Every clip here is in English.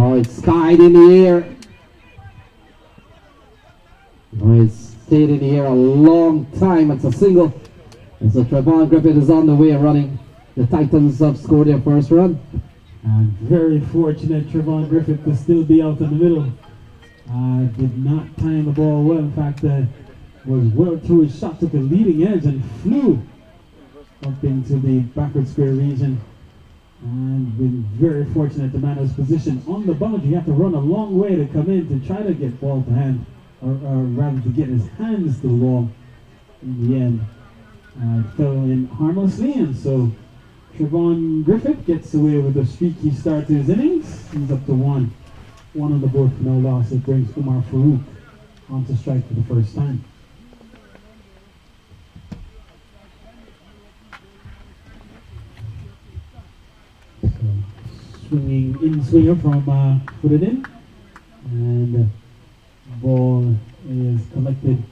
Oh, it's skied in the air. Oh, it's stayed in the air a long time. It's a single. And so Trevon Griffith is on the way running. The Titans have scored their first run. And very fortunate Trevon Griffith to still be out in the middle. Did not time the ball well. In fact, was well through his shot, took a leading edge and flew up into the backward square region. And been very fortunate to man his position on the boundary. You have to run a long way to come in to try to get ball to hand, or rather to get his hands to the ball. In the end, it fell in harmlessly, and so Trevon Griffith gets away with a streaky start to his innings. He's up to one on the board for no loss. It brings Umar Farouk onto strike for the first time. So, swinging in swinger from footed in, and ball is collected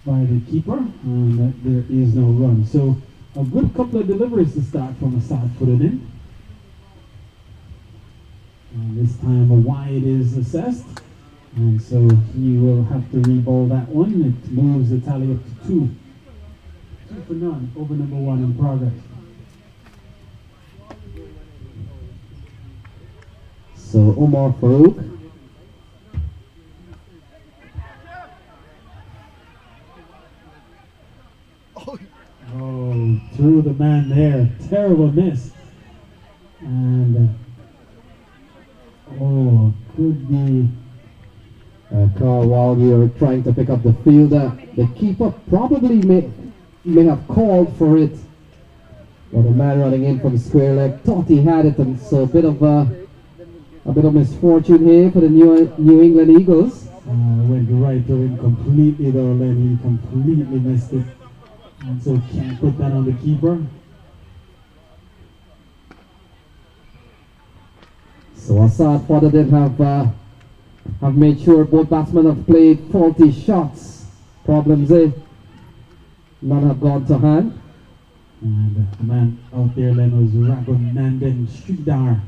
by the keeper, and there is no run. So a good couple of deliveries to start from Assad footed in. And this time a wide is assessed, and so he will have to re-ball that one. It moves the tally up to 2 for none over number 1 in progress. So Umar Farouk. Oh, threw the man there. Terrible miss. And could be Carl, while you're trying to pick up the fielder, the keeper probably may have called for it. But the man running in from square leg thought he had it, and so a bit of misfortune here for the New England Eagles. Went right to him completely though, Len. He completely missed it. And so can't put that on the keeper. So Assad further did have made sure both batsmen have played faulty shots. Problems there. None have gone to hand. And the man out there, Len, was Raghunandan Sridhar,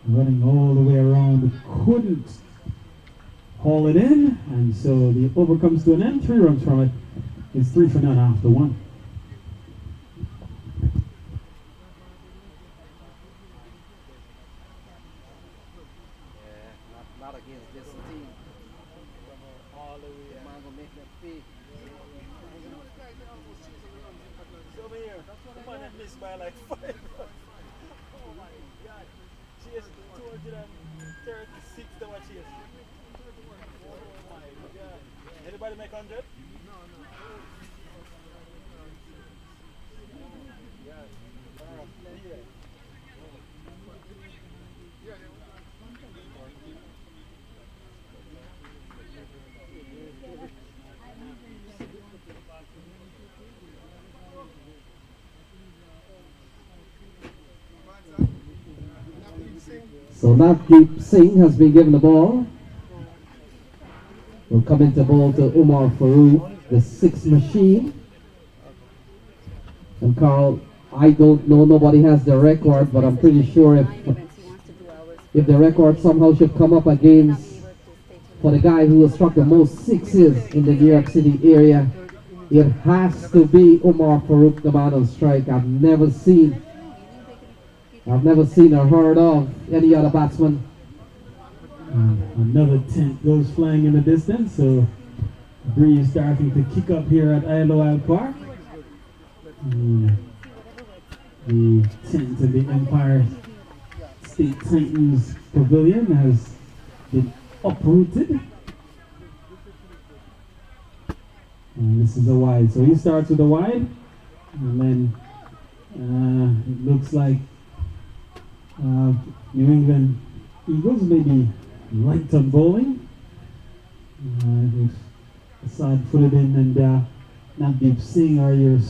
running all the way around. Couldn't haul it in, and so the over comes to an end. 3 runs from it. It's 3 for none after 1. Not against this team. All the way, man, gonna make them pay. Over here, the man that missed by like 5 runs. Oh my God. Chase 236 to what chase. Oh my God. Anybody make 100? So Navdeep Singh has been given the ball. Will come into ball to Umar Farouk, the 6th machine. And Carl, I don't know, nobody has the record, but I'm pretty sure if the record somehow should come up against for the guy who has struck the most 6s in the New York City area, it has to be Umar Farouk, the man on strike. I've never seen or heard of any other batsman. Another tent goes flying in the distance, so breeze starting to kick up here at Isle Park. The tent of the Empire State Titans Pavilion has been uprooted. And this is a wide, so he starts with a wide, and then it looks like New England Eagles may be light on bowling. Assad footed in, and Navdeep Singh are your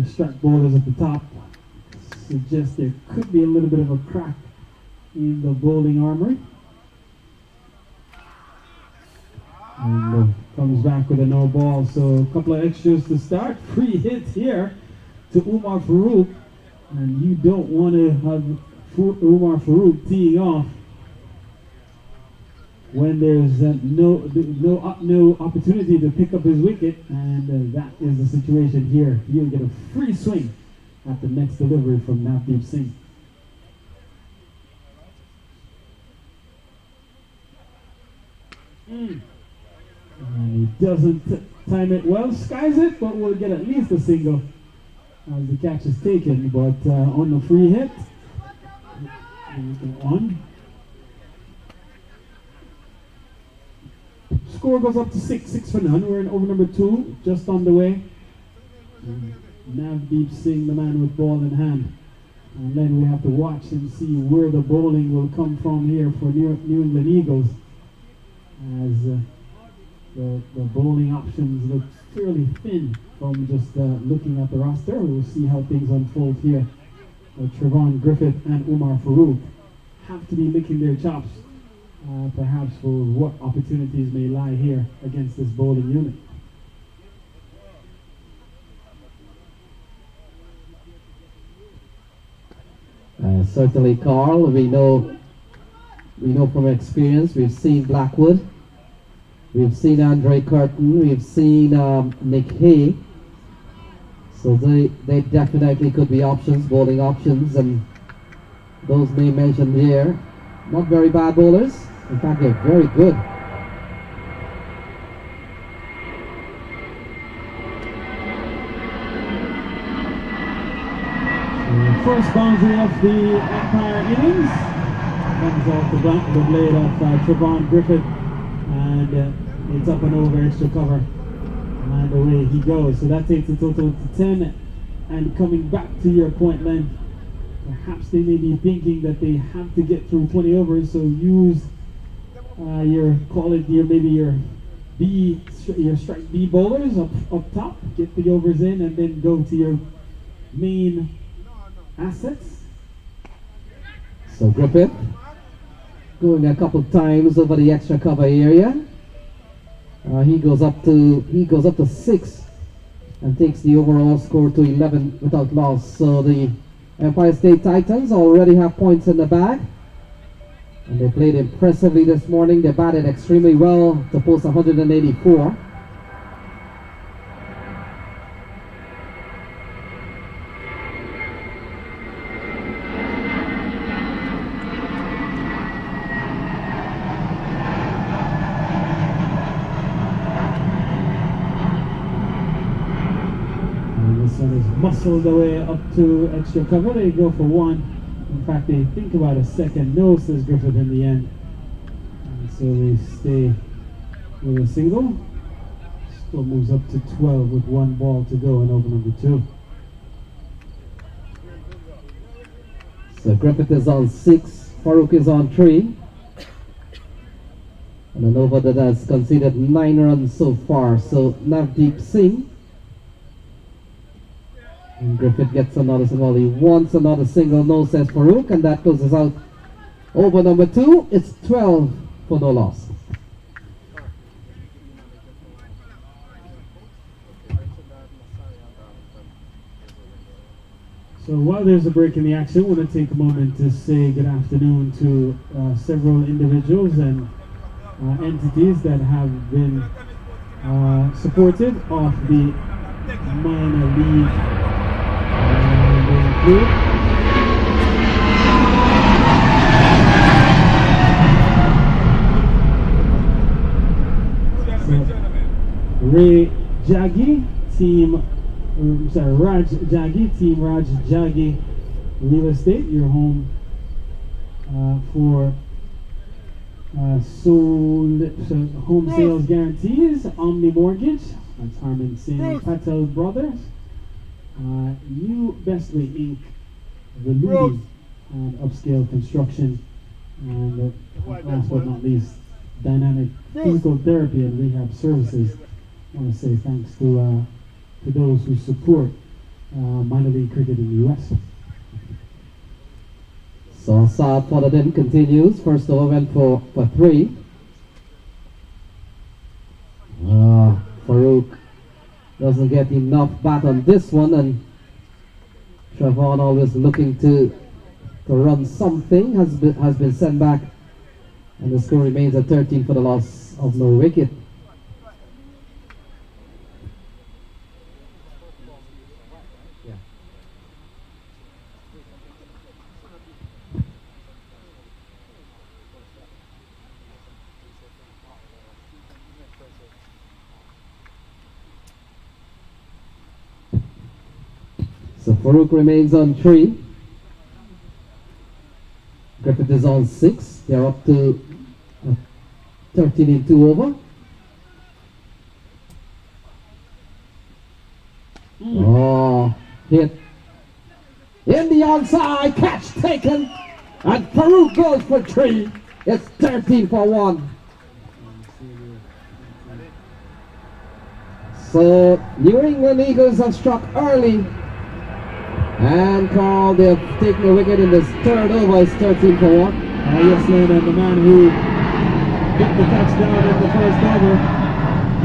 strike bowlers at the top. Suggest there could be a little bit of a crack in the bowling armory. And comes back with a no ball, so a couple of extras to start. Free hit here to Umar Farouk, and you don't want to have Umar Farouk teeing off when there's no opportunity to pick up his wicket, and that is the situation here. He'll get a free swing at the next delivery from Navdeep Singh. And he doesn't time it well, skies it, but we'll get at least a single as the catch is taken. But on the free hit, on. Score goes up to 6 for none. We're in over number 2, just on the way. Navdeep Singh, the man with ball in hand. And then we have to watch and see where the bowling will come from here for New England Eagles. As the bowling options look fairly thin from just looking at the roster. We'll see how things unfold here. Trevon Griffith and Umar Farouk have to be licking their chops, perhaps for what opportunities may lie here against this bowling unit. Certainly, Carl, we know from experience. We've seen Blackwood, we've seen Andre Curtin, we've seen Nick Hay. So they definitely could be options, bowling options, and those names mentioned here, not very bad bowlers. In fact, they're very good. First boundary of the Empire innings comes off the blade of Trevon Griffith, and it's up and over, extra cover, and away he goes. So that takes the total to 10. And coming back to your point, Len, perhaps they may be thinking that they have to get through 20 overs, so use your strike B bowlers up top, get the overs in, and then go to your main assets. So Griffith going a couple times over the extra cover area. He goes up to 6 and takes the overall score to 11 without loss. So the Empire State Titans already have points in the bag, and they played impressively this morning. They batted extremely well to post 184. Muscle the way up to extra cover. They go for 1. In fact, they think about a second. No, says Griffith in the end. And so they stay with a single. Score moves up to 12 with 1 ball to go in over number 2. So Griffith is on 6, Farouk is on 3. And an over that has conceded 9 runs so far. So Navdeep Singh. And Griffith gets another single. He wants another single. No, says Farouk, and that closes out over number 2. It's 12 for no loss. So while there's a break in the action, I want to take a moment to say good afternoon to several individuals and entities that have been supportive of the minor league. Ray Jaggi, Raj Jaggi, Team Raj Jaggi Real Estate, your home for home sales guarantees. Omni Mortgage, that's Harman Singh Patel Brothers. New Bestway Inc., the leading and upscale construction, and last but not least, Dynamic Physical Therapy and Rehab Services. I want to say thanks to those who support minor league cricket in the U.S. So Saad Fodadin continues. First over went for 3. Farouk doesn't get enough bat on this one, and Trevon always looking to to run something has been sent back, and the score remains at 13 for the loss of no wicket. So Farouk remains on 3. Griffith is on 6. They're up to 13 in 2 over. Oh, hit. In the onside, catch taken. And Farouk goes for 3. It's 13 for 1. So New England Eagles have struck early. And Carl, they've taken a wicket in this third over. It's 13 for 1. Yes, Lane, and the man who hit the touchdown in the first over,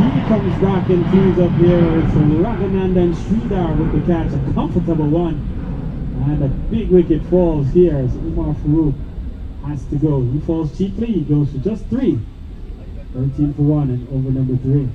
he comes back and cleans up here. It's Raghunandan Sridhar with the catch, a comfortable one. And a big wicket falls here. So Umar Farouk has to go. He falls cheaply. He goes for just 3. 13 for 1 and over number 3.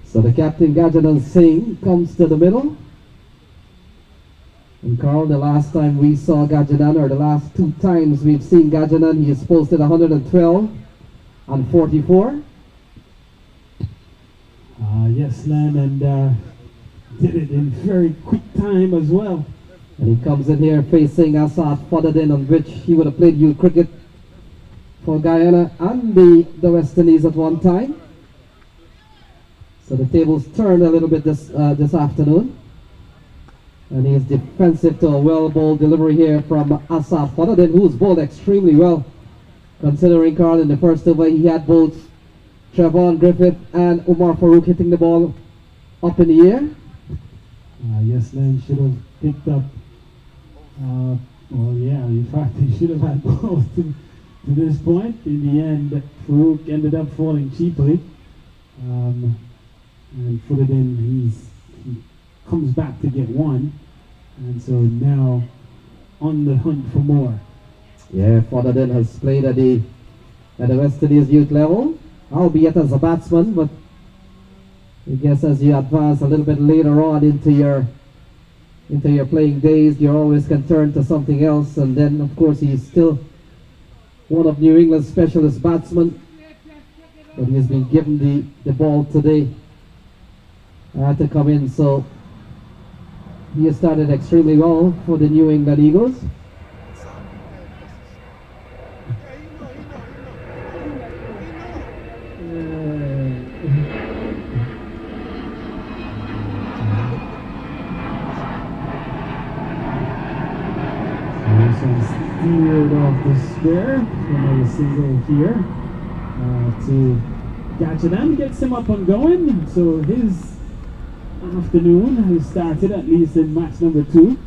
So the captain Gajanan Singh comes to the middle. And Carl, the last time we saw Gajanan, or the last 2 times we've seen Gajanan, he has posted 112 and 44. Yes, Len, and did it in very quick time as well. And he comes in here facing Asad Fodadin, on which he would have played youth cricket for Guyana and the West Indies at one time. So the tables turned a little bit this afternoon. And he is defensive to a well-bowled delivery here from Asad Fodadin, who's bowled extremely well. Considering, Carl, in the first over he had both Trevon Griffith and Umar Farouk hitting the ball up in the air. Yes, Len should have picked up. Well, yeah, in fact, he should have had both to this point. In the end, Farouk ended up falling cheaply. And Fodadin, he comes back to get 1. And so now on the hunt for more. Yeah, Fodadin has played at the West Indies youth level, albeit as a batsman, but I guess as you advance a little bit later on into your playing days, you always can turn to something else. And then, of course, he's still one of New England's specialist batsmen, but he has been given the ball today to come in. So he has started extremely well for the New England Eagles. Steered off the square, another single here to Gajanan, gets him up and going. So his afternoon has started, at least in match number 2.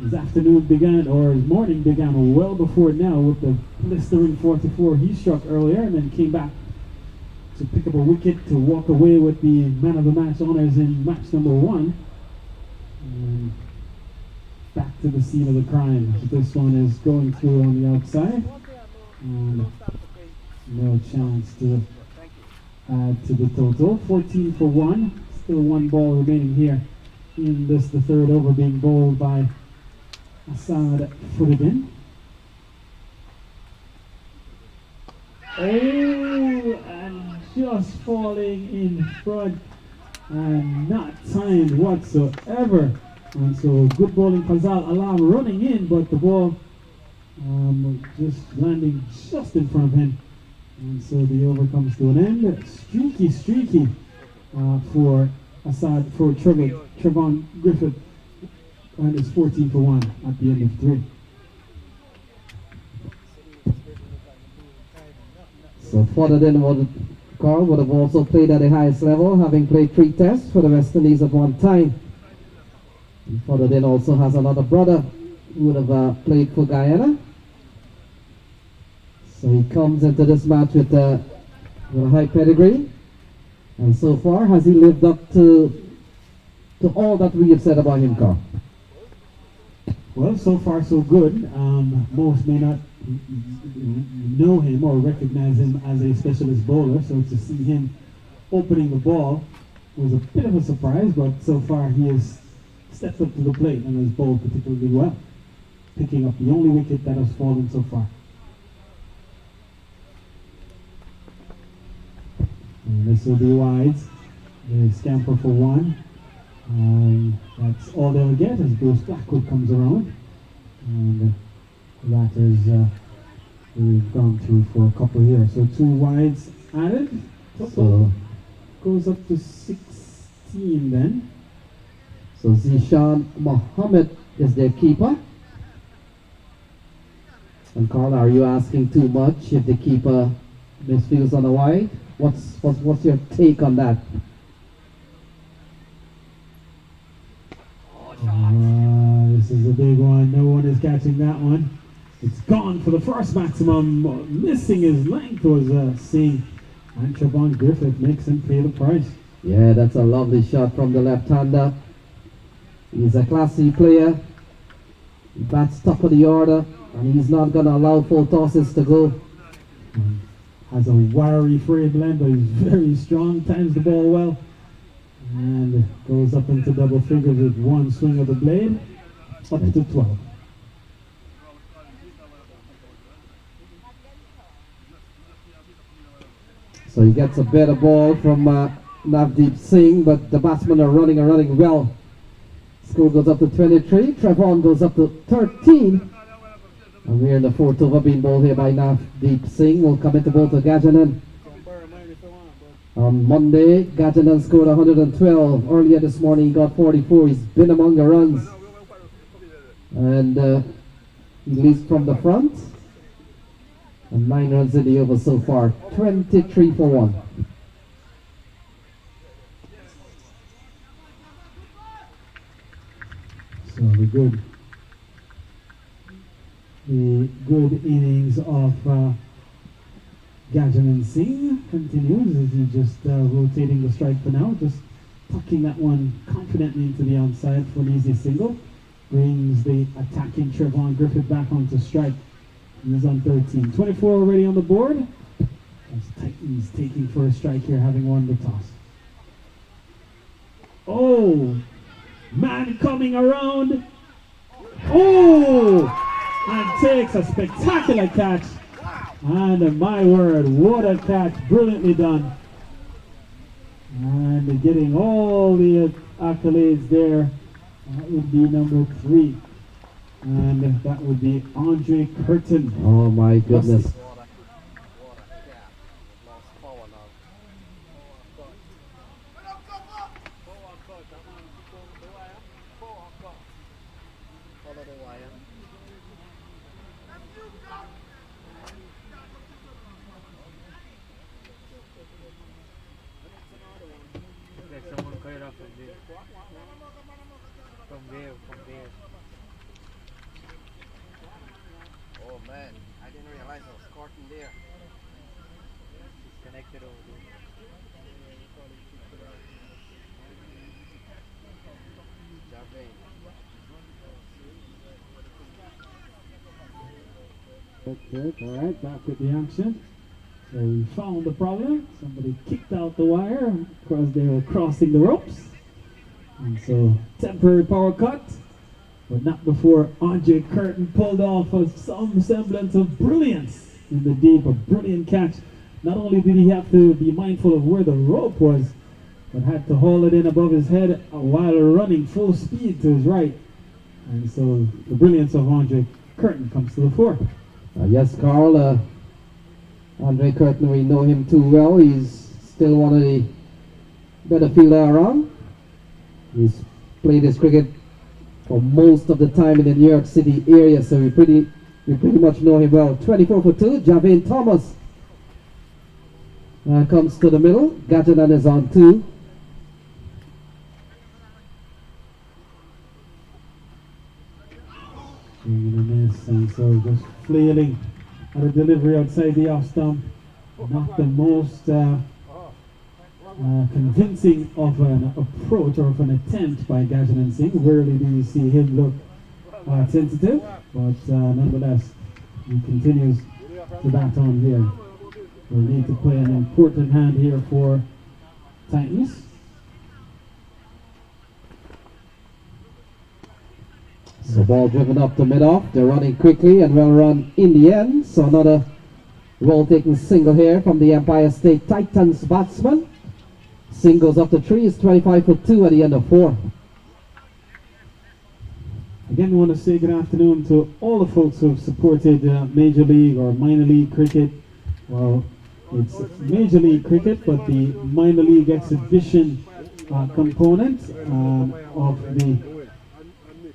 His afternoon began, or his morning began well before now with the blistering 44 he struck earlier, and then came back to pick up a wicket to walk away with the man of the match honours in match number 1. And back to the scene of the crime. This one is going through on the outside. And no chance to add to the total. 14 for 1. Still 1 ball remaining here in this, the third over, being bowled by Asad Fodadin. Oh, and just falling in front and not timed whatsoever. And so good bowling, Fazal Alam running in, but the ball just landing just in front of him. And so the over comes to an end. Streaky for Trevon Griffith, and it's 14 for 1 at the end of 3. So Fotherden Carl would have also played at the highest level, having played 3 tests for the West Indies at one time. And Fotherden also has another brother who would have played for Guyana. So he comes into this match with a high pedigree. And so far, has he lived up to all that we have said about him, Carl? Well, so far so good. Most may not know him or recognize him as a specialist bowler, so to see him opening the ball was a bit of a surprise, but so far he has stepped up to the plate and has bowled particularly well, picking up the only wicket that has fallen so far. And this will be wides. They scamper for 1. That's all they'll get as Bruce Blackwood comes around. And that is we've gone through for a couple here. So 2 wides added. So goes up to 16 then. So Zishan Mohammed is their keeper. And Carl, are you asking too much if the keeper misfields on a wide? What's your take on that? This is a big one. No one is catching that one. It's gone for the first maximum. Missing his length was Singh. And Trevon Griffith makes him pay the price. Yeah, that's a lovely shot from the left-hander. He's a classy player. He bats top of the order, and he's not going to allow full tosses to go. Has a wiry frame blend, but he's very strong, times the ball well. And goes up into double figures with 1 swing of the blade, up to 12. So he gets a better ball from Navdeep Singh, but the batsmen are running well. Score goes up to 23, Trevon goes up to 13. And we're in the 4th over being bowled here by Navdeep Singh. Will come into bowl to Gajanan. On Monday, Gajanan scored 112. Earlier this morning, he got 44. He's been among the runs. And he leads from the front. And 9 runs in the over so far. 23 for 1. So the good innings of Gajanan Singh continues as he just rotating the strike for now, just tucking that one confidently into the outside for an easy single. Brings the attacking Trevon Griffith back onto strike. He's on 13. 24 already on the board. As Titans taking first strike here, having won the toss. Oh! Man coming around. Oh! And takes a spectacular catch. And my word, what a catch. Brilliantly done. And getting all the accolades there. That would be number 3. And that would be Andre Curtin. Oh my goodness. Oh man, I didn't realize I was caught in there. Disconnected over there. Alright, back with the action. So we found the problem. Somebody kicked out the wire because they were crossing the ropes. And so temporary power cut. But not before Andre Curtin pulled off some semblance of brilliance in the deep. A brilliant catch. Not only did he have to be mindful of where the rope was, but had to haul it in above his head while running full speed to his right. And so the brilliance of Andre Curtin comes to the fore. Yes, Carl. Andre Curtin, we know him too well. He's still one of the better fielder around. He's played his cricket for most of the time in the New York City area, so we pretty much know him well. 24 for 2, Javane Thomas. comes to the middle. Gajanan is on 2. Swinging a miss, and so just flailing at a delivery outside the off stump. Not the most convincing of an approach or of an attempt by Gajanan Singh. Rarely do you see him look sensitive, but nonetheless, he continues to bat on here. We need to play an important hand here for Titans. So ball driven up to mid-off. They're running quickly and well run in the end. So another well-taken single here from the Empire State Titans batsman. Singles up to 3 is 25 for 2 at the end of 4. Again, I want to say good afternoon to all the folks who have supported Major League or Minor League Cricket. Well, it's Major League Cricket, but the Minor League Exhibition component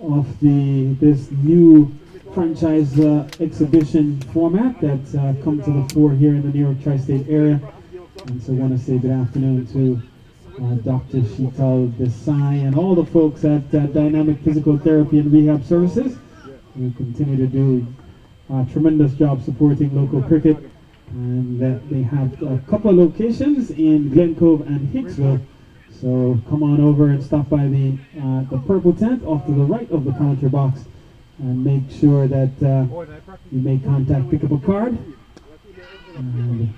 of this new franchise exhibition format that's come to the fore here in the New York tri-state area. And so I want to say good afternoon to Dr. Sheetal Desai and all the folks at Dynamic Physical Therapy and Rehab Services who continue to do a tremendous job supporting local cricket. And they have a couple of locations in Glen Cove and Hicksville. So come on over and stop by the purple tent off to the right of the commentary box and make sure that you make contact, pick up a card. And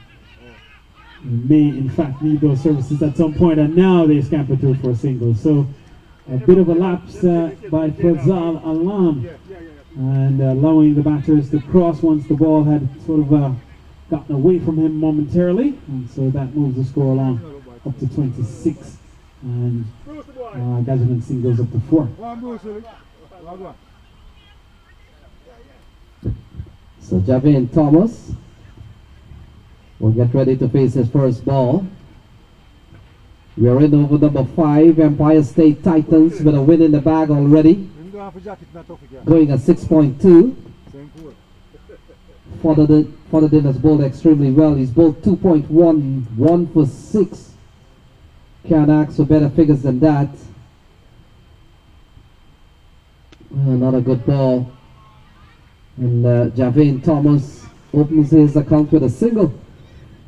you may in fact need those services at some point, and now they scamper through for a single. So a bit of a lapse by Fazal Alam and allowing the batters to cross once the ball had sort of gotten away from him momentarily, and so that moves the score along up to 26, and Gajanan Singh goes up to 4. So Javin Thomas will get ready to face his first ball. We are in over number 5, Empire State Titans, with a win in the bag already, going at 6.2. Fodderden has bowled extremely well. He's bowled 2.1, 1 for 6. Can't ask for better figures than that. Not a good ball. And Javin Thomas opens his account with a single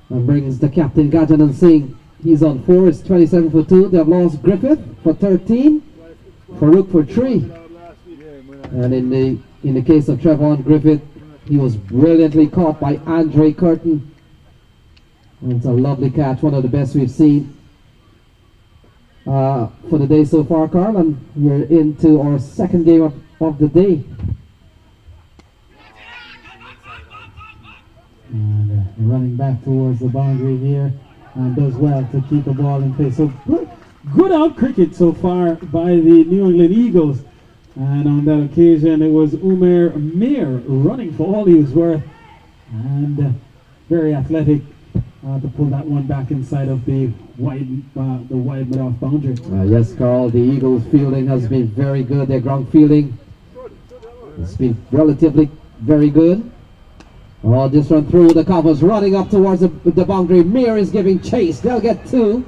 and brings the captain Gajanan Singh. He's on 4, it's 27 for 2. They have lost Griffith for 13, Farouk for 3. And in the case of Trevon Griffith, he was brilliantly caught by Andre Curtin. And it's a lovely catch, one of the best we've seen for the day so far, Carl. And we're into our second game of the day. And running back towards the boundary here, and does well to keep the ball in place. So good out cricket so far by the New England Eagles. And on that occasion, it was Umair Mir running for all he was worth, and very athletic to pull that one back inside of the wide mid-off boundary. Yes, Carl, the Eagles' fielding has been very good. Their ground fielding has been relatively very good. Oh, this run through the covers, running up towards the boundary. Mir is giving chase. They'll get 2.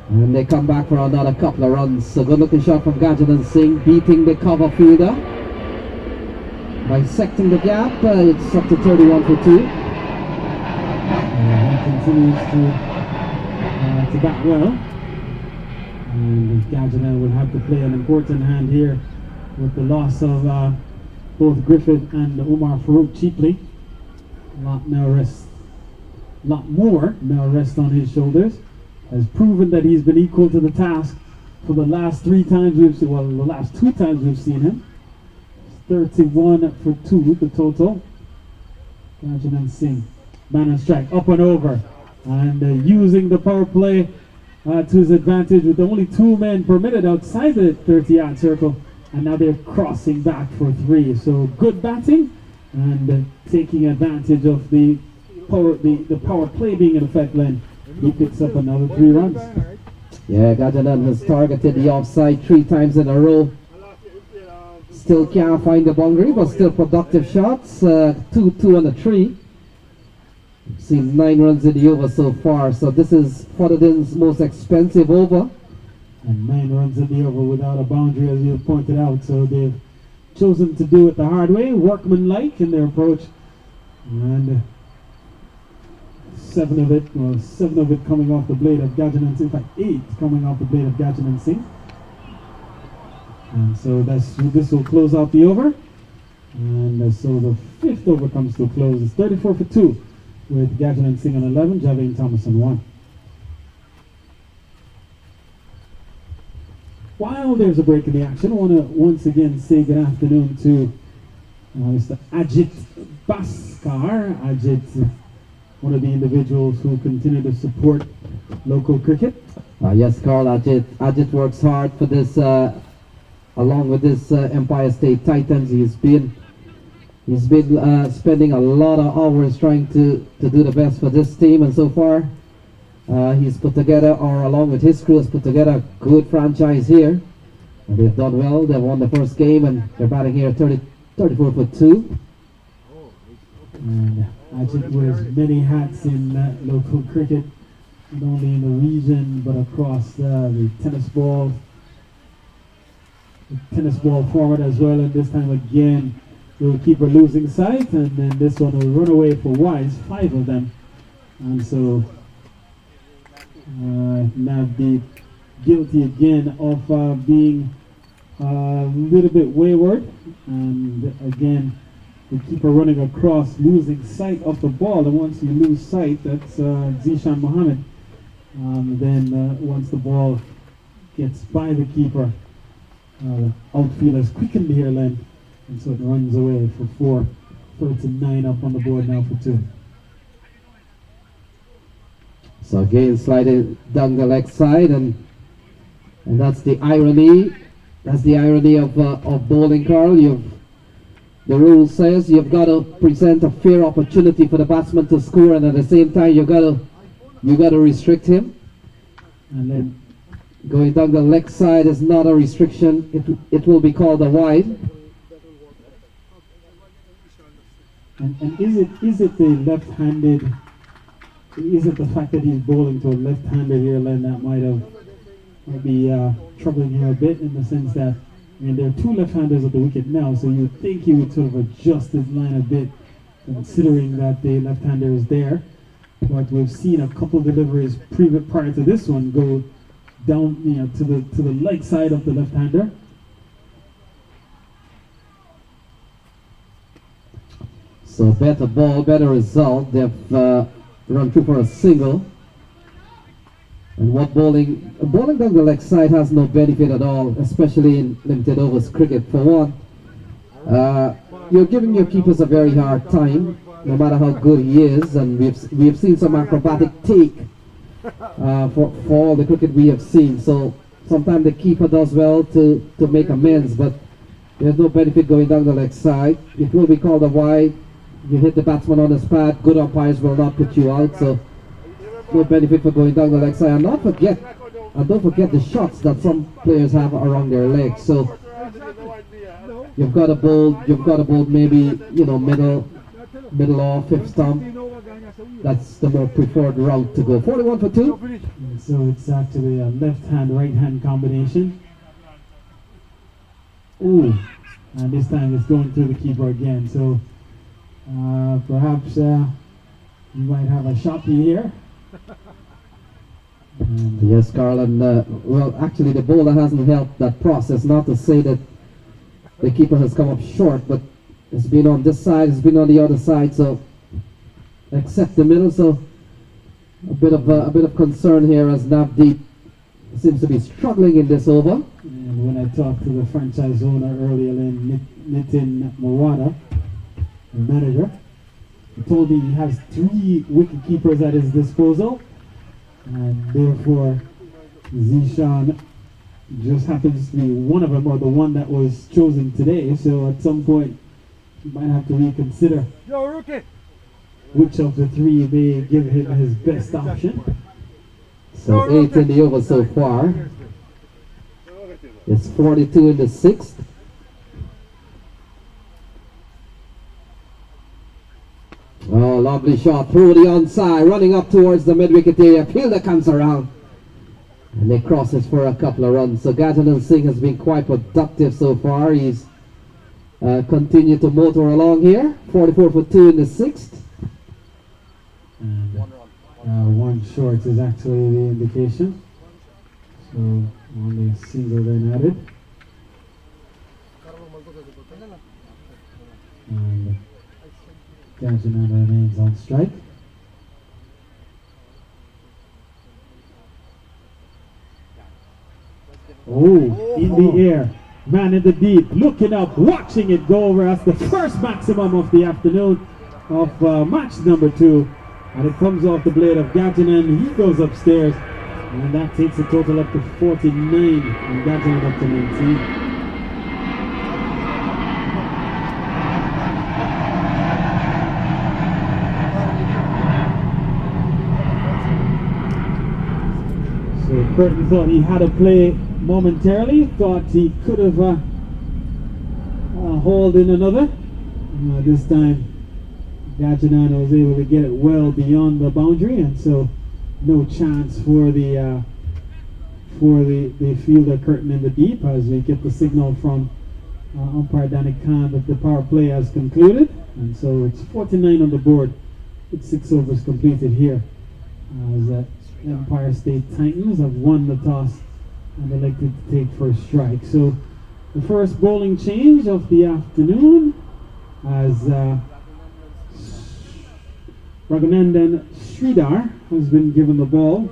And they come back for another couple of runs. A good looking shot from Gajanan Singh, beating the cover fielder. Bisecting the gap, it's up to 31 for 2. He continues to bat well. And Gajanan will have to play an important hand here with the loss of both Griffith and Omar Farouk cheaply. A lot more now rest on his shoulders. Has proven that he's been equal to the task for the last 3 times we've seen, well, the last 2 times we've seen him. 31 for 2, the total. Gajanan Singh, man and strike, up and over. And using the power play to his advantage with only 2 men permitted outside the 30-yard circle. And now they're crossing back for 3. So good batting and taking advantage of the power play being in effect then. He picks up another 3 runs. Yeah, Gajanan has targeted the offside 3 times in a row. Still can't find the boundary, but still productive shots. 2, 2 and a 3. Seen 9 runs in the over so far, so this is Fotherden's most expensive over. And 9 runs in the over without a boundary, as you pointed out. So they've chosen to do it the hard way, workmanlike in their approach. And 7 of it coming off the blade of Gajan and Singh. In fact, 8 coming off the blade of Gajan and Singh. And so this will close out the over. And so the 5th over comes to a close. It's 34 for 2 with Gajan and Singh on 11, Javane Thomas on 1. While there's a break in the action, I want to once again say good afternoon to Mr. Ajit Bhaskar. Ajit, one of the individuals who continue to support local cricket. Yes, Carl, Ajit works hard for this, along with this Empire State Titans. He's been spending a lot of hours trying to do the best for this team, and so far he's put together, or along with his crew, has put together a good franchise here. And they've done well. They've won the first game, and they're batting here 34 for 2. And Ajit wears many hats in local cricket, not only in the region but across the tennis ball format as well. And this time again, the keeper losing sight, and then this one will run away for wise, 5 of them. And so Navdeep guilty again of being a little bit wayward, and again the keeper running across, losing sight of the ball. And once you lose sight, that's Zishan Mohammed. Then once the ball gets by the keeper, the outfielders quicken the air length, and so it runs away for 4. 39 up on the board now for 2. So again, sliding down the leg side, and that's the irony. That's the irony of bowling, Carl. The rule says you've got to present a fair opportunity for the batsman to score, and at the same time you got to restrict him. And then going down the leg side is not a restriction. It will be called a wide. And is it the left-handed? Is it the fact that he's bowling to a left-handed here, Len, that might be troubling him a bit, in the sense that, I mean, there are 2 left-handers at the wicket now, so you would think he would sort of adjust his line a bit, considering that the left-hander is there. But we've seen a couple deliveries prior to this one go down, to the leg side of the left-hander. So better ball, better result. They've run through for a single. And what bowling down the leg side has no benefit at all, especially in limited overs cricket. For one, you're giving your keepers a very hard time, no matter how good he is. And we've seen some acrobatic take for all the cricket we have seen. So sometimes the keeper does well to make amends, but there's no benefit going down the leg side. It will be called a wide. You hit the batsman on his pad, good umpires will not put you out, so no benefit for going down the leg side. And don't forget the shots that some players have around their legs. So you've got to bowl maybe middle or 5th stump. That's the more preferred route to go. 41 for 2. And so it's actually a left-hand, right-hand combination. Ooh, and this time it's going through the keeper again. So perhaps you might have a shot here. Yes, Carl, and well, actually the bowler hasn't helped that process. Not to say that the keeper has come up short, but it's been on this side, it's been on the other side, so except the middle. So a bit of concern here, as Navdeep seems to be struggling in this over. And when I talked to the franchise owner earlier, Nitin Mawada, the manager, he told me he has 3 wicket keepers at his disposal, and therefore Zishan just happens to be one of them, or the one that was chosen today. So at some point he might have to reconsider which of the 3 may give him his best option. So 8 in the over so far. It's 42 in the 6th. Oh, lovely shot through the onside, running up towards the mid-wicket area. Fielder comes around. And they crosses for a couple of runs. So Gajanan Singh has been quite productive so far. He's continued to motor along here. 44 for 2 in the 6th. And One run. one short is actually the indication. So only a single then added. And Gajanan remains on strike. Oh, in the air. Man in the deep, looking up, watching it go over as the first maximum of the afternoon of match number 2. And it comes off the blade of Gajanan. He goes upstairs. And that takes the total up to 49. And Gajanan up to 19. So Curtin thought he had a play momentarily, thought he could have hauled in another. This time Gajanan was able to get it well beyond the boundary, and so no chance for the fielder Curtin in the deep as we get the signal from umpire Danny Khan that the power play has concluded, and so it's 49 on the board with 6 overs completed here as Empire State Titans have won the toss and elected to take first strike. So the first bowling change of the afternoon as Raghunandan Sridhar has been given the ball,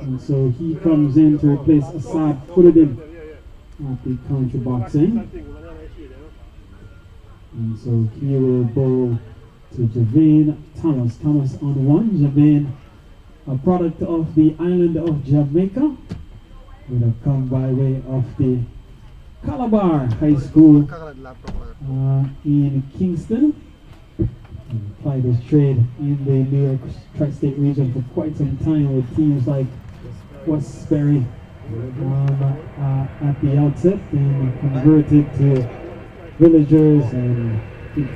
and so he comes in to replace Asad Furuddin at the counter box end. And so he will bowl to Javane Thomas. Thomas on 1. Javane, a product of the island of Jamaica, would have come by way of the Calabar High School in Kingston, and applied his trade in the New York tri-state region for quite some time with teams like Westbury at the outset, and converted to villagers and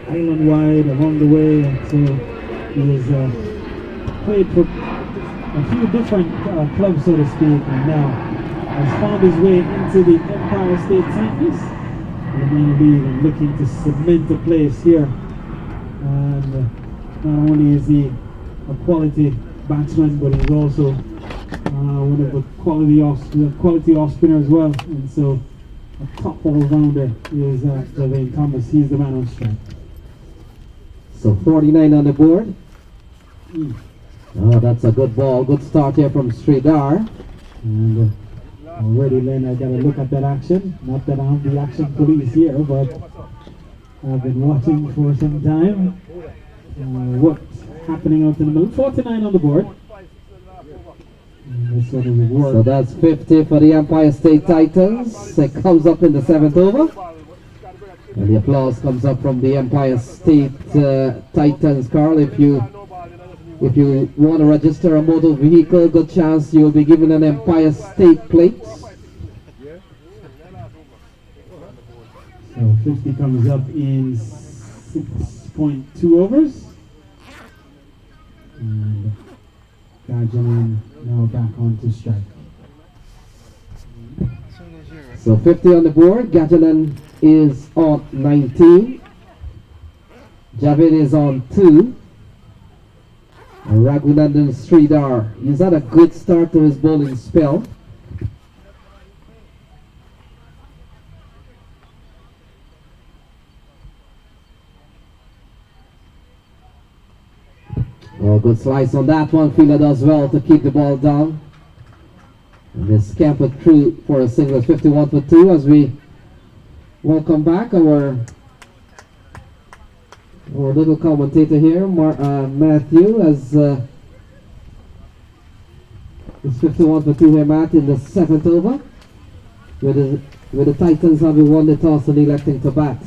island-wide along the way, and so he has played for a few different clubs, so to speak, and now has found his way into the Empire State Titans in the main league and looking to cement a place here. And not only is he a quality batsman, but he's also one of the quality off spinner as well. And so a top all-rounder is Javane Thomas. He's the man on strike. So 49 on the board. Oh, that's a good ball. Good start here from Sridhar. And already, Len, I got to look at that action. Not that I'm the action police here, but I've been watching for some time. What's happening out in the middle? 49 on the board. And this one is work. So that's 50 for the Empire State Titans. It comes up in the 7th over. And the applause comes up from the Empire State Titans. Carl, if you want to register a motor vehicle, good chance you'll be given an Empire State plate. So 50 comes up in 6.2 overs. And Gajanan now back onto strike. So 50 on the board. Gajanan is on 19. Javed is on 2. And Raghunandan Sridhar, he's had a good start to his bowling spell. Oh, good slice on that one. Fielder does well to keep the ball down. And they scampered through for a single, 51 for 2 as we welcome back our little commentator here, Matthew, as it's 51 for 2 here, Matt, in the 7th over, with the Titans having won the toss and electing to bat.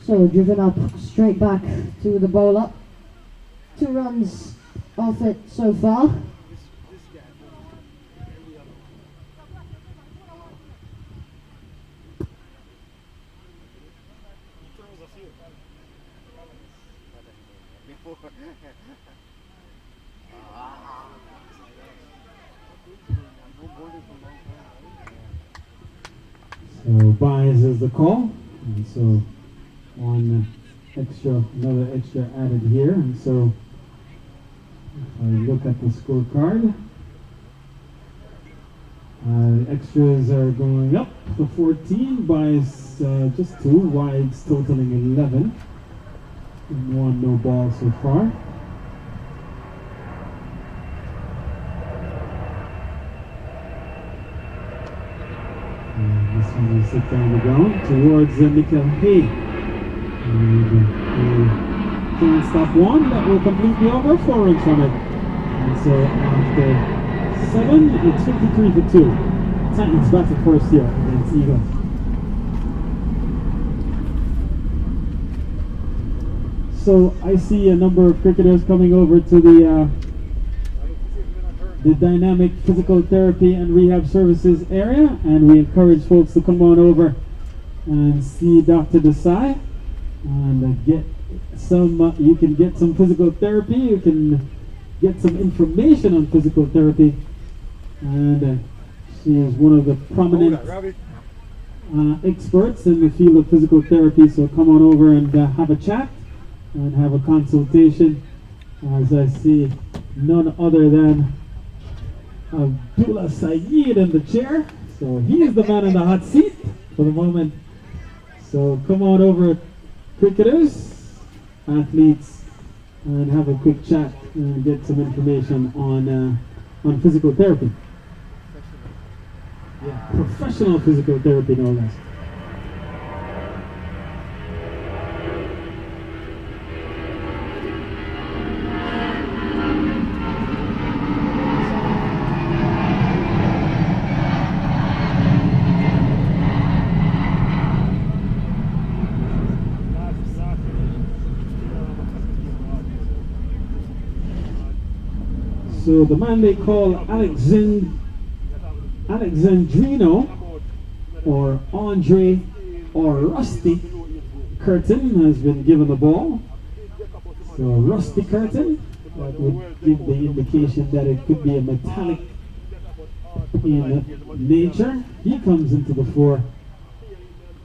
So driven up straight back to the bowler. 2 runs off it so far. So buys is the call, and so another extra added here, and so if I look at the scorecard, extras are going up to 14, buys just 2, wides totaling 11, and 1 no ball so far. And this one will sit down the ground towards Mikel Hay. And can't stop one, that will complete the over, 4 runs from it. And so after 7, it's 53 for 2. Titans batting first here against Eagles. So I see a number of cricketers coming over to the Dynamic Physical Therapy and Rehab Services area, and we encourage folks to come on over and see Dr. Desai and get some, you can get some physical therapy, you can get some information on physical therapy, and she is one of the prominent experts in the field of physical therapy, so come on over and have a chat and have a consultation. As I see none other than Abdullah Saeed in the chair, so he is the man in the hot seat for the moment. So come on over, cricketers, athletes, and have a quick chat and get some information on physical therapy. Yeah, professional physical therapy, no less. So the man they call Alexandrino or Andre or Rusty Curtin has been given the ball. So Rusty Curtin, that would give the indication that it could be a metallic in nature. He comes into the fore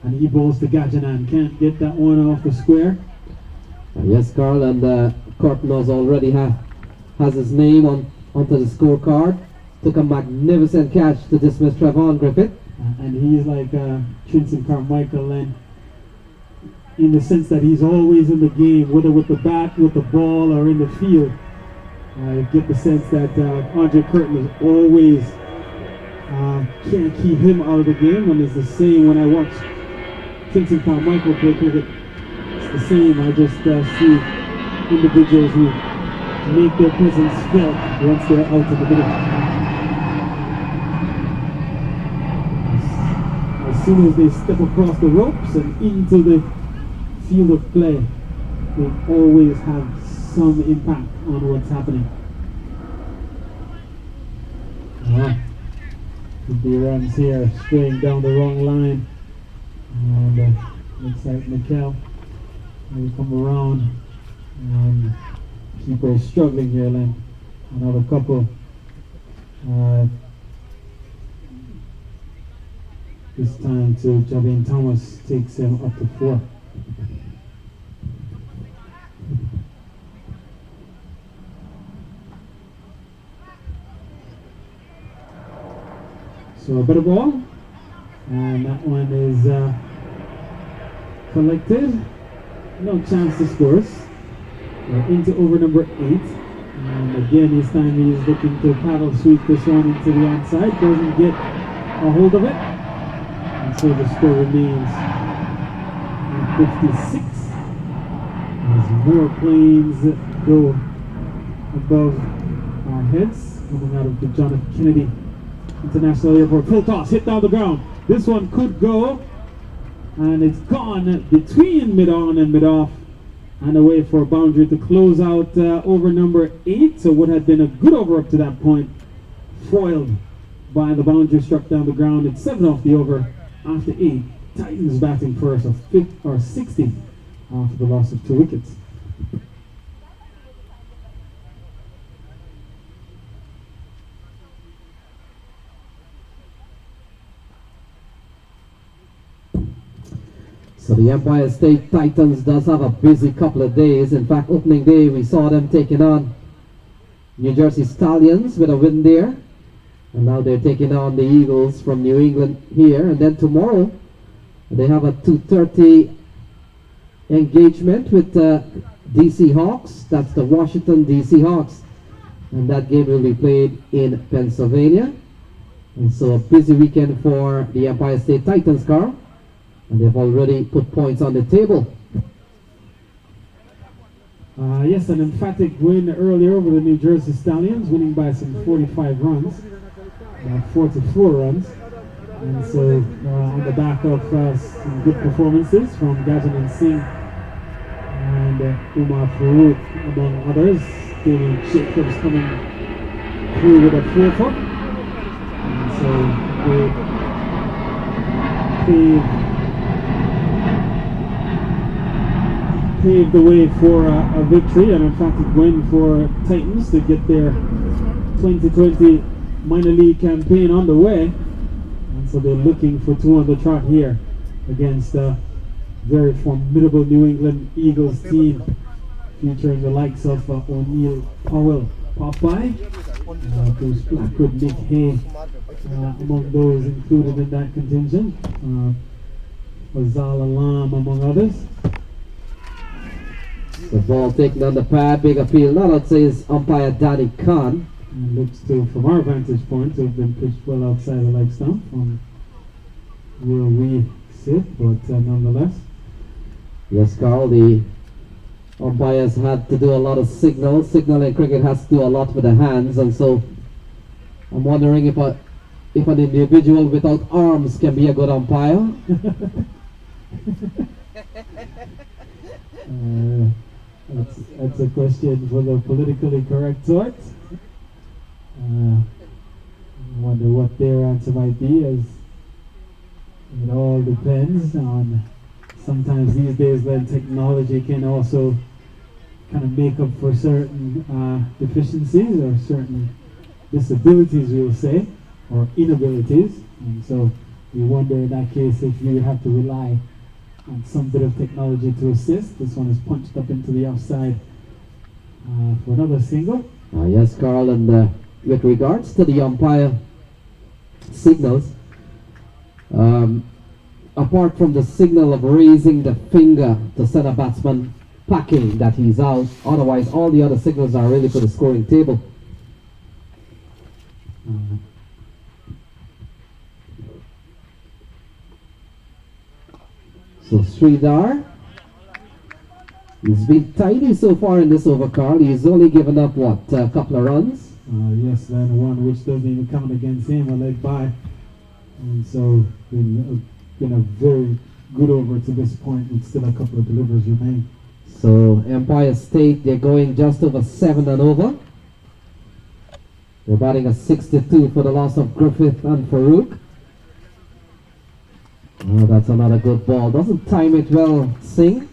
and he bowls to Gajanan. Can't get that one off the square. Yes, Carl, and Curtin already has his name onto the scorecard. Took a magnificent catch to dismiss Trevon Griffith. And he's like Trinson Carmichael, and in the sense that he's always in the game, whether with the bat, with the ball, or in the field. I get the sense that Andre Curtin is always, can't keep him out of the game, and it's the same when I watch Trinson Carmichael play cricket. It's the same. I just see individuals who make their presence felt once they're out in the middle. As soon as they step across the ropes and into the field of play, they always have some impact on what's happening. The runs here straying down the wrong line, and looks like Mikel will come around, and keeper is struggling here, Len. Another couple. This time to Javin Thomas, takes him up to 4. So a better ball, and that one is collected. No chance to score. We're into over number 8, and again this time he is looking to paddle sweep this one into the onside. Doesn't get a hold of it, and so the score remains at 56 as more planes go above our heads coming out of the John F. Kennedy International Airport. Full toss, hit down the ground. This one could go, and it's gone between mid-on and mid-off, and away for a boundary to close out over number 8. So what had been a good over up to that point, foiled by the boundary struck down the ground. It's 7 off the over after 8. Titans batting first, of 60 after the loss of 2 wickets. So the Empire State Titans does have a busy couple of days. In fact, opening day we saw them taking on New Jersey Stallions with a win there. And now they're taking on the Eagles from New England here. And then tomorrow they have a 2:30 engagement with DC Hawks. That's the Washington DC Hawks. And that game will be played in Pennsylvania. And so a busy weekend for the Empire State Titans, Carl. And they've already put points on the table. Yes, an emphatic win earlier over the New Jersey Stallions, winning by some 45 runs, 44 runs. And so on the back of some good performances from Gajanan Singh and Umar Farouk, among others. David Jacobs coming through with a 4-4. And so they paved the way for a victory, an emphatic win for Titans to get their 2020 minor league campaign underway. And so they're looking for 2 on the trot here against a very formidable New England Eagles team featuring the likes of O'Neal Powell, Popeye, Bruce Blackwood, Nick Hay, among those included in that contingent, Fazal Alam among others. The ball taken on the pad, big appeal. Now let's say is umpire Danny Khan. And looks to, from our vantage point, to have been pitched well outside the leg stump from where we sit, but nonetheless. Yes, Carl, the umpires had to do a lot of signals. Signaling cricket has to do a lot with the hands, and so I'm wondering if an individual without arms can be a good umpire. That's a question for the politically correct sort. I wonder what their answer might be, as it all depends on, sometimes these days when technology can also kind of make up for certain deficiencies or certain disabilities, we'll say, or inabilities. And so you wonder in that case if you have to rely on some bit of technology to assist. This one is punched up into the offside for another single. Yes, Carl, and with regards to the umpire signals, apart from the signal of raising the finger to send a batsman packing that he's out, otherwise all the other signals are really for the scoring table. So Sridhar, he's been tidy so far in this over, Carl. He's only given up, what, a couple of runs? Yes, then one which doesn't even count against him, a leg by. And so, been a very good over to this point with still a couple of deliveries remain. So Empire State, they're going just over 7 and over. They're batting a 62 for the loss of Griffith and Farouk. Oh, that's another good ball. Doesn't time it well, Singh.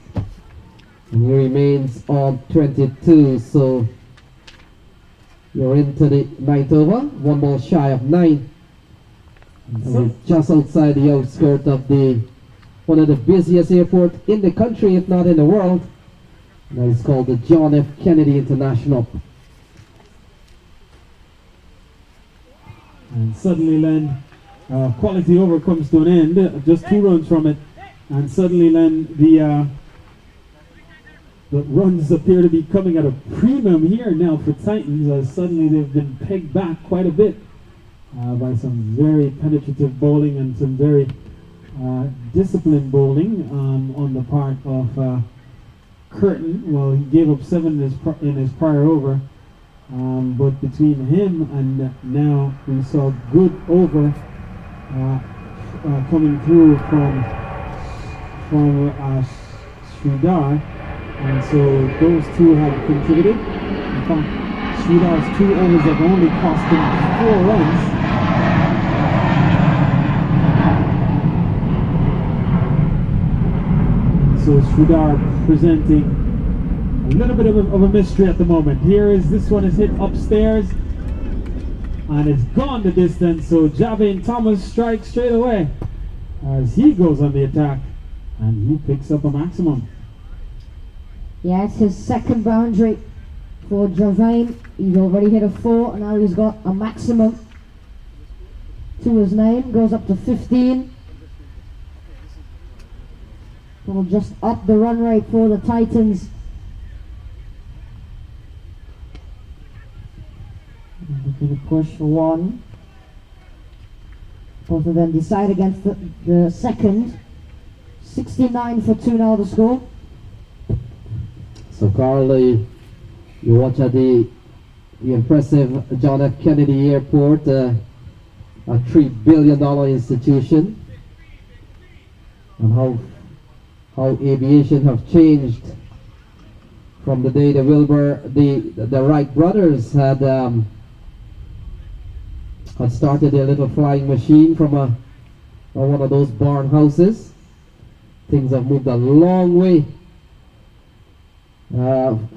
And he remains on 22, so you're into the 9th over. 1 ball shy of 9. And we're just outside the outskirts of one of the busiest airports in the country, if not in the world. And that is called the John F. Kennedy International. And suddenly, Len, quality over comes to an end, just 2 runs from it, and suddenly, Len, the runs appear to be coming at a premium here now for Titans, as suddenly they've been pegged back quite a bit by some very penetrative bowling and some very disciplined bowling on the part of Curtin. Well, he gave up 7 in his prior over. But between him and now we saw good over coming through from Sridhar, and so those 2 have contributed. In fact, Sridhar's 2 overs have only cost him 4 runs. So Sridhar presenting a little bit of a mystery at the moment. This one is hit upstairs and it's gone the distance, so Javin Thomas strikes straight away as he goes on the attack. and he picks up a maximum. Yeah, it's his second boundary for Javane. He's already hit a 4 and now he's got a maximum to his name. Goes up to 15. That'll just up the run rate for the Titans. Looking to push 1. Both of them decide against the second. 69 for 2 now the score. So Carl, you watch at the impressive John F. Kennedy Airport, a $3 billion institution, and how aviation have changed from the day the Wright brothers had started their little flying machine from one of those barn houses. Things have moved a long way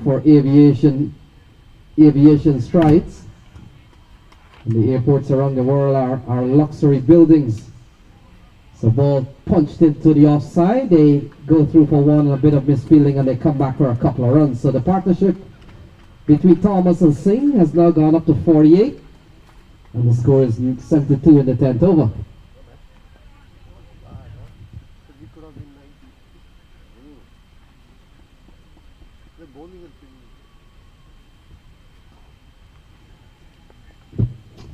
for aviation strides. And the airports around the world are luxury buildings. So ball punched into the offside, they go through for 1 and a bit of misfielding, and they come back for a couple of runs. So the partnership between Thomas and Singh has now gone up to 48, and the score is 72 in the 10th over.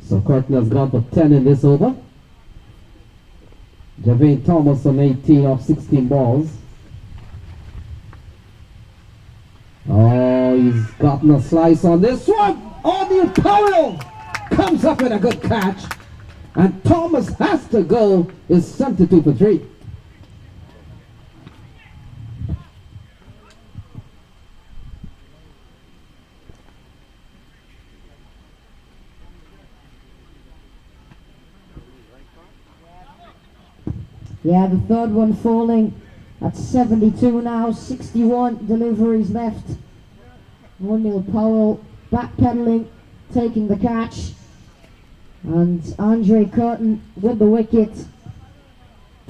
So Curtin has gone for 10 in this over. Javane Thomas on 18 off 16 balls. Oh, he's gotten a slice on this one. O'Neal Powell comes up with a good catch. And Thomas has to go. Is 72 for 3. Yeah, the third one falling at 72 now, 61 deliveries left. O'Neal Powell backpedaling, taking the catch. And Andre Curtin with the wicket.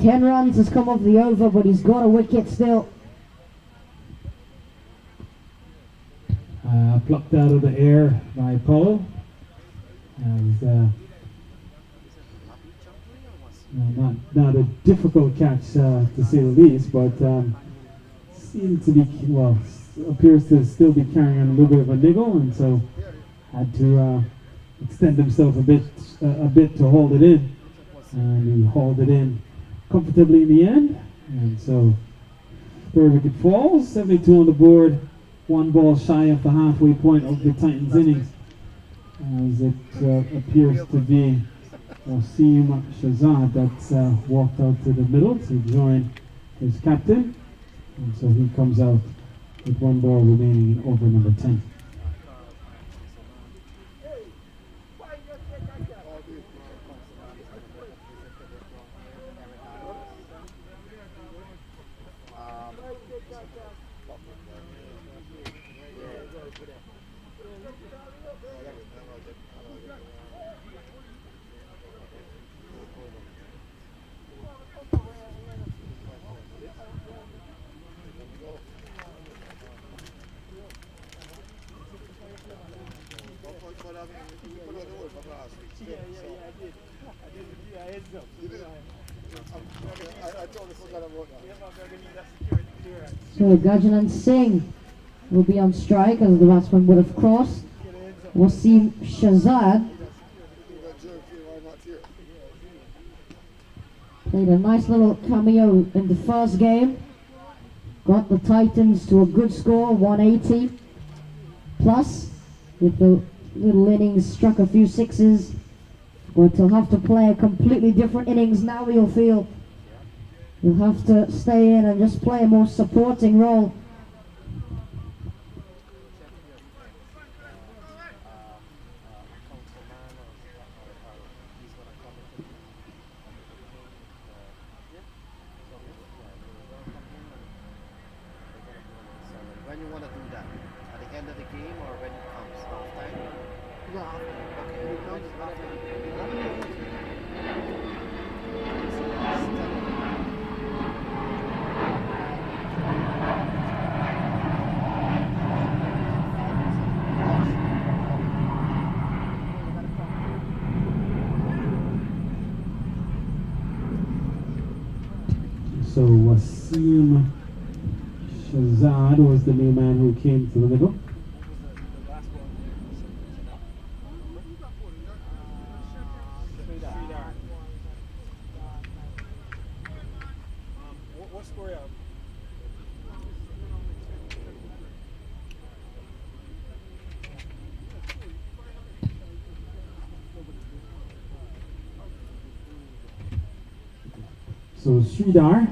10 runs has come off the over, but he's got a wicket still. Plucked out of the air by Powell. Not a difficult catch to say the least, but seemed to be, appears to still be carrying on a little bit of a niggle, and so had to extend himself a bit to hold it in, and he hauled it in comfortably in the end, and so third wicket falls, 72 on the board, 1 ball shy of the halfway point of the Titans innings, as it appears to be Wasim Shahzad that's walked out to the middle to join his captain, and so he comes out with 1 ball remaining in over number 10. So Gajanan Singh will be on strike as the batsman would have crossed. Wasim Shahzad played a nice little cameo in the first game. Got the Titans to a good score, 180 plus, with the little innings, struck a few sixes. But he'll have to play a completely different innings now, you'll feel. He'll have to stay in and just play a more supporting role. When you want to do that? At the end of the game or when it comes? Half time? Yeah. Okay. So Wasim Shazad was the new man who came to the middle. The last one. Sridhar. What score you have? So Sridhar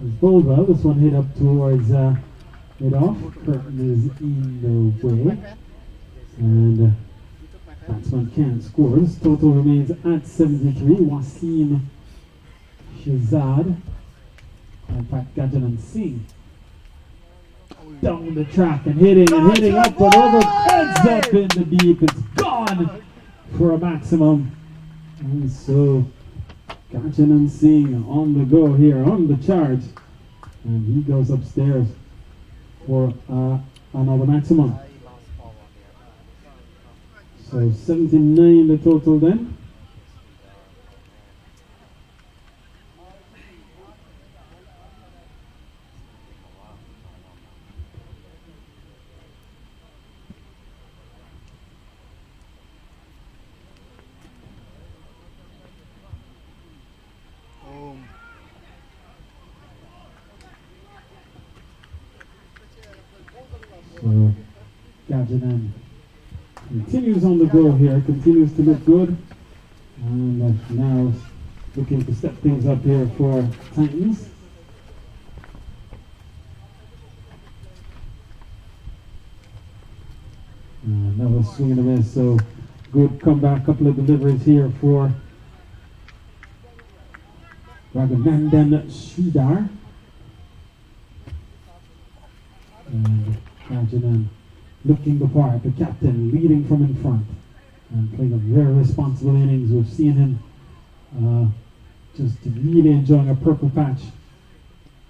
has bowled well. This one hit up towards mid off. Curtin is in the way. And batsman can't score. This total remains at 73. Wasim Shazad and Pat Gajanan Singh down the track and hitting up and over. Heads up in the deep. It's gone for a maximum. And so Gajanan Singh on the go here, on the charge. And he goes upstairs for another maximum. So 79 the total then. Boom. So Gajanan continues on the go here, continues to look good. And now looking to step things up here for Titans. Another swing and a miss, so good comeback, couple of deliveries here for Raghunandan Sridhar. And Gajanan looking the part, the captain leading from in front and playing a very responsible innings. We've seen him just really enjoying a purple patch.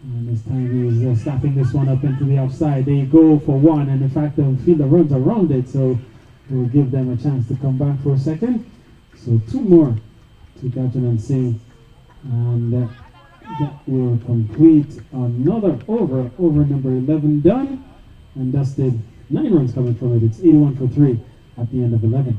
And this time he was snapping this one up into the offside. They go for one, and in fact the fielder runs around it, so we'll give them a chance to come back for a second. So two more to Gajanan Singh, and that will complete another over number 11 done, and dusted 9 runs coming from it. It's 81 for 3 at the end of 11.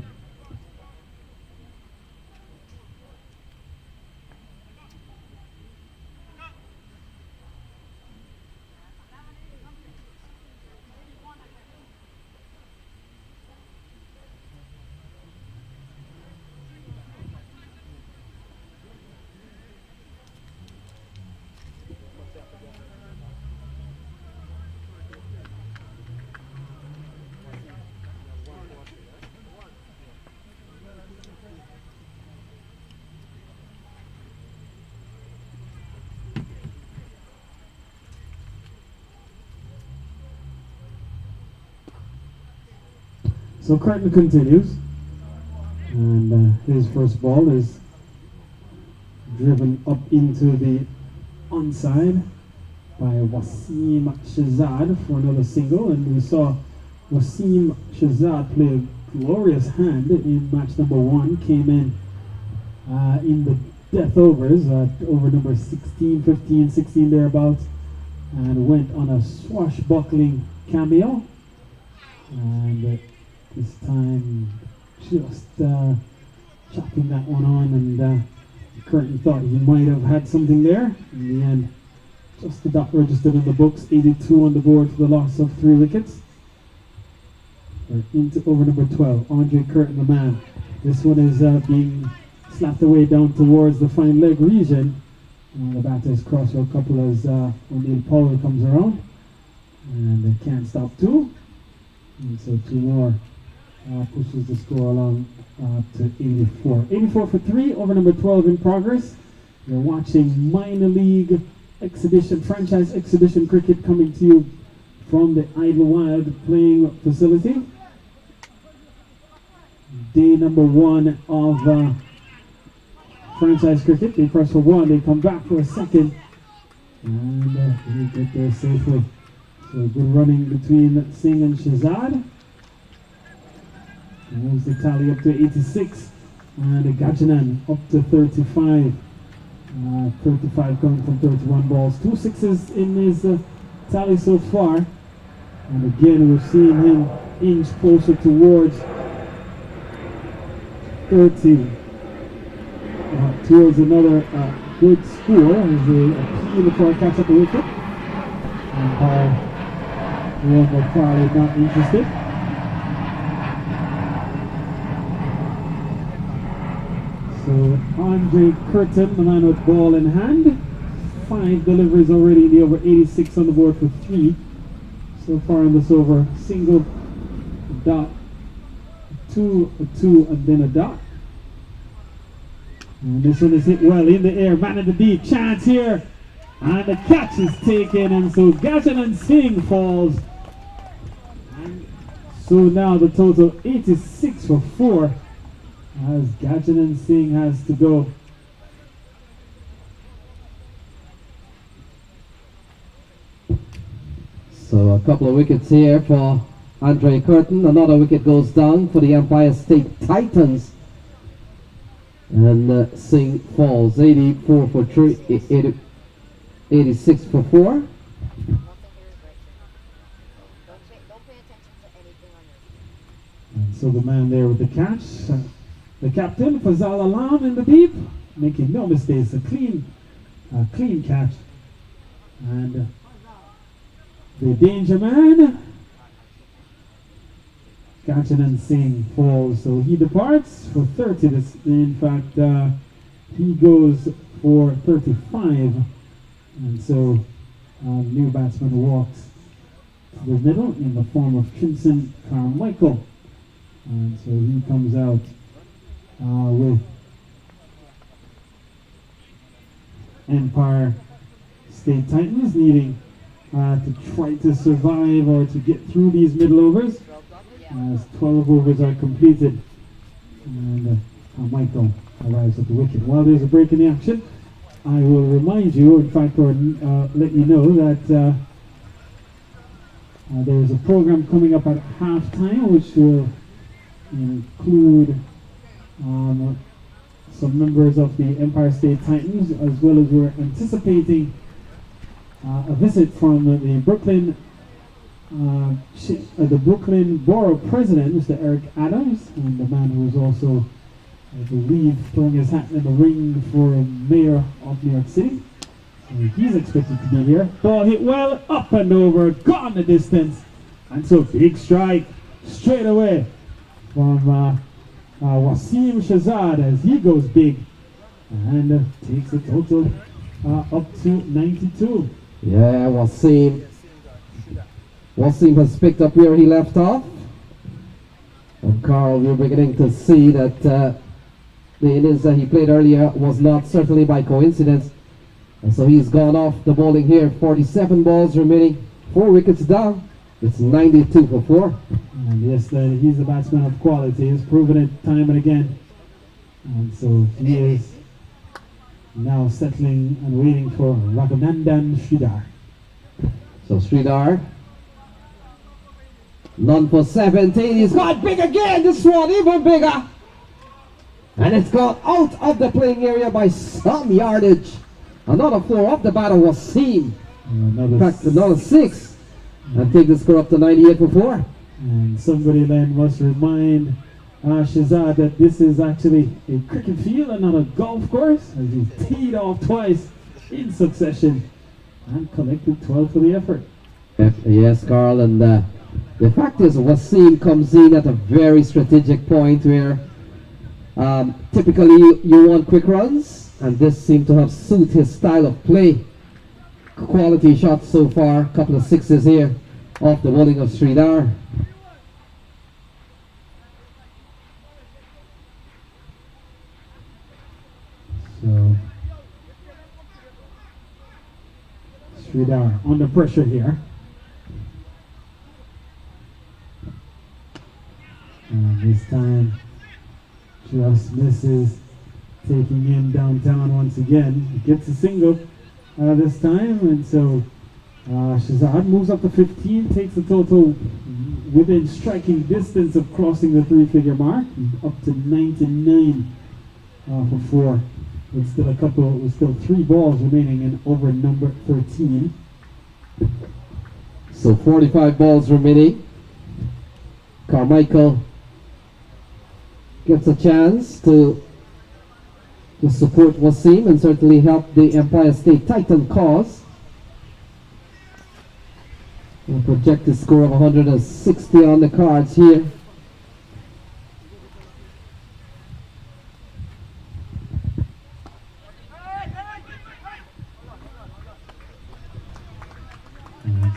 So Curtin continues, and his first ball is driven up into the onside by Wasim Shazad for another single, and we saw Wasim Shazad play a glorious hand in match number 1, came in the death overs at over number 16, 15, 16 thereabouts, and went on a swashbuckling cameo, and this time just chopping that one on, and Curtin thought he might have had something there. In the end, just the dot registered in the books, 82 on the board for the loss of 3 wickets. We're into over number 12, Andre Curtin, the man. This one is being slapped away down towards the fine leg region. The batter is crossed for a couple as O'Neill Powell comes around, and they can't stop 2. And so 2 more pushes the score along to 84. 84 for 3 over number 12 in progress. You're watching minor league exhibition, franchise exhibition cricket coming to you from the Idlewild playing facility. Day number 1 of franchise cricket. They press for 1, they come back for a second, and they get there safely. So good running between Singh and Shazad. Moves the tally up to 86, and Gajanan up to 35. 35 coming from 31 balls. 2 sixes in his tally so far. And again, we're seeing him inch closer towards 30. Towards another good score as they appeal for a catch at the wicket. And Ron McFarlane not interested. So Andre Curtin, the man with ball in hand. 5 deliveries already in the over, 86 on the board for 3. So far in this over, single, dot, 2, a 2, and then a dot. And this one is hit well in the air, man in the deep, chance here. And the catch is taken, and so Gajanan Singh falls. And so now the total 86 for 4. As Gajanan Singh has to go. So a couple of wickets here for Andre Curtin. Another wicket goes down for the Empire State Titans. And Singh falls. 84 for 3, 86 for 4. And so the man there with the catch. The captain, Fazal Alam in the deep, making no mistakes, a clean catch. And the danger man, Gajanan Singh falls, so he departs for 30. In fact, he goes for 35. And so new batsman walks to the middle in the form of Trinson Carmichael. And so he comes out with Empire State Titans needing to try to survive or to get through these middle overs as 12 overs are completed. And Michael arrives at the wicket. While there's a break in the action, I will remind you, in fact, or let you know that there is a program coming up at halftime which will include some members of the Empire State Titans, as well as we're anticipating a visit from the Brooklyn Borough President, Mr. Eric Adams, and the man who is also, I believe, throwing his hat in the ring for mayor of New York City. And he's expected to be here. Ball hit well, up and over, gone the distance, and so big strike straight away from Wasim Shazad as he goes big and takes the total up to 92. Yeah, Wasim has picked up where he left off. And Carl, we're beginning to see that the innings that he played earlier was not certainly by coincidence. And so he's gone off the bowling here. 47 balls remaining, 4 wickets down. It's 92 for 4. And yes, he's a batsman of quality. He's proven it time and again. And so he is now settling and waiting for Raghuvandan Sridhar. So Sridhar, none for 17. He's got big again. This one even bigger. And it's gone out of the playing area by some yardage. Another 4 off the batter was seen. In fact, another 6. And take the score up to 98 for 4. And somebody then must remind Shazad that this is actually a cricket field and not a golf course, as he teed off twice in succession and collected 12 for the effort. Yes, Carl, and the fact is Wasim comes in at a very strategic point where typically you want quick runs, and this seemed to have suited his style of play. Quality shots so far, a couple of 6s here off the bowling of Sridhar. So Sridhar under pressure here. And this time just misses, taking him downtown once again. He gets a single this time, and so Shazad moves up to 15, takes the total within striking distance of crossing the 3-figure mark, up to 99 for 4. With still 3 balls remaining in over number 13. So 45 balls remaining. Carmichael gets a chance to support Wasim and certainly help the Empire State Titan cause. A projected score of 160 on the cards here.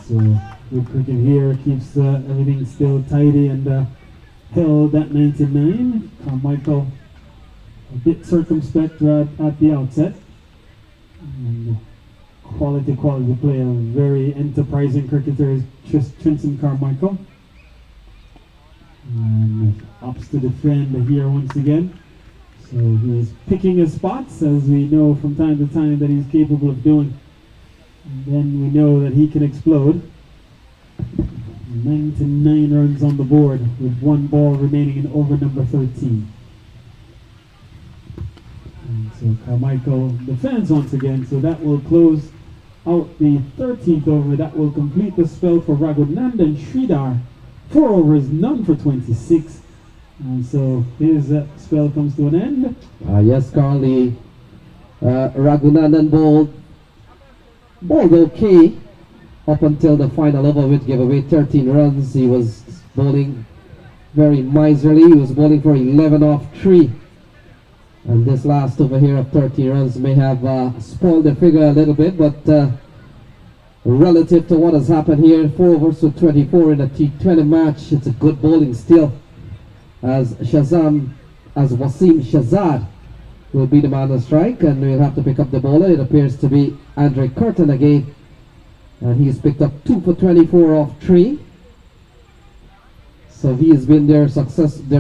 So good cricket here, keeps everything still tidy and held at 99. Carmichael a bit circumspect at the outset. And quality player, very enterprising cricketer is Trinson Carmichael. And ups to defend here once again. So he's picking his spots, as we know from time to time that he's capable of doing. And then we know that he can explode. 99 runs on the board with 1 ball remaining in over number 13. And so Carmichael defends once again, so that will close out the 13th over. That will complete the spell for Raghunandan Sridhar. 4 overs, none for 26. And so his spell comes to an end. Yes, Carl, the Raghunandan bowled okay up until the final over, which gave away 13 runs. He was bowling very miserly. He was bowling for 11 off 3. And this last over here of 30 runs may have spoiled the figure a little bit, but relative to what has happened here, 4 overs to 24 in a T20 match, it's a good bowling still. As Wasim Shahzad will be the man on strike, and we'll have to pick up the bowler. It appears to be Andre Curtin again, and he's picked up 2 for 24 off 3. So he has been their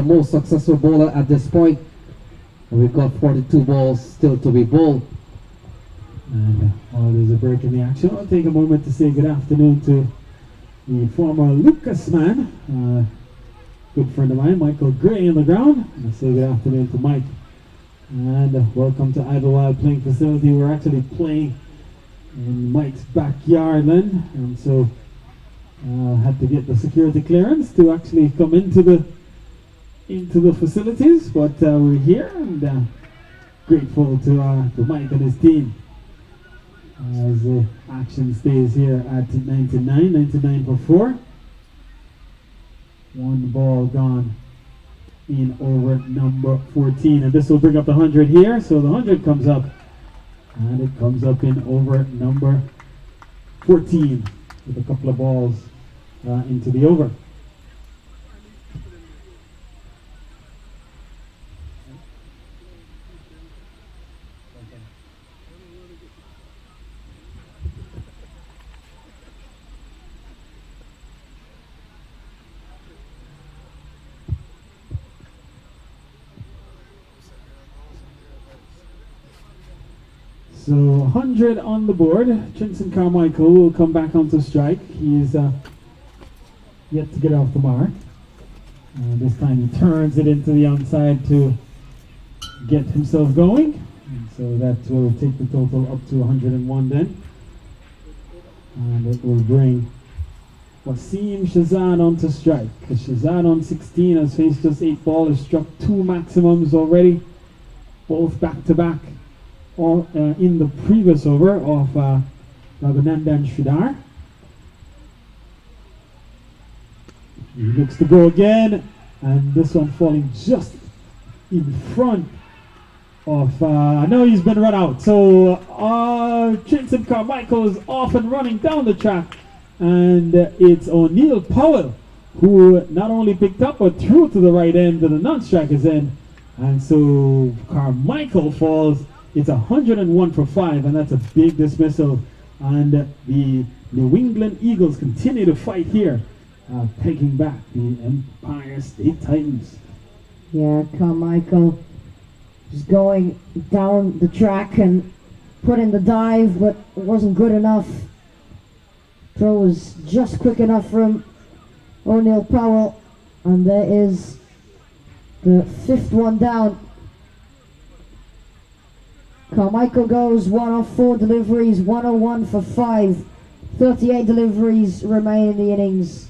most successful bowler at this point. And we've got 42 balls still to be bowled. And while there's a break in the action, I'll take a moment to say good afternoon to the former Lucas man, good friend of mine, Michael Gray on the ground. And I say good afternoon to Mike. And welcome to Idlewild Playing Facility. We're actually playing in Mike's backyard then, and so had to get the security clearance to actually come into the facilities, but we're here and grateful to Mike and his team as the action stays here at 99 for 4. 1 ball gone in over number 14, and this will bring up the 100 here. So the 100 comes up, and it comes up in over number 14 with a couple of balls into the over. So 100 on the board. Trinson Carmichael will come back onto strike. He is yet to get off the mark. This time he turns it into the onside to get himself going. And so that will take the total up to 101 then. And it will bring Wasim Shahzad onto strike. Because Shahzad on 16 has faced just 8 balls, has struck 2 maximums already, both back to back. In the previous over of Raghunandan Sridhar. He looks to go again, and this one falling just in front of, no, he's been run out. So Trinson Carmichael is off and running down the track, and it's O'Neill Powell who not only picked up but threw to the right end to the non-striker's end, and so Carmichael falls. It's 101 for 5, and that's a big dismissal. And the New England Eagles continue to fight here, pegging back the Empire State Titans. Yeah, Carmichael is going down the track and put in the dive, but it wasn't good enough. Throw was just quick enough from O'Neill Powell, and there is the 5th one down. Carmichael goes 1 off 4 deliveries, 101 for 5. 38 deliveries remain in the innings.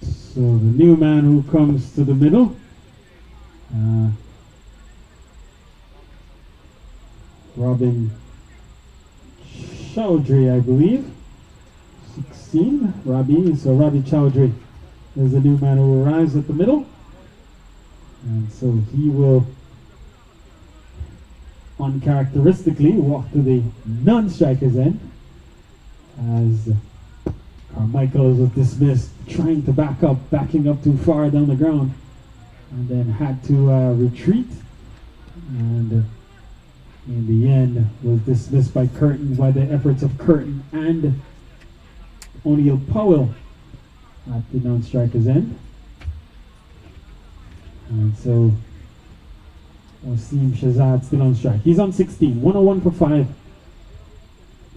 So the new man who comes to the middle, Robin Chowdhury, I believe. 16, Robbie. So Robbie Chowdhury is the new man who arrives at the middle. And so he will uncharacteristically walk to the non-striker's end as Carmichael was dismissed, trying to backing up too far down the ground, and then had to retreat, and in the end was dismissed by the efforts of Curtin and O'Neill Powell at the non-striker's end. And so Wasim Shahzad still on strike. He's on 16, 101 for 5.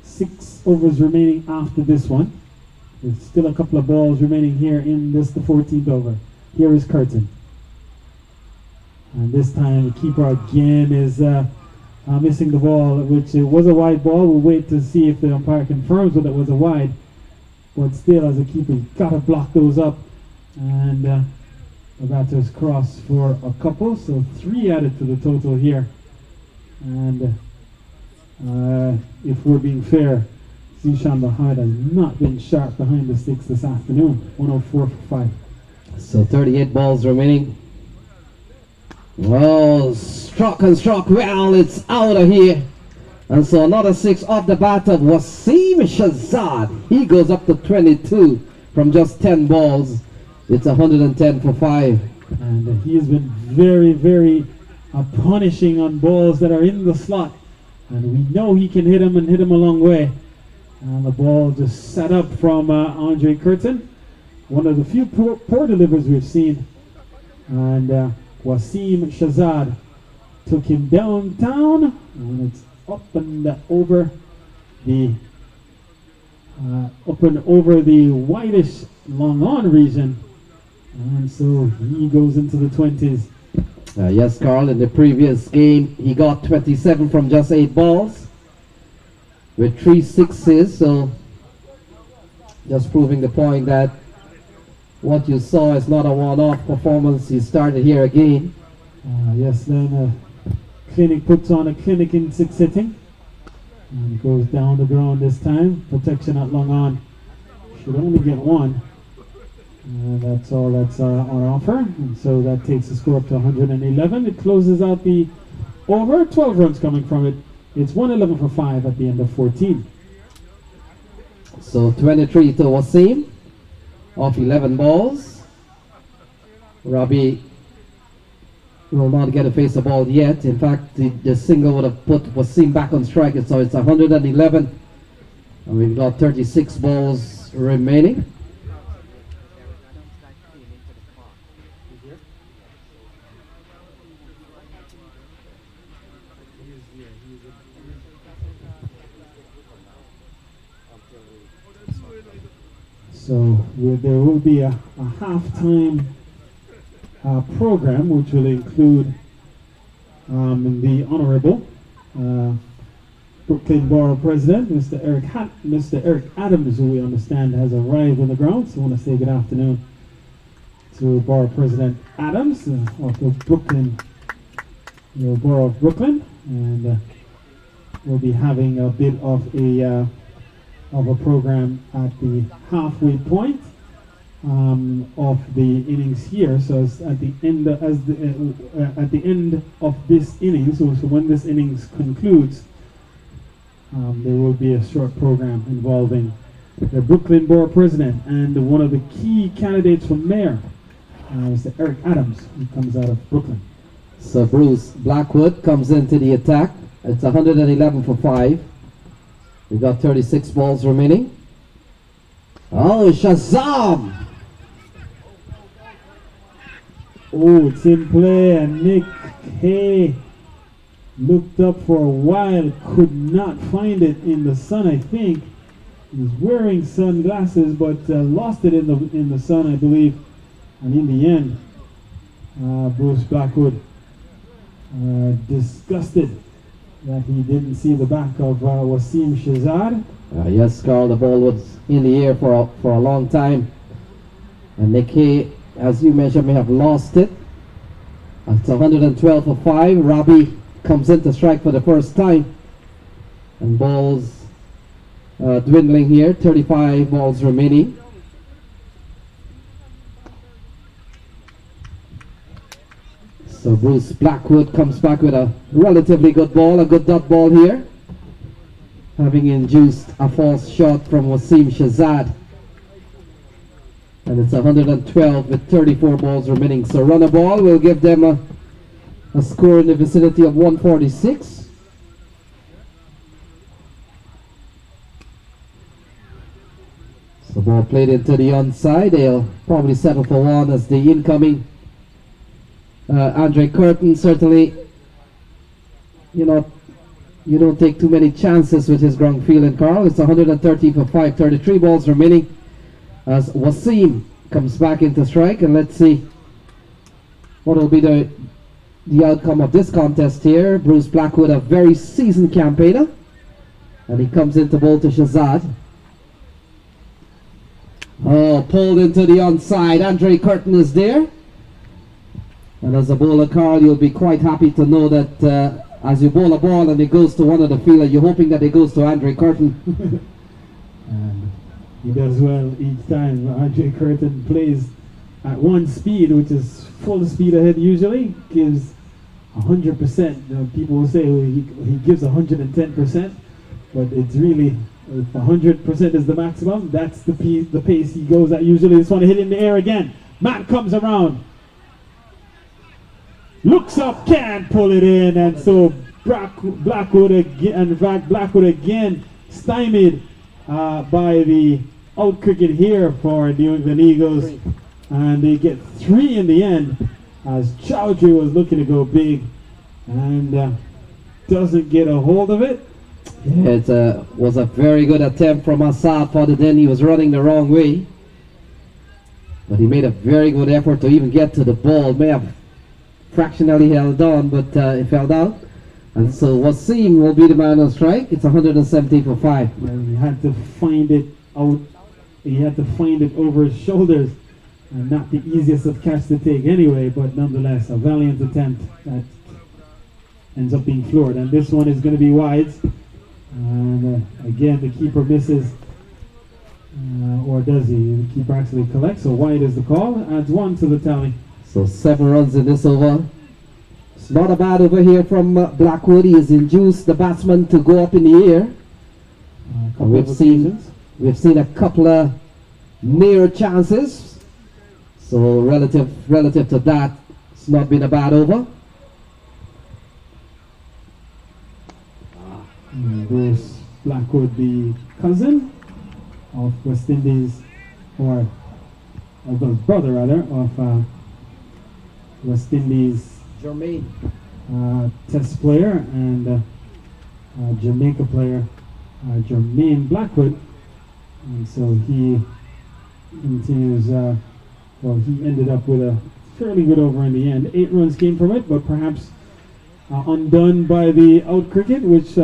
6 overs remaining after this one. There's still a couple of balls remaining here in this, the 14th over. Here is Curtin. And this time the keeper again is missing the ball, which it was a wide ball. We'll wait to see if the umpire confirms whether it was a wide. But still, as a keeper, you've got to block those up. And the batters cross for a couple, so 3 added to the total here. And if we're being fair, Zishan Bahad has not been sharp behind the sticks this afternoon. 104 for 5. So 38 balls remaining. Oh, struck and struck. Well, it's out of here. And so another 6 off the bat of Wasim Shahzad. He goes up to 22 from just 10 balls. It's 110 for 5. And he has been very, very punishing on balls that are in the slot. And we know he can hit them and hit them a long way. And the ball just set up from Andre Curtin. One of the few poor delivers we've seen. And Wasim Shahzad took him downtown. And it's up and over the whitish long on region. And so he goes into the 20s. Yes, Carl, in the previous game, he got 27 from just 8 balls with 3 sixes. So just proving the point that what you saw is not a one-off performance. He started here again. Yes, then Clinic puts on a clinic in 6 hitting. And goes down the ground this time. Protection at long on. Should only get 1. That's all that's on offer, and so that takes the score up to 111. It closes out the over. 12 runs coming from it. It's 111 for 5 at the end of 14. So 23 to Wasim off 11 balls. Robbie will not get a face of ball yet. In fact, the single would have put Wasim back on strike, so it's 111. And we've got 36 balls remaining. So there will be a halftime program which will include the Honorable Brooklyn Borough President, Mr. Eric Adams, who we understand has arrived on the ground. So I want to say good afternoon to Borough President Adams of the Brooklyn, Borough of Brooklyn, and we'll be having a bit of a program at the halfway point of the innings here. So at the end of this innings, so when this innings concludes, there will be a short program involving the Brooklyn Borough President and one of the key candidates for mayor, Mr. Eric Adams, who comes out of Brooklyn. So Bruce Blackwood comes into the attack. It's 111 for 5. We've got 36 balls remaining. Oh, Shazam! Oh, it's in play, and Nick Hay looked up for a while, could not find it in the sun, I think. He's wearing sunglasses, but lost it in the sun, I believe. And in the end, Bruce Blackwood disgusted that he didn't see the back of Wasim Shazad. Yes, Carl, the ball was in the air for a long time. And Nick Hay, as you mentioned, may have lost it. It's 112 for 5. Robbie comes in to strike for the first time. And balls dwindling here, 35 balls remaining. So Bruce Blackwood comes back with a relatively good ball, a good dot ball here, having induced a false shot from Wasim Shazad. And it's 112 with 34 balls remaining. So run a ball will give them a score in the vicinity of 146. So ball played into the onside. They'll probably settle for one as the incoming Andre Curtin. Certainly, you don't take too many chances with his ground fielding, Carl. It's 130 for 5, 33 balls remaining as Wasim comes back into strike. And let's see what will be the outcome of this contest here. Bruce Blackwood, a very seasoned campaigner, and he comes into bowl to Shazad. Oh, pulled into the onside. Andre Curtin is there. And as a bowler, Carl, you'll be quite happy to know that as you bowl a ball and it goes to one of the fielders, you're hoping that it goes to Andre Curtin. And he does well each time. Andre Curtin plays at one speed, which is full speed ahead usually, gives 100%. People will say he gives 110%, but it's really, if 100% is the maximum, that's the pace he goes at usually. This one hit in the air again. Matt comes around, looks up, can't pull it in, and so Blackwood again stymied by the out cricket here for New England Eagles, and they get 3 in the end as Chowdhury was looking to go big and doesn't get a hold of it. Yeah, it was a very good attempt from Assad for the den. He was running the wrong way, but he made a very good effort to even get to the ball. May have fractionally held on, but it fell down. And so Wasim will be the man on strike. It's 117 for 5. Well, he had to find it out. He had to find it over his shoulders, and not the easiest of catch to take anyway, but nonetheless a valiant attempt that ends up being floored. And this one is going to be wide. And again, the keeper misses, or does he? The keeper actually collects. So wide is the call. Adds 1 to the tally. So 7 runs in this over. It's not a bad over here from Blackwood. He has induced the batsman to go up in the air. And we've seen a couple of near chances. So relative to that, it's not been a bad over. Bruce Blackwood, the cousin of West Indies, or the brother rather of West Indies Jermaine. Test player and Jamaica player Jermaine Blackwood, and so he continues. He ended up with a fairly good over in the end. 8 runs came from it, but perhaps undone by the out cricket, which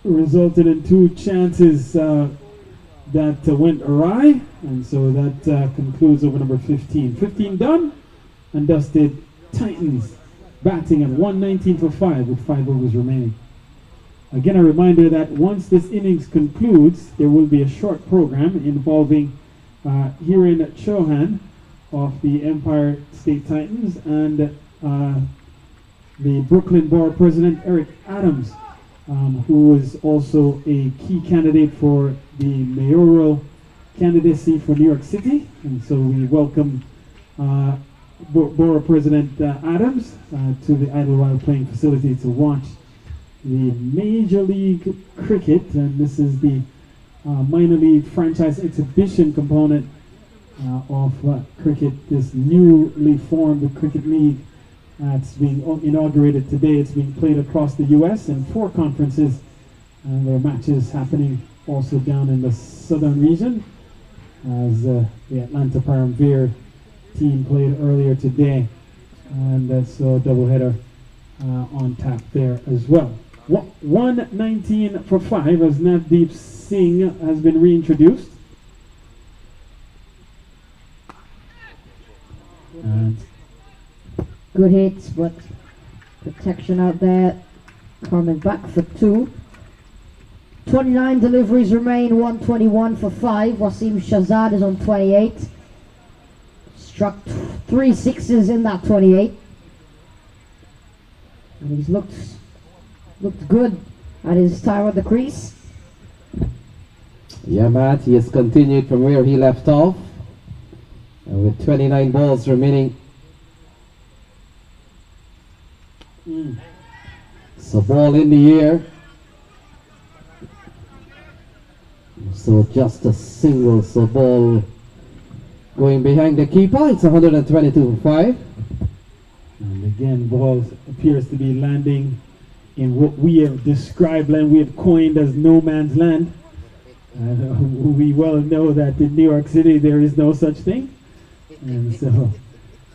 resulted in 2 chances that went awry, and so that concludes over number 15. 15 done and dusted. Titans batting at 119 for 5 with 5 overs remaining. Again, a reminder that once this innings concludes, there will be a short program involving Hiren Chauhan of the Empire State Titans and the Brooklyn Borough President Eric Adams, who is also a key candidate for the mayoral candidacy for New York City. And so we welcome Borough President Adams to the Idlewild playing facility to watch the Major League Cricket, and this is the minor league franchise exhibition component of cricket, this newly formed cricket league. It's being inaugurated today. It's being played across the U.S. in 4 conferences, and there are matches happening also down in the southern region, as the Atlanta Paramvir team played earlier today, and so a doubleheader on tap there as well. 119 for 5 as Navdeep Singh has been reintroduced. And Good hits, but protection out there. Coming back for 2. 29 deliveries remain, 121 for 5. Wasim Shazad is on 28. Struck 3 sixes in that 28. And he's looked good at his time at the crease. Yeah, Matt, he has continued from where he left off. And with 29 balls remaining. So ball in the air. So just a single, so ball going behind the keeper. It's 122 for 5. And again, ball appears to be landing in what we have described and we have coined as no man's land. We well know that in New York City there is no such thing. And so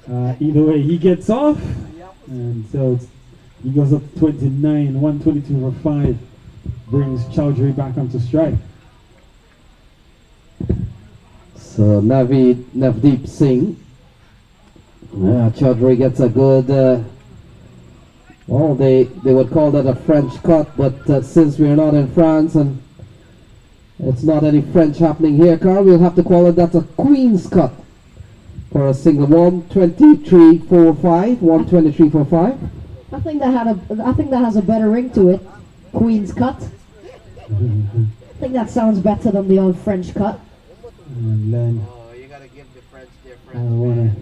either way he gets off, and so he goes up to 29, 122 for 5, brings Chowdhury back onto strike. So Navdeep Singh. Chowdhury gets a good, well, they would call that a French cut, but since we're not in France and it's not any French happening here, Carl, we'll have to call it that's a Queen's cut for a single. 123 for 5, 123 for 5. I think that has a better ring to it. Queen's cut. I think that sounds better than the old French cut. And then Oh, you gotta give the French their I French. wanna,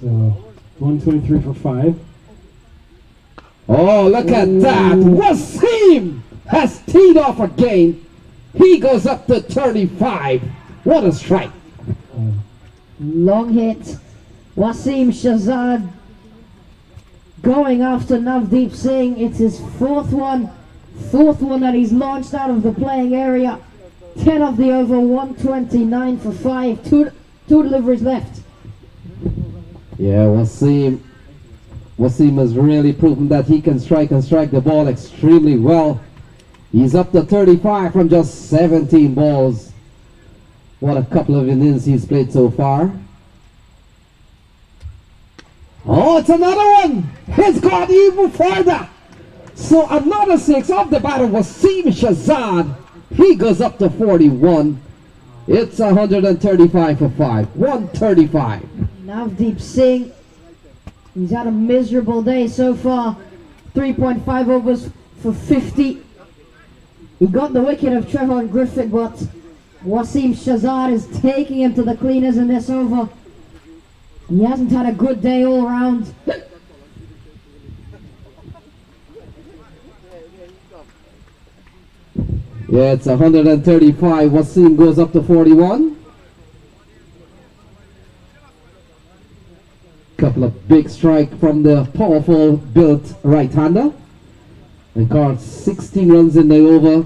so 123 for 5. Oh, look at that! Wasim has teed off again. He goes up to 35. What a strike! Long hit. Wasim Shazad going after Navdeep Singh. It's his fourth one that he's launched out of the playing area. 10 of the over, 129 for 5. Two deliveries left. Yeah, Wasim has really proven that he can strike the ball extremely well. He's up to 35 from just 17 balls. What a couple of innings he's played so far. Oh, it's another one! It's gone even further! So another 6 off the bat of Wasim Shazad. He goes up to 41. It's 135 for 5. 135. Navdeep Singh, he's had a miserable day so far. 3.5 overs for 50. He got the wicket of Trevor Griffith, but Wasim Shazad is taking him to the cleaners in this over. He hasn't had a good day all round. Yeah, it's 135. Wasim goes up to 41. Couple of big strike from the powerful built right-hander. And got 16 runs in the over.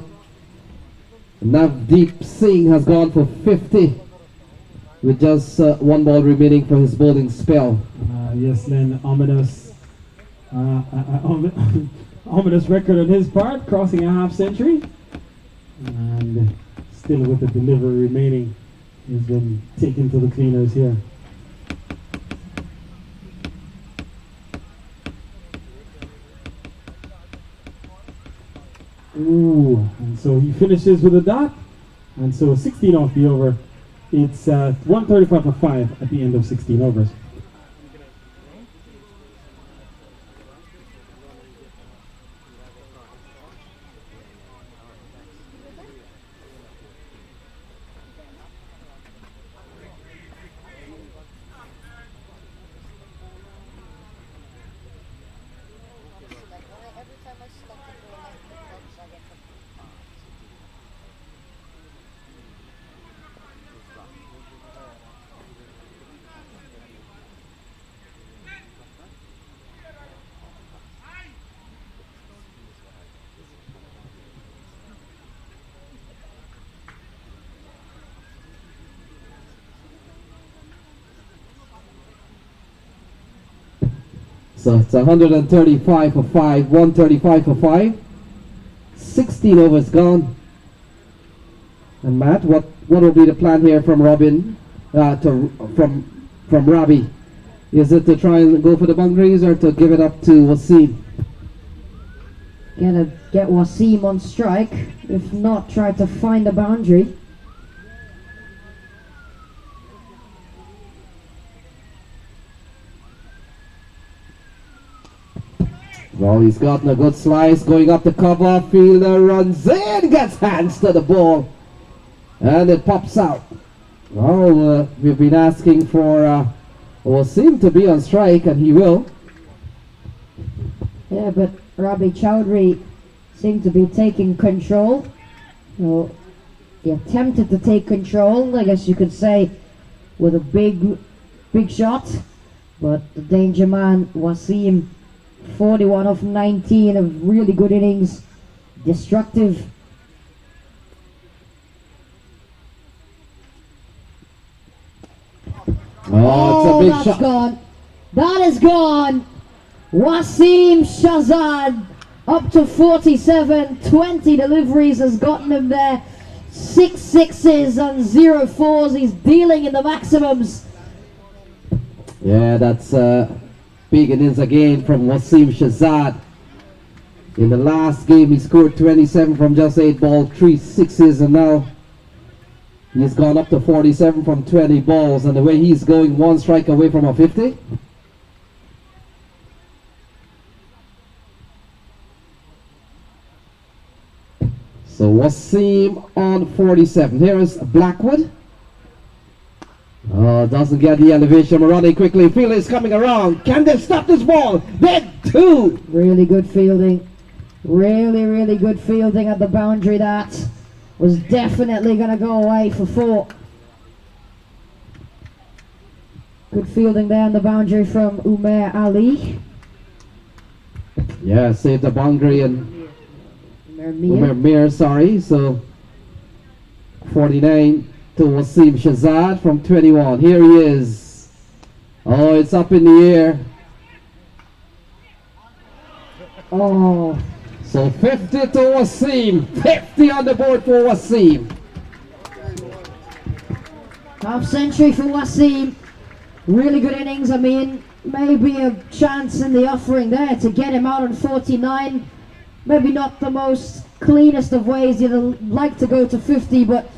Navdeep Singh has gone for 50 with just 1 ball remaining for his bowling spell. Yes, Len, ominous record on his part, crossing a half century. And still with the delivery remaining, he's been taken to the cleaners here. Ooh, and so he finishes with a dot, and so 16 off the over. It's 135 for 5 at the end of 16 overs. Every time I select the goal line for the clubs, I get the So it's 135 for 5, 135 for 5. 16 overs gone. And Matt, what will be the plan here from Robin, from Robbie? Is it to try and go for the boundaries or to give it up to Wasim? Gonna get Wasim on strike. If not, try to find the boundary. Well, he's gotten a good slice, going up the cover, fielder runs in, gets hands to the ball, and it pops out. Well, we've been asking for Wasim to be on strike, and he will. Yeah, but Robbie Chowdhury seemed to be taking control. Well, he attempted to take control, I guess you could say, with a big shot. But the danger man, Wasim, 41 of 19 of really good innings, destructive. Oh, it's a big that's shot. gone. That is gone. Wasim Shahzad up to 47, 20 deliveries has gotten him there. 6 sixes and 0 fours. He's dealing in the maximums. Yeah, that's big innings again from Wasim Shahzad. In the last game, he scored 27 from just 8 balls, 3 sixes, and now he's gone up to 47 from 20 balls. And the way he's going, 1 strike away from a 50. So Wasim on 47. Here is Blackwood. Oh, doesn't get the elevation. Running quickly. Fielder is coming around. Can they stop this ball? They do. Really good fielding. Really good fielding at the boundary. That was definitely going to go away for 4. Good fielding there on the boundary from Umair Ali. Yeah, saved the boundary and Umar Mir, sorry. So 49 to Wasim Shahzad from 21. Here he is. Oh, it's up in the air. Oh, So 50 to Wasim. 50 on the board for Wasim. half century for Wasim. Really good innings. I mean, maybe a chance in the offering there to get him out on 49. Maybe not the most cleanest of ways. You'd like to go to 50, but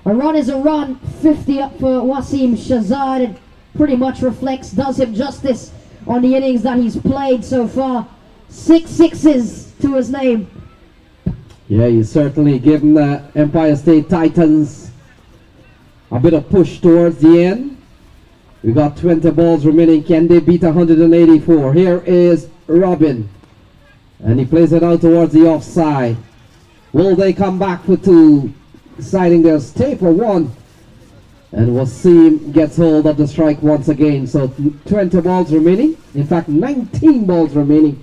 a run is a run. 50 up for Wasim Shahzad. It pretty much reflects, does him justice on the innings that he's played so far. 6 sixes to his name. Yeah, he's certainly given the Empire State Titans a bit of push towards the end. We got 20 balls remaining. Can they beat 184? Here is Robin. And he plays it out towards the offside. Will they come back for 2? Deciding they'll stay for 1. And Wasim gets hold of the strike once again. So 20 balls remaining. In fact, 19 balls remaining.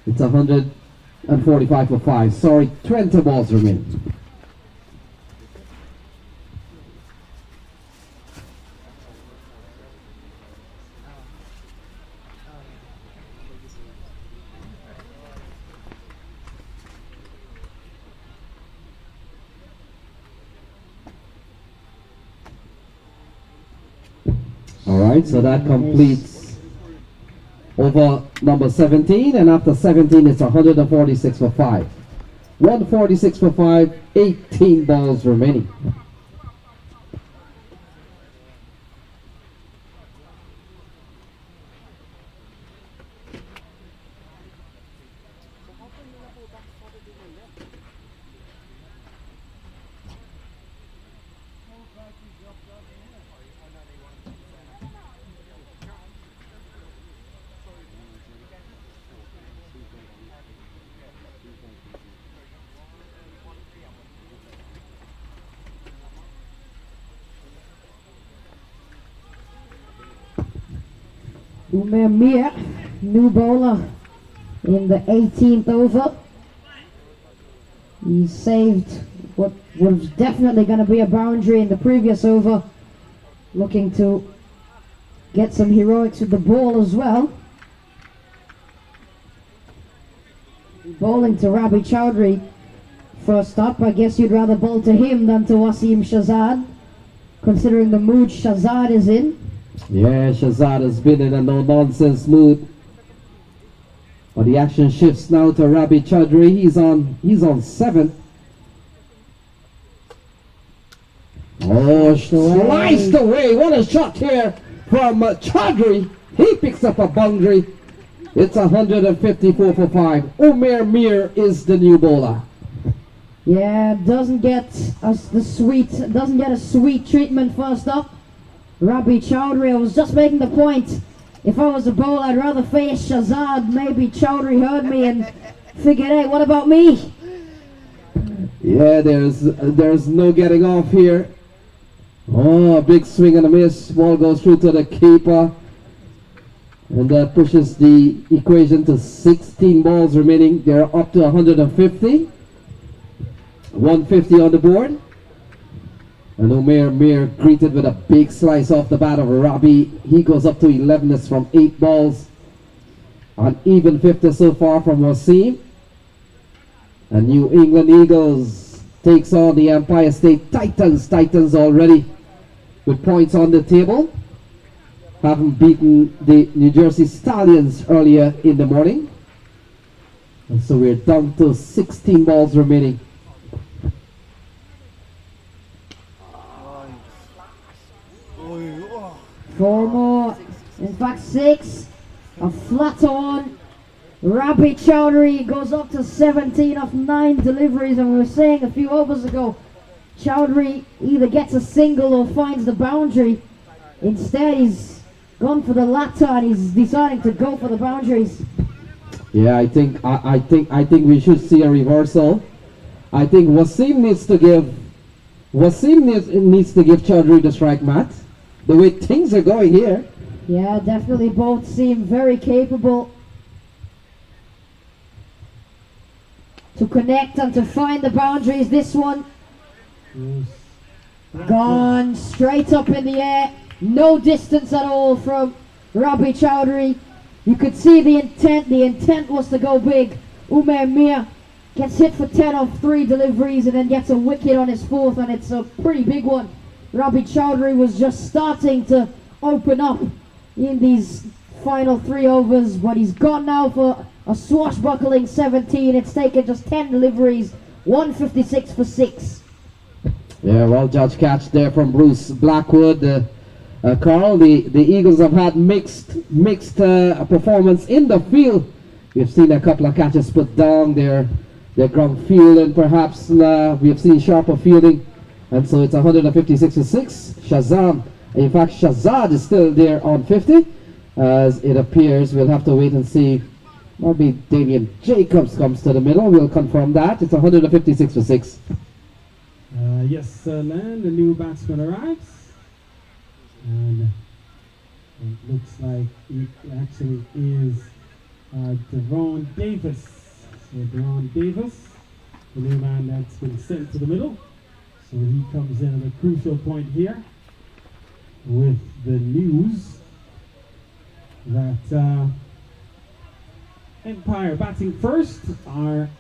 It's 145 for 5. Sorry, 20 balls remaining. Alright, so that completes over number 17, and after 17 it's 146 for 5. 146 for 5, 18 balls remaining. Umair Mir, new bowler in the 18th over. He saved what was definitely going to be a boundary in the previous over. Looking to get some heroics with the ball as well. bowling to Rabi Chowdhury. First up, I guess you'd rather bowl to him than to Wasim Shazad, considering the mood Shazad is in. Yeah, Shazad has been in a no-nonsense mood. But the action shifts now to Rabi Chowdhury. He's on 7. Oh, sliced away. What a shot here from Chowdhury. He picks up a boundary. It's 154 for 5. Umair Mir is the new bowler. Yeah, doesn't get a sweet treatment first up. Rabi Chowdhury, I was just making the point. If I was a bowler, I'd rather face Shazad. Maybe Chowdhury heard me and figured, hey, what about me? Yeah, there's no getting off here. Oh, a big swing and a miss. Ball goes through to the keeper. And that pushes the equation to 16 balls remaining. They're up to 150. 150 on the board. And Umair Mir greeted with a big slice off the bat of Rabi. He goes up to 11. It's from 8 balls. An even 50 so far from Wasim. And New England Eagles takes on the Empire State Titans. Titans already with points on the table, having beaten the New Jersey Stallions earlier in the morning. And so we're down to 16 balls remaining. Four more, in fact 6. A flatter one. Rabi Chowdhury goes up to 17 off 9 deliveries, and we were saying a few overs ago, Chowdhury either gets a single or finds the boundary. Instead, he's gone for the latter, and he's deciding to go for the boundaries. Yeah, I think we should see a reversal. I think Wasim needs to give Chowdhury the strike, Matt. The way things are going here. Yeah, definitely both seem very capable to connect and to find the boundaries. This one gone straight up in the air. No distance at all from Rabi Chowdhury. You could see the intent. The intent was to go big. Umair Mir gets hit for 10 off 3 deliveries and then gets a wicket on his 4th, and it's a pretty big one. Rabi Chowdhury was just starting to open up in these final 3 overs, but he's gone now for a swashbuckling 17. It's taken just 10 deliveries, 156 for 6. Yeah, well judged catch there from Bruce Blackwood. Carl, the Eagles have had mixed performance in the field. We've seen a couple of catches put down their ground fielding, perhaps we've seen sharper fielding. And so it's 156 for 6. Shazam, in fact, Shazad is still there on 50. As it appears, we'll have to wait and see. Maybe Damian Jacobs comes to the middle. We'll confirm that. It's 156 for 6. Yes, Land, the new batsman arrives. And it looks like it actually is Devon Davis. So Devon Davis, the new man that's been sent to the middle. So he comes in at a crucial point here with the news that Empire batting first are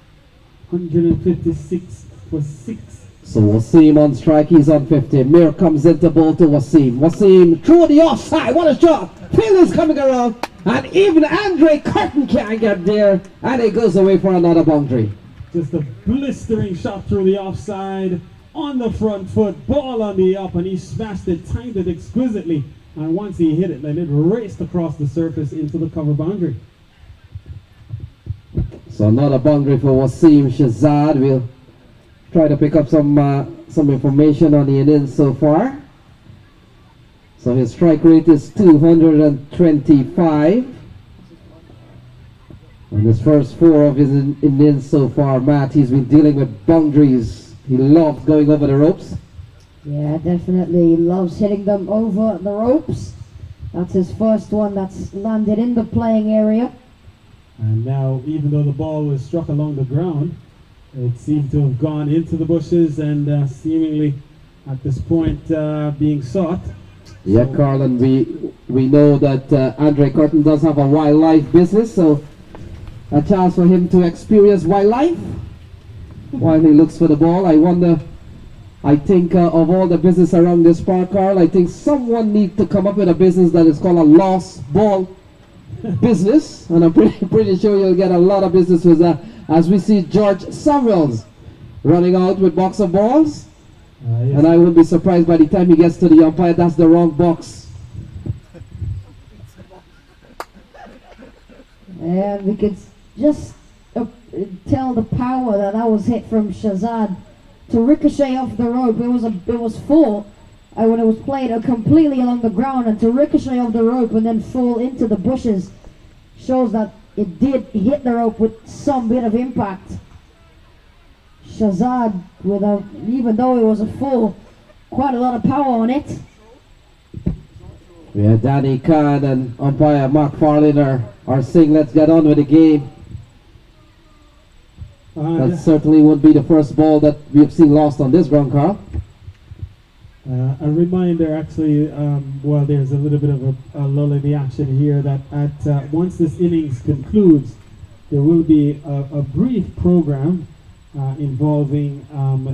156 for 6. So Wasim on strike, he's on 50. Mir comes into bowl to Wasim. Wasim through the offside, what a shot! Field is coming around, and even Andre Curtin can't get there, and it goes away for another boundary. Just a blistering shot through the offside. On the front foot, ball on the up, and he smashed it, timed it exquisitely, and once he hit it, then it raced across the surface into the cover boundary. So another boundary for Wasim Shazad. We'll try to pick up some information on the innings so far. So his strike rate is 225. And his first 4 of his innings so far, Matt, he's been dealing with boundaries. He loves going over the ropes. Yeah, definitely loves hitting them over the ropes. That's his first one that's landed in the playing area. And now, even though the ball was struck along the ground, it seemed to have gone into the bushes and seemingly at this point being sought. Yeah, Carl, and we know that Andre Curtin does have a wildlife business, so a chance for him to experience wildlife while he looks for the ball. I wonder, I think of all the business around this park, Carl, I think someone needs to come up with a business that is called a lost ball business, and I'm pretty sure you'll get a lot of business with that as we see George Samuels running out with box of balls. Yes. And I wouldn't be surprised by the time he gets to the umpire, that's the wrong box. And we could just tell the power that was hit from Shazad to ricochet off the rope. It was full when it was played completely along the ground, and to ricochet off the rope and then fall into the bushes shows that it did hit the rope with some bit of impact. Shazad, even though it was a full, quite a lot of power on it. Yeah, Danny Kahn and umpire Mark Farlin are saying let's get on with the game. That certainly won't be the first ball that we've seen lost on this ground, Carl. A reminder, actually, while there's a little bit of a lull in the action here, that once this innings concludes, there will be a brief program involving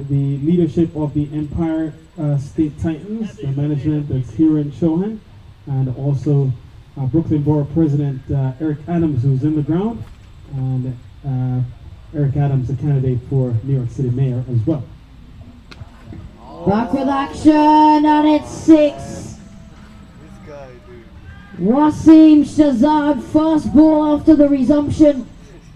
the leadership of the Empire State Titans, the management that's Hiran Chauhan, and also Brooklyn Borough President Eric Adams, who's in the ground, and Eric Adams, a candidate for New York City Mayor as well. Back with action, and it's 6. This guy, dude. Wasim Shazad, first ball after the resumption,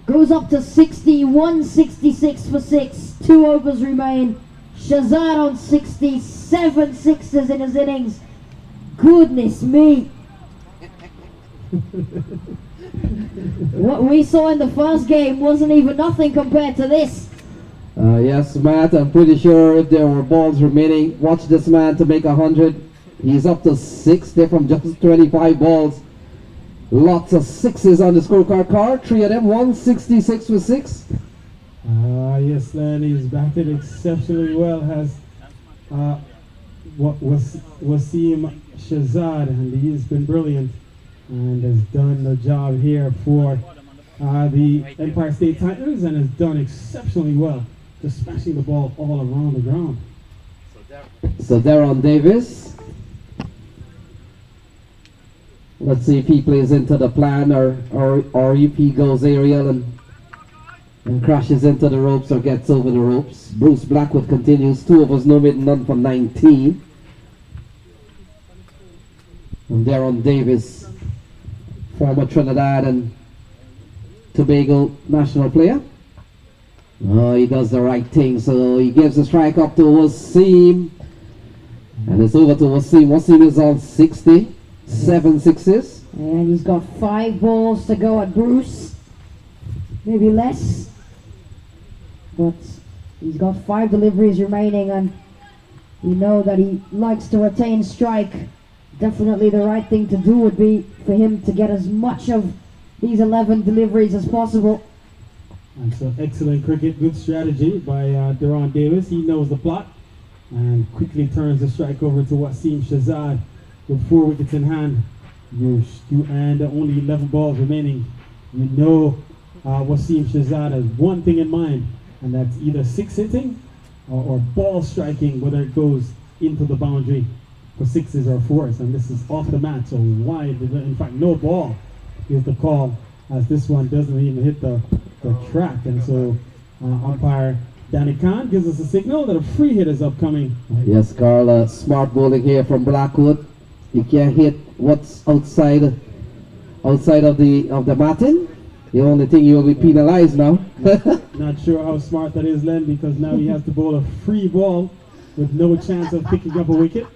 goes up to 61, 66 for 6. 2 overs remain. Shazad on 67 sixes in his innings. Goodness me. What we saw in the first game wasn't even nothing compared to this. Yes, Matt, I'm pretty sure if there were balls remaining, watch this man to make 100. He's up to 60 from just 25 balls. Lots of sixes on the scorecard card. 3 of them, 166 for 6. Yes, Len, he's batted exceptionally well. Has Wasim Shazad, and he's been brilliant and has done the job here for the Empire State Titans, and has done exceptionally well, just smashing the ball all around the ground. So Deron Davis. Let's see if he plays into the plan or if he goes aerial and crashes into the ropes or gets over the ropes. Bruce Blackwood continues. 2 overs, no mid, none for 19. And Deron Davis, former Trinidad and Tobago national player. Oh, he does the right thing, so he gives a strike up to Wasim. And it's over to Wasim. Wasim is on 60. 7 sixes. And he's got 5 balls to go at Bruce. Maybe less. But he's got 5 deliveries remaining, and we know that he likes to retain strike. Definitely the right thing to do would be for him to get as much of these 11 deliveries as possible. And so excellent cricket, good strategy by Deron Davis. He knows the plot and quickly turns the strike over to Wasim Shazad with 4 wickets in hand. And only 11 balls remaining. You know Wasim Shazad has one thing in mind, and that's either 6 hitting or ball striking, whether it goes into the boundary for 6s or 4s. And this is off the mat, so wide. In fact, no ball is the call, as this one doesn't even hit the track. And so umpire Danny Kahn gives us a signal that a free hit is upcoming. Yes, Carl, smart bowling here from Blackwood. You can't hit what's outside of the matting. The only thing you will be penalized now. Not sure how smart that is, Len, because now he has to bowl a free ball with no chance of picking up a wicket.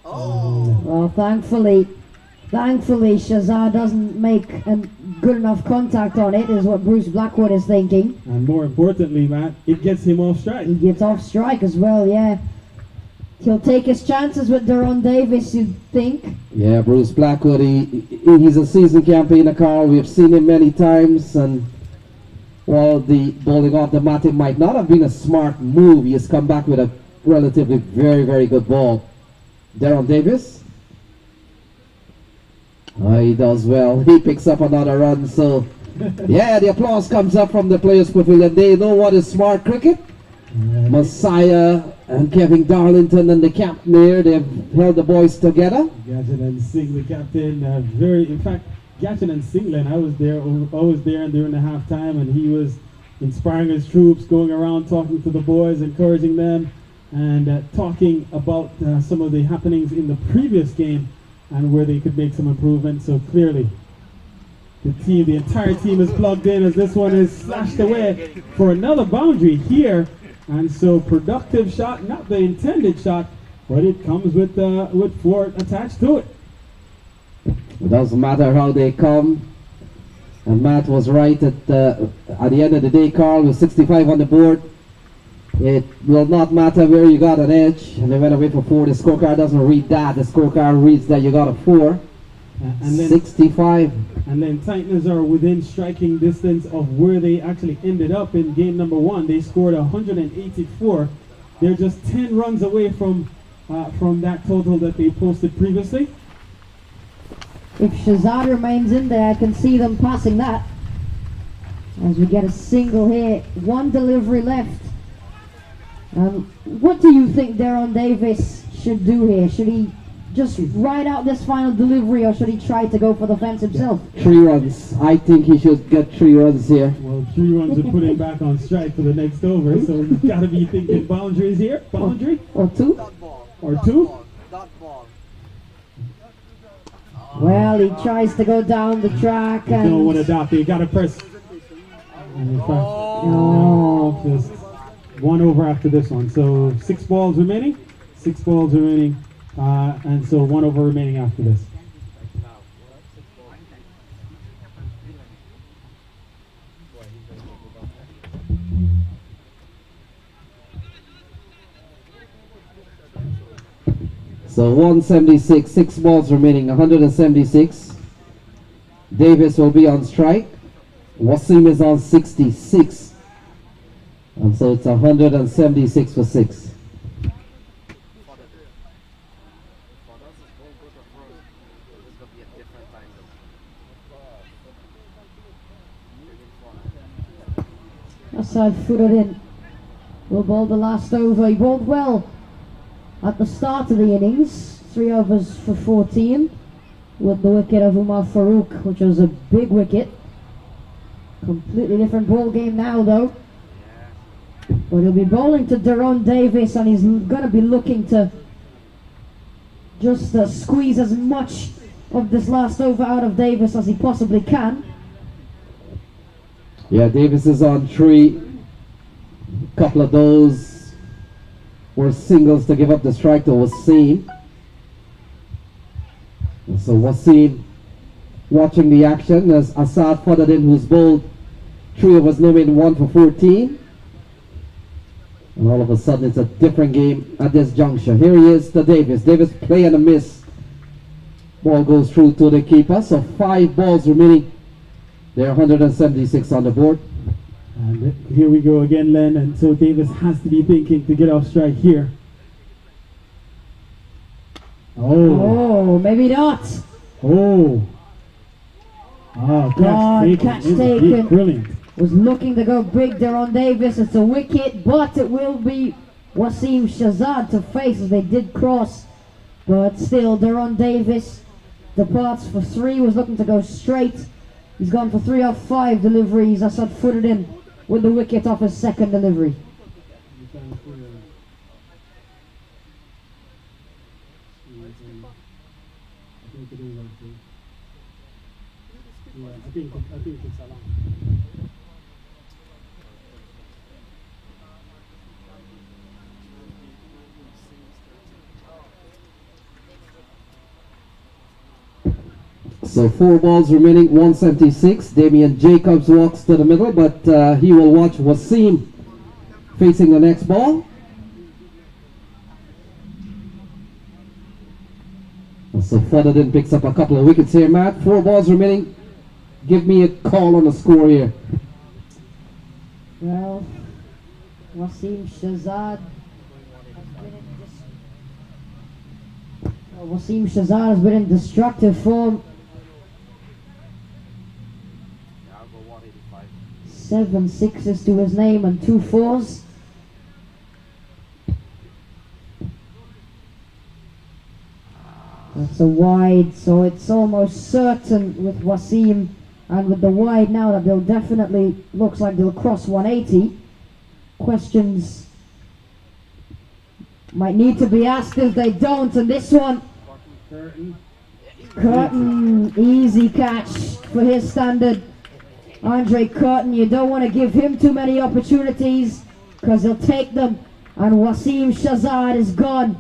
Well, thankfully Shazad doesn't make a good enough contact on it, is what Bruce Blackwood is thinking. And more importantly, Matt, it gets him off strike. He gets off strike as well, yeah. He'll take his chances with Deron Davis, you'd think. Yeah, Bruce Blackwood, he's a seasoned campaigner, Carl. We've seen him many times, and while the bowling off the mat, it might not have been a smart move, he has come back with a relatively very, very good ball. Deron Davis. Oh, he does well. He picks up another run, so Yeah, the applause comes up from the players' pavilion. They know what is smart cricket. Messiah and Kevin Darlington and the captain there, they've held the boys together. Gadget and Singh, the captain, in fact, Gadget and Singland, I was there during the halftime, and he was inspiring his troops, going around talking to the boys, encouraging them, and talking about some of the happenings in the previous game and where they could make some improvements. So clearly, the entire team is plugged in as this one is slashed away for another boundary here. And so productive shot, not the intended shot, but it comes with four attached to it. It doesn't matter how they come. And Matt was right at the end of the day, Carl, with 65 on the board. It will not matter where you got an edge. And they went away for 4. The scorecard doesn't read that. The scorecard reads that you got a 4. And then 65. And then Titans are within striking distance of where they actually ended up in game number 1. They scored 184. They're just 10 runs away from that total that they posted previously. If Shazad remains in there, I can see them passing that. As we get a single here, 1 delivery left. What do you think Deron Davis should do here? Should he just ride out this final delivery, or should he try to go for the fence himself? 3 runs. I think he should get 3 runs here. Well, 3 runs would put him back on strike for the next over, so you've got to be thinking boundaries here. Boundary? Or 2? Dot ball. Or 2? Dot ball. Well, he tries to go down the track You don't want to and... dot. You got to press. And in fact, Oh. just 1 over after this one. So 6 balls remaining. 6 balls remaining. And so 1 over remaining after this. So 176, 6 balls remaining, 176. Davis will be on strike. Wasim is on 66. And so it's 176 for 6. For us, it's go to first. This is going to be a different time zone. Assad footed in. Will bowl the last over. He bowled well at the start of the innings. 3 overs for 14 with the wicket of Umar Farouk, which was a big wicket. Completely different ball game now though. But he'll be bowling to Deron Davis, and he's going to be looking to just squeeze as much of this last over out of Davis as he possibly can. Yeah, Davis is on 3. Couple of those were singles to give up the strike to Wasim. And so Wasim watching the action as Assad furthered in, who's bowled 3 overs, no in 1 for 14. And all of a sudden it's a different game at this juncture. Here he is to Davis. Davis play and a miss. Ball goes through to the keeper. So 5 balls remaining. They're 176 on the board. And here we go again, Len. And so Davis has to be thinking to get off strike here. Oh, maybe not. Oh. Oh, catch taken. Catch Indeed, taken. Brilliant. Was looking to go big there on Davis. It's a wicket, but it will be Wasim Shazad to face as they did cross. But still, Deron Davis departs for 3. Was looking to go straight. He's gone for 3 off 5 deliveries. Assad footed in with the wicket off his second delivery. I think it's allowed. So 4 balls remaining, 176. Damian Jacobs walks to the middle, but he will watch Wasim facing the next ball. And so Featherton picks up a couple of wickets here, Matt. 4 balls remaining. Give me a call on the score here. Well, Wasim Shazad has been in destructive form. Yeah, I'll go 1. 7 sixes to his name and 2 fours. That's a wide, so it's almost certain with Wasim and with the wide now that they'll definitely, looks like they'll cross 180. Questions might need to be asked if they don't, and this one, Curtin, easy catch for his standard. Andre Curtin, you don't want to give him too many opportunities because he'll take them, and Wasim Shazad is gone.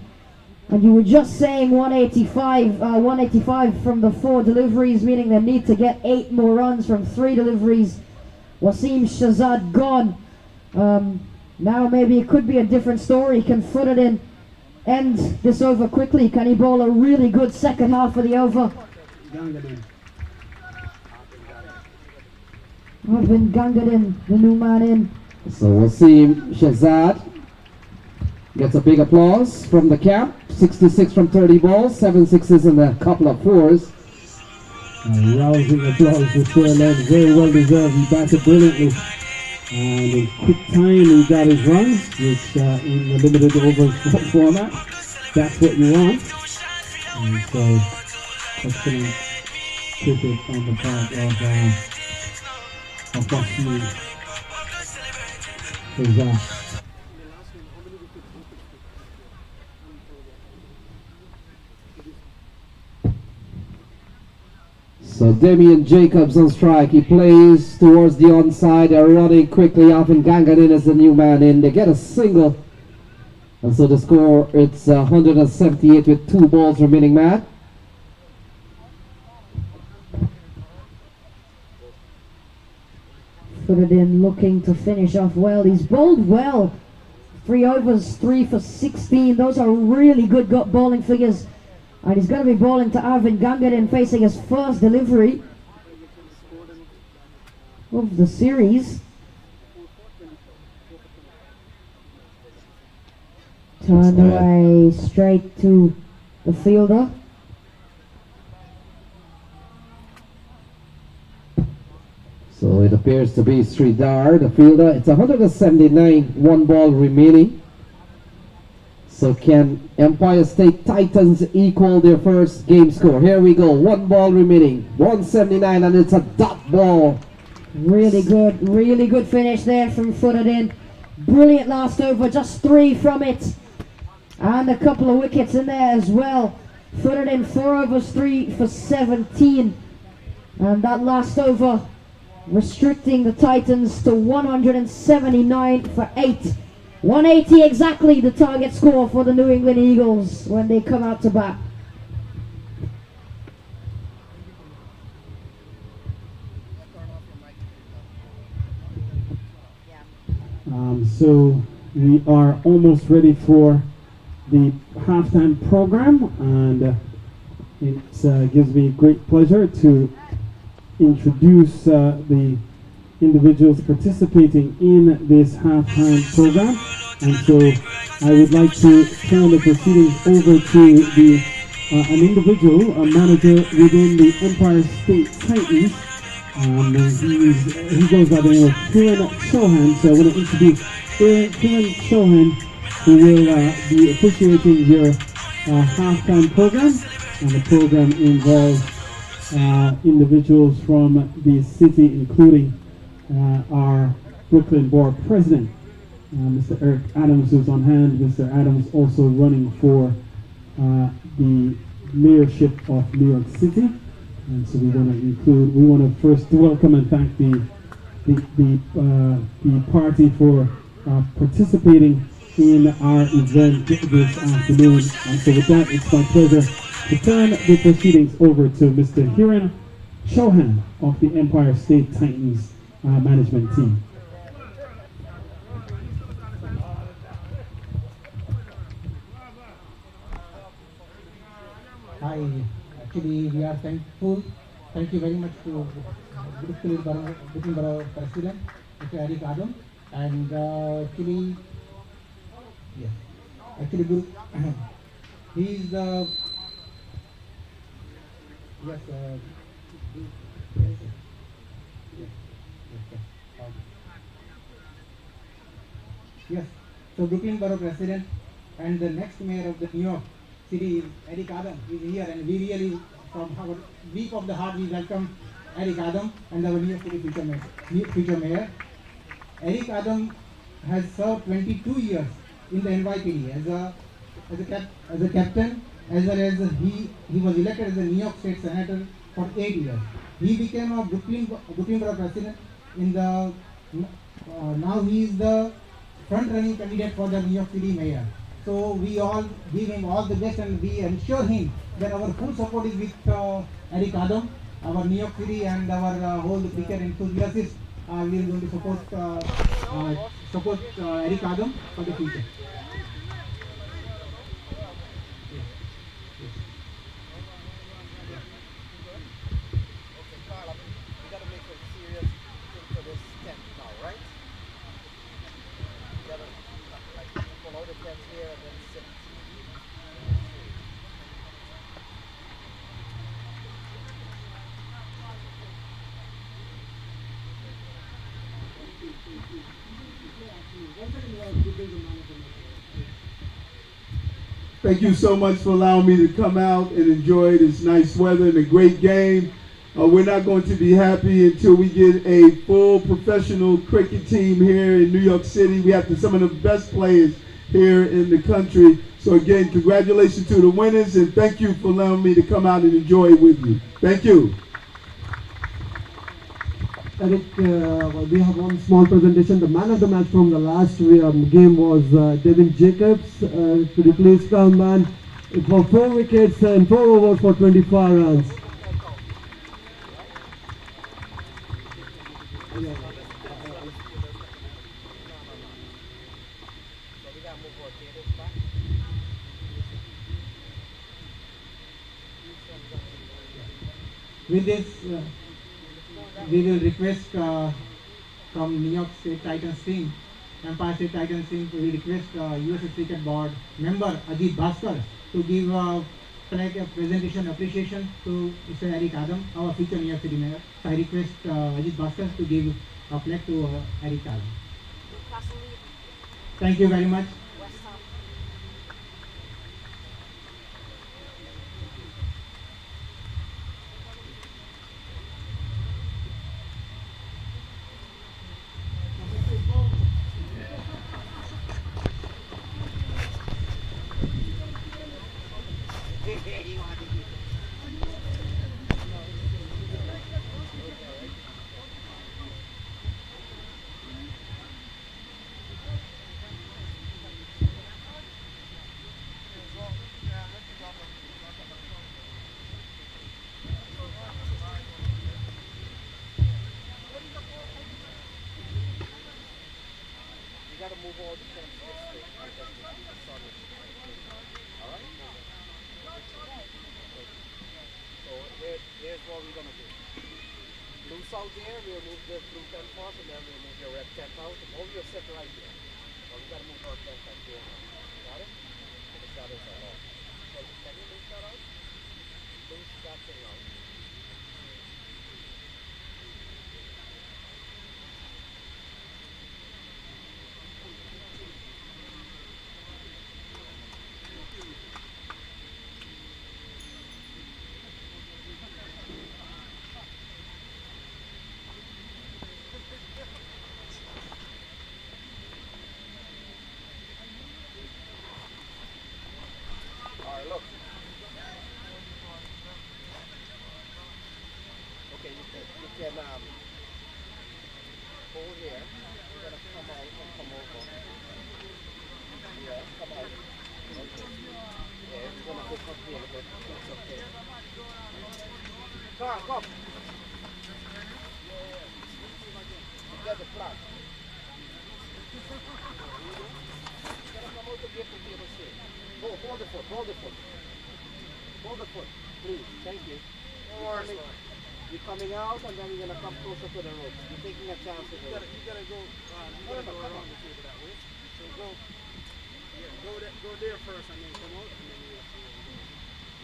And you were just saying 185 from the 4 deliveries, meaning they need to get 8 more runs from 3 deliveries. Wasim Shazad gone. Now maybe it could be a different story. Can Futterdin end this over quickly? Can he bowl a really good second half of the over? Arvind Gangadin, the new man in. So Wasim Shazad gets a big applause from the camp. 66 from 30 balls, 7 sixes and a couple of fours. Rousing applause for Sherland, very well deserved. He batted brilliantly. And in quick time he got his runs, which in the limited over format, that's what you want. And so, excellent cricket on the part of Wasim Shazad. So Damian Jacobs on strike. He plays towards the onside. They're running quickly off, and Gangadin is the new man in. They get a single. And so the score, it's 178 with 2 balls remaining, Matt. Futterdin looking to finish off well. He's bowled well. 3 overs, 3 for 16. Those are really good bowling figures. And he's going to be bowling to Arvind Gangadin, facing his first delivery of the series. Turn away straight to the fielder. So it appears to be Sridhar, the fielder. It's 179, 1 ball remaining. So can Empire State Titans equal their first game score? Here we go, 1 ball remaining, 179, and it's a dot ball. Really good finish there from Futterdin. Brilliant last over, just 3 from it. And a couple of wickets in there as well. Futterdin 4 overs, 3 for 17. And that last over restricting the Titans to 179 for 8. 180 exactly the target score for the New England Eagles when they come out to bat. So we are almost ready for the halftime program, and it gives me great pleasure to introduce the individuals participating in this halftime program. And so I would like to turn the proceedings over to an individual, a manager within the Empire State Titans. He goes by the name of Kiran Chauhan. So I want to introduce Kiran Chauhan, who will be officiating your halftime program. And the program involves individuals from the city, including our Brooklyn Board President, Mr. Eric Adams, who's on hand. Mr. Adams also running for the mayorship of New York City. And so we want to first welcome and thank the party for participating in our event this afternoon. And so with that, it's my pleasure to turn the proceedings over to Mr. Kiran Chauhan of the Empire State Titans management team. Hi, actually we are thankful. Thank you very much to Brooklyn Borough President, Mr. Eric Adam, and he's Yes. So Brooklyn Borough President and the next mayor of the New York City, Eric Adam, is here, and we really, from our deep of the heart, we welcome Eric Adam and our New York City future mayor. Eric Adam has served 22 years in the NYPD as a captain, as well as he was elected as a New York State Senator for 8 years. He became a Brooklyn Borough President in the now he is the front-running candidate for the New York City mayor. So we all give him all the best, and we ensure him that our full support is with Eric Adam, our New York City and our whole cricket enthusiasts. We are going to support Eric Adam for the future. Okay, Carl, we gotta make a serious thing for this tent now, right? We gotta like pull out the tent here and then sit. Thank you so much for allowing me to come out and enjoy this nice weather and a great game. We're not going to be happy until we get a full professional cricket team here in New York City. We have some of the best players here in the country. So again, congratulations to the winners, and thank you for allowing me to come out and enjoy it with you. Thank you. Eric, we have one small presentation. The man of the match from the last game was Devin Jacobs. Could you please come, man? For 4 wickets and 4 overs for 25 runs. With this, we will request from New York State Titans team, Empire State Titans team, we request USA Cricket Board member Ajit Bhaskar to give a presentation appreciation to Mr. Eric Adam, our future New York City mayor. So I request Ajit Bhaskar to give a plaque to Eric Adam. Thank you very much. You gotta move all the tents this way because the sun is alright? So here's what we're gonna do. Loose out there, we'll move the blue tent first, and then we'll move your red tent out. Or we'll sit right here. Well, we gotta move our tent out here. Got it? So the shadows are off. So can you loose that out? Loose that thing out. Look. Okay, you can hold here. You're gonna come out and come over. Yeah, come out. Okay. Yeah, it's gonna hook up here, but it's okay. Come on, come. Get the flag. You're gonna come out to get the table shape. Go, hold the foot, hold the foot. Hold the foot, please. Thank you. You're coming out and then you're going to come closer to the ropes. You're taking a chance with it. You gotta go around the table that way. So go there first and then come out and then you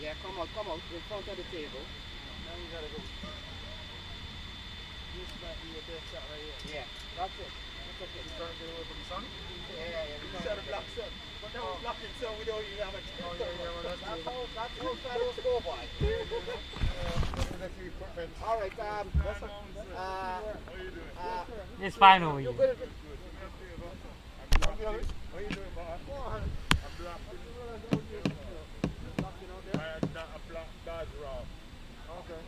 Yeah, come out in front of the table. now you gotta go. This back in your best shot right here. Yeah, that's it. took it, turned it away from the sun. Yeah. You said a black sun. But now we're blocking, so we don't even have a chance. Well, that's how shadows go by. All right, It's fine over you here. good at it? How you doing, boss? A black a black Dodge Rob. Okay.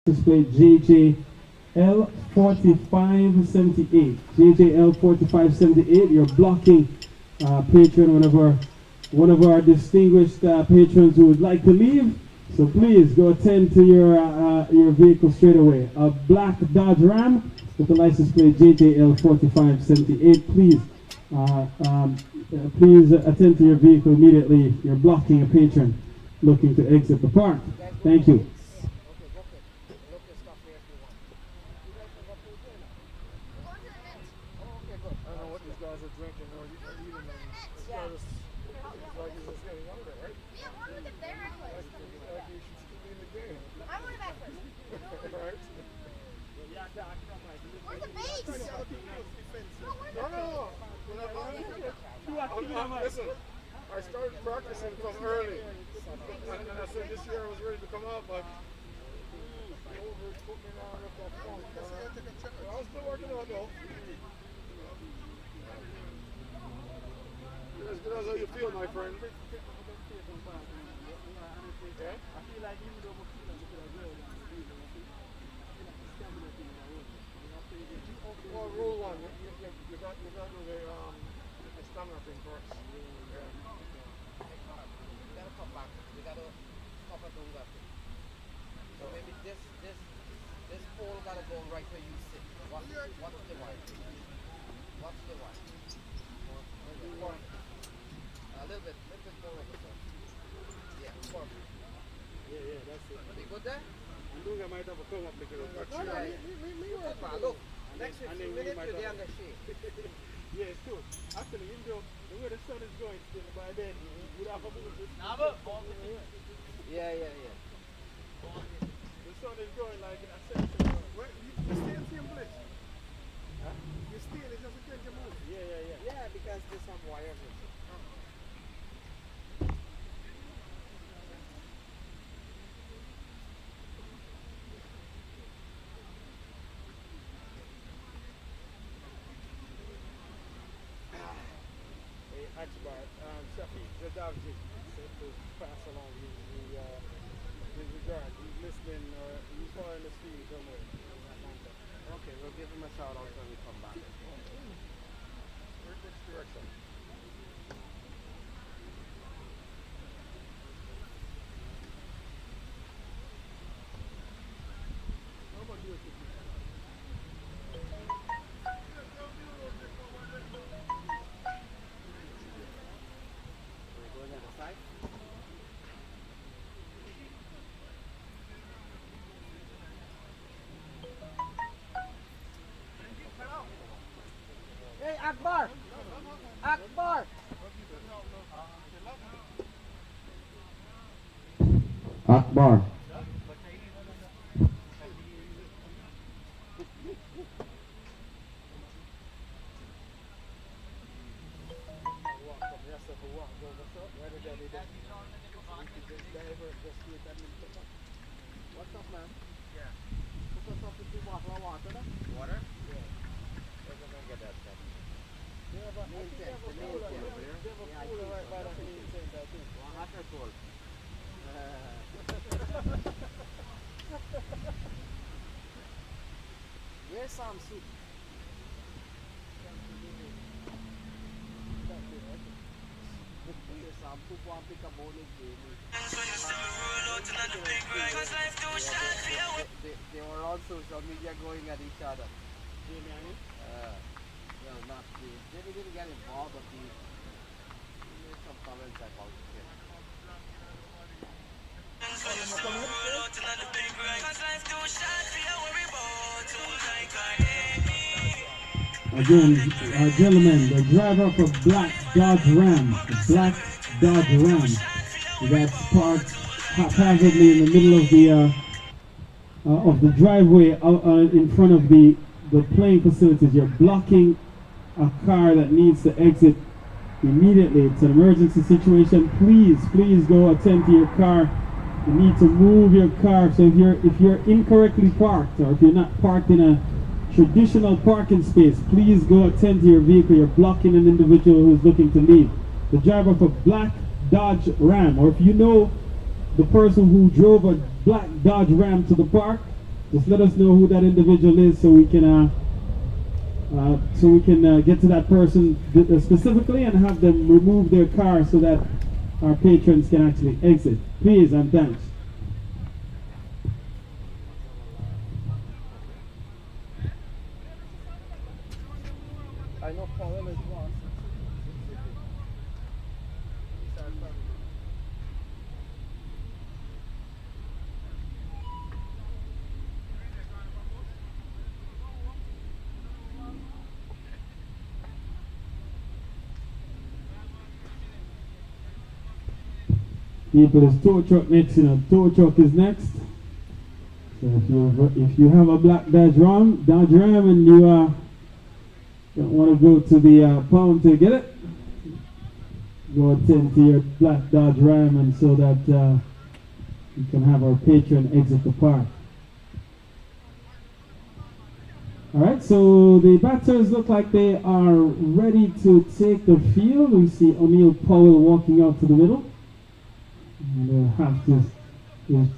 Display JJL 4578. JJL 4578. You're blocking patron, one of our distinguished patrons who would like to leave. So please go attend to your vehicle straight away. A black Dodge Ram with the license plate JJL 4578. Please attend to your vehicle immediately. You're blocking a patron looking to exit the park. Thank you. Listen, I started practicing from early, and I said this year I was ready to come out, but COVID put me down at that point. I was still working on though. You're as good as how you feel, my friend. Yeah? I feel like even though I'm feeling Well, rule one, you got to do the stamina thing first. Yeah. We gotta come back. We gotta cover those up. So maybe this pole gotta go right where you sit. Watch the wire. Watch the wire. A little bit more over there. Yeah, perfect. Yeah, that's it. You good there? I think I might have a come up because of that. Look, next 15 minutes you'll be under shade. Yeah, it's true. Actually, even though the way the sun is going still, by then you'd have a move this. Yeah. The sun is going like in a section. Where, you stay in the same place? Huh? You stay, it's just a change of move. Yeah. Yeah, because there's some wires in it. Hey, Akbar, Shafiq Zadavji said to pass along his regard. He's listening, he's following the stream somewhere in Atlanta. Okay, we'll give him a shout out when we come back. Which direction? We're going on the side. Hey, Akbar! Akbar! Akbar. What's up, man? Yeah. Hook us up with the water, water? Yeah. We're gonna get that stuff. Main tank, the main tank. Yeah, I think Right by the main tank, I think. Hot or cold? Where's some soup? There's some soup, one pick a bowl of gravy. They were on social media going at each other. Well, not they didn't get involved, but they made some comments about it. again, gentlemen, the driver of a black Dodge Ram, that's parked haphazardly in the middle of the driveway in front of the playing facilities. You're blocking a car that needs to exit immediately. It's an emergency situation. Please go attend to your car. You need to move your car. So if you're incorrectly parked, or if you're not parked in a traditional parking space, please go attend to your vehicle. You're blocking an individual who's looking to leave. The driver of a black Dodge Ram, or if you know the person who drove a black Dodge Ram to the park, just let us know who that individual is, so we can get to that person specifically and have them remove their car so that our patrons can actually exit. Please and thanks. I know Powell is one. People, is tow truck next, tow truck is next. So if you have a black Dodge Ram and you don't want to go to the pound to get it, go attend to your black Dodge Ram, and so that you can have our patron exit the park. Alright, so the batters look like they are ready to take the field. We see O'Neal Powell walking out to the middle. And his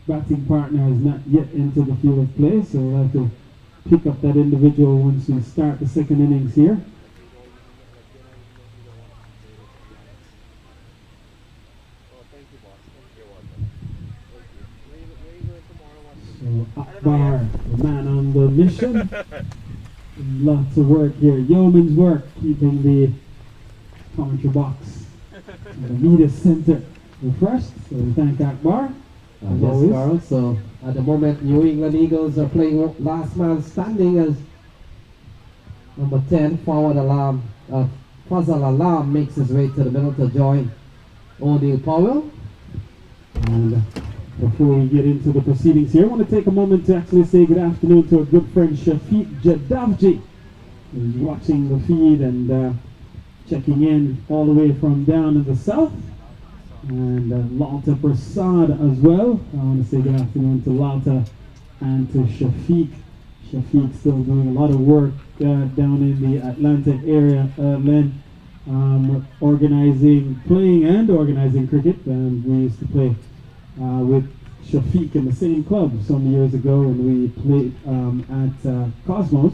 batting partner has not yet entered the field of play, so we'll have to pick up that individual once we start the second innings here. So Akbar, the man on the mission. Lots of work here, yeoman's work, keeping the commentary box and the media center refreshed. So we thank Akbar. Yes, Carl. So at the moment, New England Eagles are playing last man standing as number 10, forward Alam. Fazal Alam makes his way to the middle to join O'Neal Powell. And before we get into the proceedings here, I want to take a moment to actually say good afternoon to our good friend Shafiq Jadavji, who's watching the feed and checking in all the way from down in the south. And Lalta Prasad as well. I want to say good afternoon to Lalta and to Shafiq. Shafiq still doing a lot of work down in the Atlanta area, Len, playing and organizing cricket. And we used to play with Shafiq in the same club some years ago, and we played at Cosmos.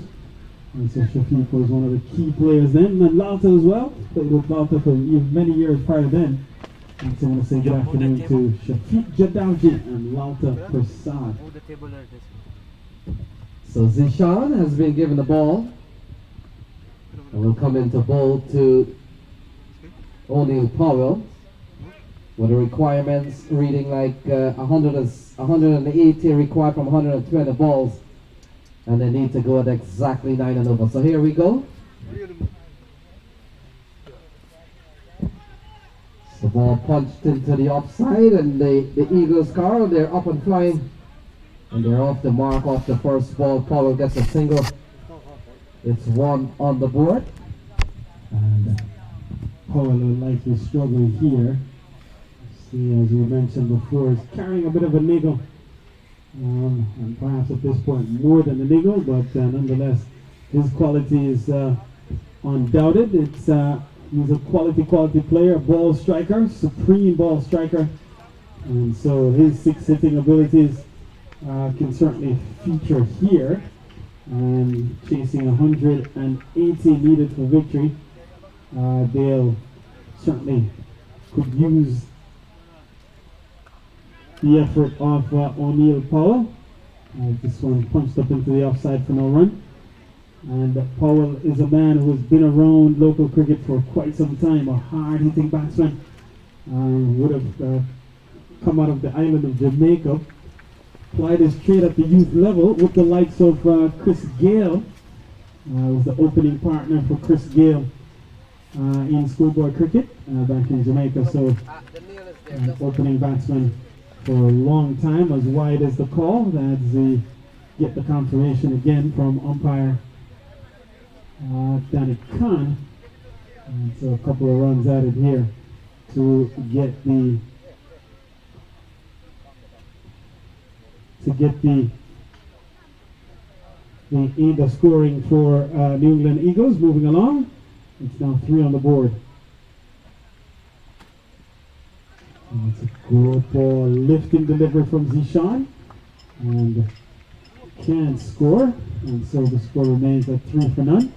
And so Shafiq was one of the key players then, and Lalta as well. Played with Lalta for many years prior to then. And so I want to say good afternoon to Shafiq Jadavji and Lalta Prasad. So Zishan has been given the ball and will come into bowl to O'Neal Powell with the requirements reading like 180 required from 120 balls, and they need to go at exactly 9 and over. So here we go. The ball punched into the offside, and the Eagles, Carl, they're up and flying. And they're off the mark off the first ball. Powell gets a single. It's 1 on the board. And Powell will likely struggle here. See, as we mentioned before, is carrying a bit of a niggle. And perhaps at this point more than a niggle, but nonetheless, his quality is undoubted. He's a quality player, ball striker, supreme ball striker. And so his 6 hitting abilities can certainly feature here. And chasing 180 needed for victory. Dale certainly could use the effort of O'Neal Powell. This one punched up into the offside for no run. And Powell is a man who has been around local cricket for quite some time, a hard-hitting batsman. Would have come out of the island of Jamaica, applied his trade at the youth level with the likes of Chris Gale, Was the opening partner for Chris Gale in schoolboy cricket back in Jamaica. So The nail is there. Just opening batsman for a long time, as wide as the call. That's the get the confirmation again from umpire Danny Khan. And so a couple of runs added here to get the the scoring for New England Eagles moving along. It's now 3 on the board. And it's a good ball, lifting delivery from Zishan, and can't score, and so the score remains at 3-0.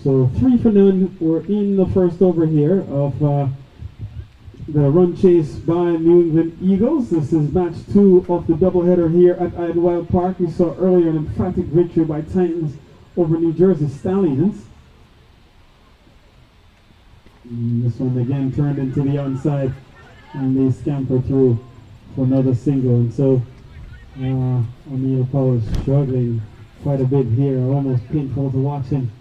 So 3-0. We're in the first over here of the run chase by New England Eagles. This is match 2 of the doubleheader here at Idlewild Park. We saw earlier an emphatic victory by Titans over New Jersey Stallions. And this one again turned into the onside, and they scamper through for another single. And so O'Neill Powell is struggling quite a bit here, almost painful to watch him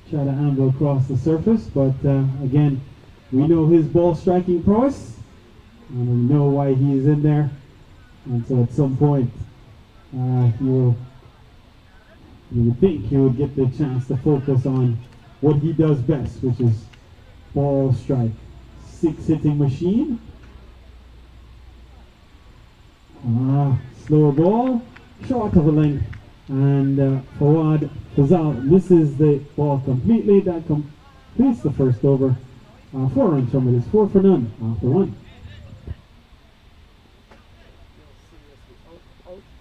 try to amble across the surface, but again, we know his ball striking prowess, and we know why he is in there, and so at some point you would think he would get the chance to focus on what he does best, which is ball strike. 6 hitting machine. Slower ball, short of a length, and Fawad Fazal misses the ball completely. That completes the first over. 4 runs from it. It's 4 for none after 1.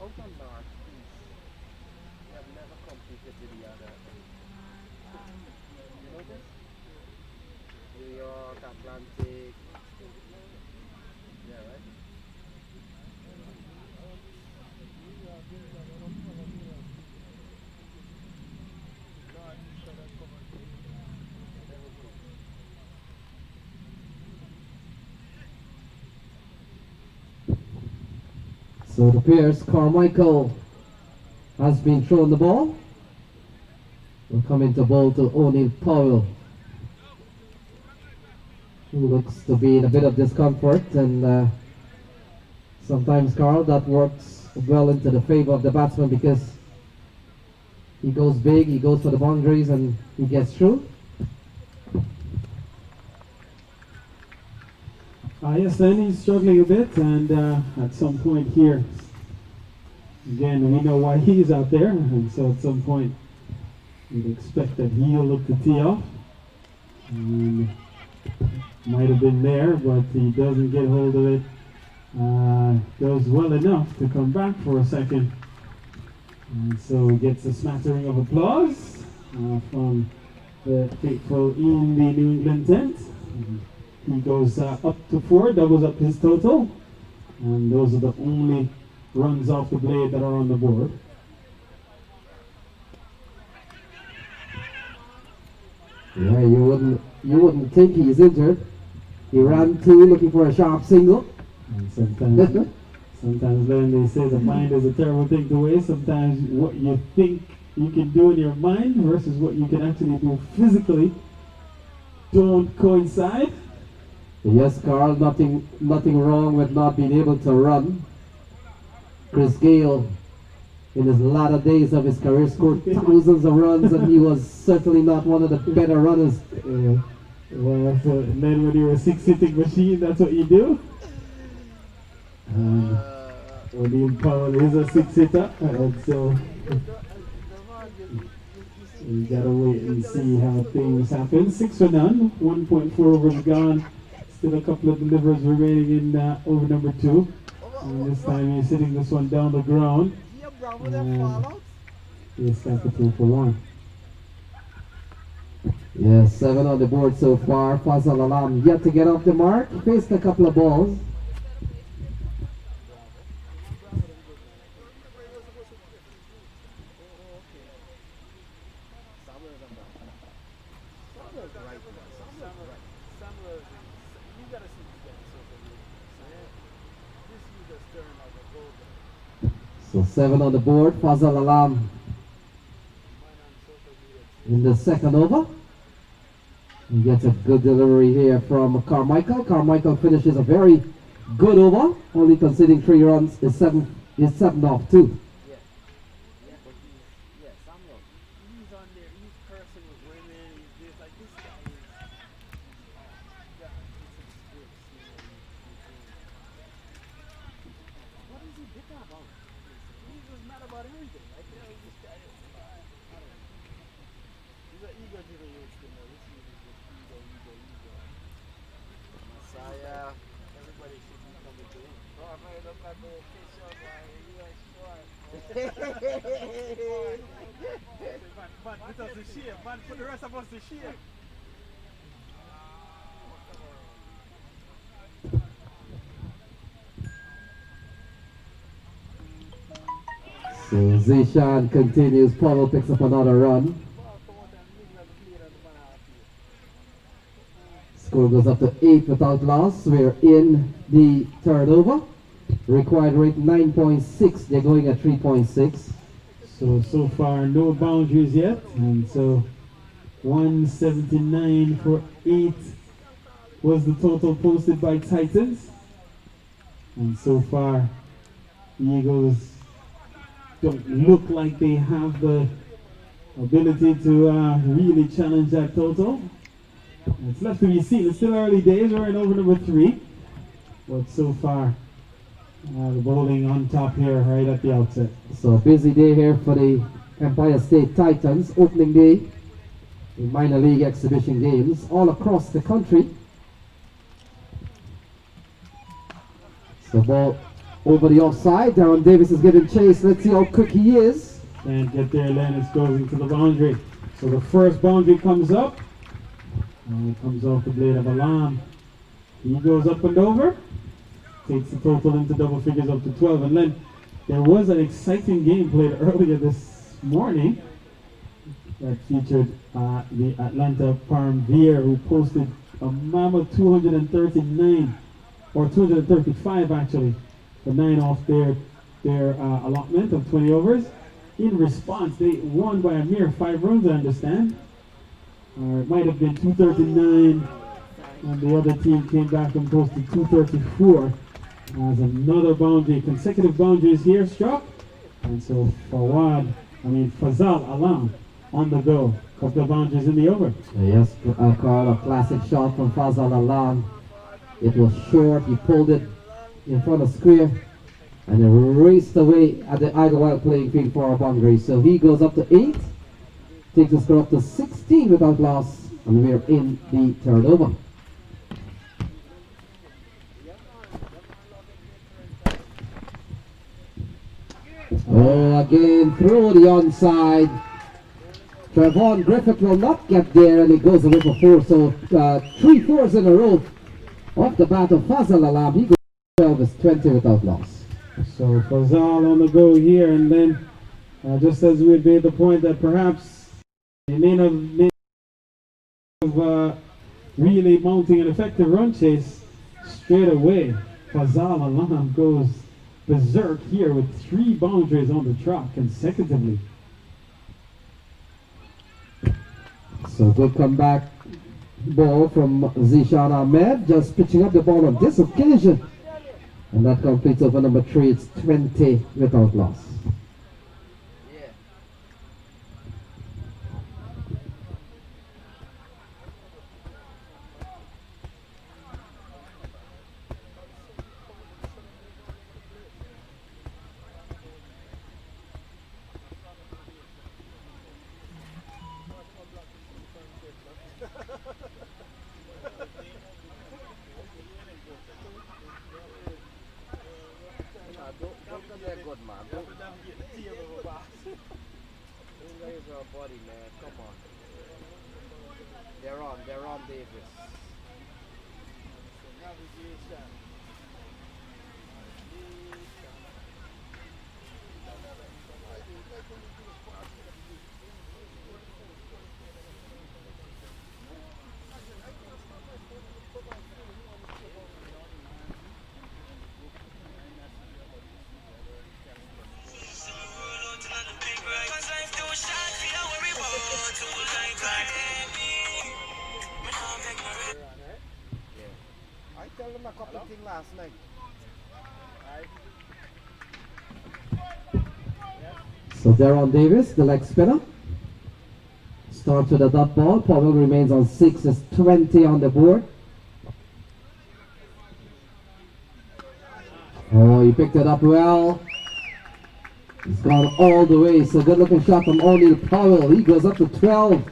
out on North East. We have never competed with the other. You know this? New York, Atlantic. Yeah, right? So it appears Carmichael has been thrown the ball. Will come into ball to O'Neill Powell, who looks to be in a bit of discomfort, and sometimes, Carl, that works well into the favor of the batsman because he goes big, he goes for the boundaries, and he gets through. Yes, then he's struggling a bit, and at some point here, again, we know why he's out there, and so at some point, you'd expect that he'll look to tee off. And might have been there, but he doesn't get hold of it. Does well enough to come back for a second, and so gets a smattering of applause from the faithful in the New England tent. He goes up to 4, doubles up his total, and those are the only runs off the blade that are on the board. Yeah, you wouldn't think he's injured. He ran 2 looking for a sharp single. And sometimes then they say the mind is a terrible thing to waste. Sometimes what you think you can do in your mind versus what you can actually do physically don't coincide. Yes, Carl, nothing wrong with not being able to run. Chris Gale, in his latter days of his career, scored thousands of runs, and he was certainly not one of the better runners. Well, so then when you're a 6-hitting machine, that's what you do. O'Neill Powell is a 6-hitter, and so we gotta wait and see how things happen. 6 for none, 1.4 overs gone. Still a couple of delivers remaining in over number 2. And this time he's hitting this one down the ground. Brown with them fall out. He's got the 2 for 1. Yes, 7 on the board so far. Fazal Alam yet to get off the mark. Faced a couple of balls. Samuel's on that. Samuel's right, man. Samuel's right. Samuel, you gotta see this guy in social media. This you just turn like a gold. So 7 on the board. Fazal Alam Mine on social media. in the second over. He gets a good delivery here from Carmichael. Carmichael finishes a very good over, only conceding 3 runs. Is 7 off 2. Yeah. Yeah, but Samuel. He's on there, he's cursing with women, he's this, like this guy is, yeah, it's a disgrace, What is he bitter about? He's just mad about everything, like, this guy is, I don't know. He's an ego-driven youth, this youth is just ego. Messiah. Everybody should be coming to him. Bro, man, look like the official, man. You ain't sure. Man, put us to shame, man, put the rest of us to shame. So Zishan continues. Pavel picks up another run. Score goes up to 8 without loss. We're in the third over. Required rate 9.6. They're going at 3.6. So far, no boundaries yet. And so 179 for 8 was the total posted by Titans. And so far, the Eagles don't look like they have the ability to really challenge that total. It's left to be seen. It's still early days. We're in over number 3. But so far, the bowling on top here right at the outset. So busy day here for the Empire State Titans. Opening day in minor league exhibition games all across the country. So ball over the offside. Darren Davis is getting chased. Let's see how quick he is. And get there, Lennox goes into the boundary. So the first boundary comes up. And it comes off the blade of Alam. He goes up and over. Takes the total into double figures up to 12. And then there was an exciting game played earlier this morning that featured the Atlanta Parmvier, who posted a mammoth 239 or 235 actually, for 9 off their allotment of 20 overs. In response, they won by a mere 5 runs, I understand. It might have been 239, and the other team came back and posted 234 as another boundary, consecutive boundaries here struck. And so Fazal Alam on the go. Couple of boundaries in the over. Yes, Carl, a classic shot from Fazal Alam. It was short. He pulled it in front of square and then raced away at the Idlewild playing field for a boundary. So he goes up to 8. Takes the score up to 16 without loss, and we're in the third over. Oh, again through the onside. Trevon Griffith will not get there, and it goes away for 4. So 3 fours in a row off the bat of Fazal Alam. He goes 12 is 20 without loss. So Fazal on the go here, and then just as we had made the point that perhaps they may not have really mounting an effective run chase straight away. Fazal Alam goes berserk here with 3 boundaries on the trot consecutively. So good comeback ball from Zishan Ahmed, just pitching up the ball on this occasion. And that completes over number 3. It's 20 without loss. Don't get that good, man. Don't get the body, man. Come on. They're on Davis. Navigation. You're on, right? Yeah. I tell them a couple things last night. So Deron Davis, the leg spinner, starts with a dot ball. Powell remains on 6, is 20 on the board. Oh, he picked it up well. He's gone all the way. So good looking shot from O'Neal Powell. He goes up to 12.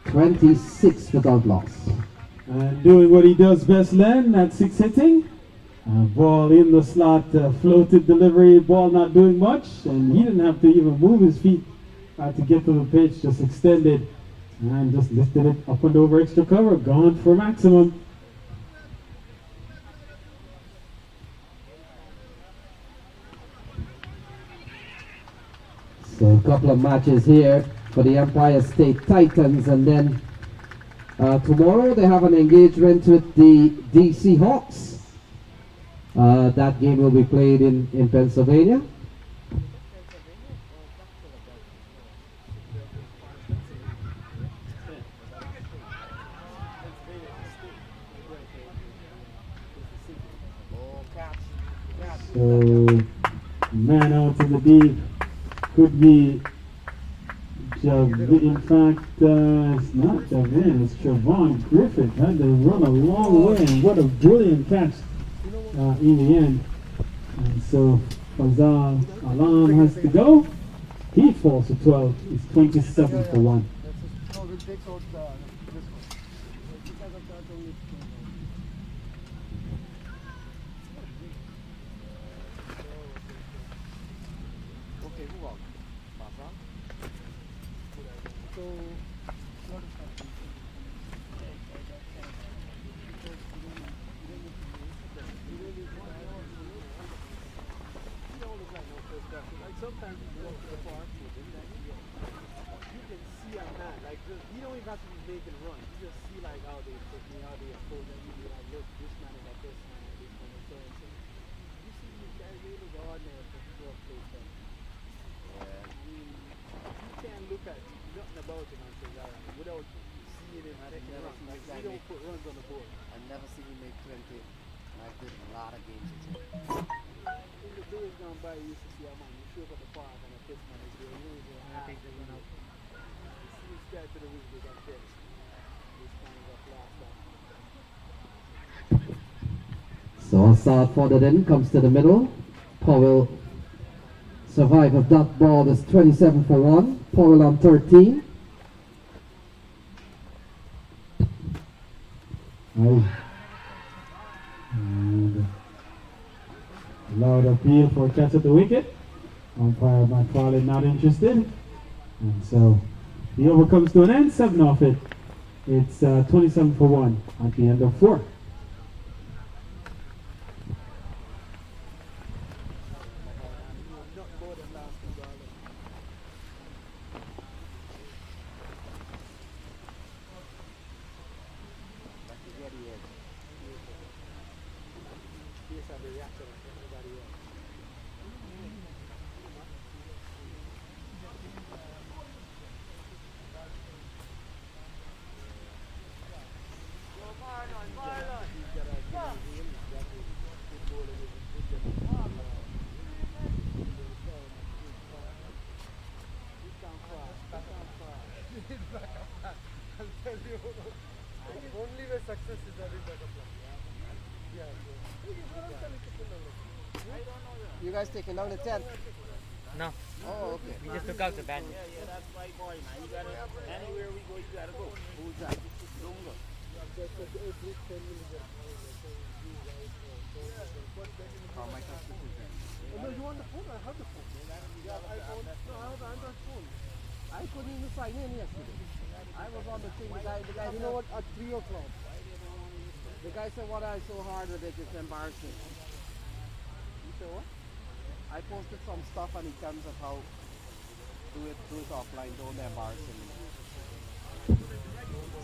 26 without loss. And doing what he does best, Len, at 6 hitting. Ball in the slot, floated delivery, ball not doing much, and he didn't have to even move his feet to get to the pitch, just extended and just lifted it up and over extra cover, gone for maximum. So a couple of matches here for the Empire State Titans, and then tomorrow they have an engagement with the DC Hawks. That game will be played in Pennsylvania. So, man out to the deep could be in fact, it's not Javin, it's Trevon Griffith. Had to run a long way, and what a brilliant catch in the end. And so Fazal Alam has to go. He falls to 12. It's 27 for 1. No, we'll take out this one. Because of that only. Okay, move on. Pass on. So, what is happening? Like sometimes you go to the park, you can see a man, like just, you don't even have to be making run. You just see like how they put me, how they expose them. You be like, look, this man is like this man, and this man is so and so. You see these guys really go out there to play them. Yeah. I mean, you can't look at nothing about him and say, all right, without seeing him taking a run. Like, we don't put runs on the board. I've never seen him make 20. And I did a lot of games with him. In the days gone by, you used to see a man, you show up at the park and a pitch man is there, you know, he's going to take the run out. You see this guy to the Ridgeway got pitch. This man is a blast. So Assad further in, comes to the middle. Powell survive of that ball. Is 27 for 1. Powell on 13. And loud appeal for a catch at the wicket. Umpire McFarlane not interested. And so the over comes to an end. 7 off it. It's 27 for 1 at the end of 4. Only where success is there is like a plan. Yeah. You guys taking down the tent? No, Oh, okay. we just took out the band. Yeah, that's my boy, man. You gotta, anywhere we go, you gotta go. Who's that? Lunga. Carmichael Citizen. No, you want the phone? I have the phone. Yeah, I have an Android phone. I couldn't even sign in yesterday. I was on the thing. The guy. You know what? At 3 o'clock, the guy said, "What I so hard with it? It's embarrassing." You said what? I posted some stuff and in terms of how do it offline. Don't embarrass him.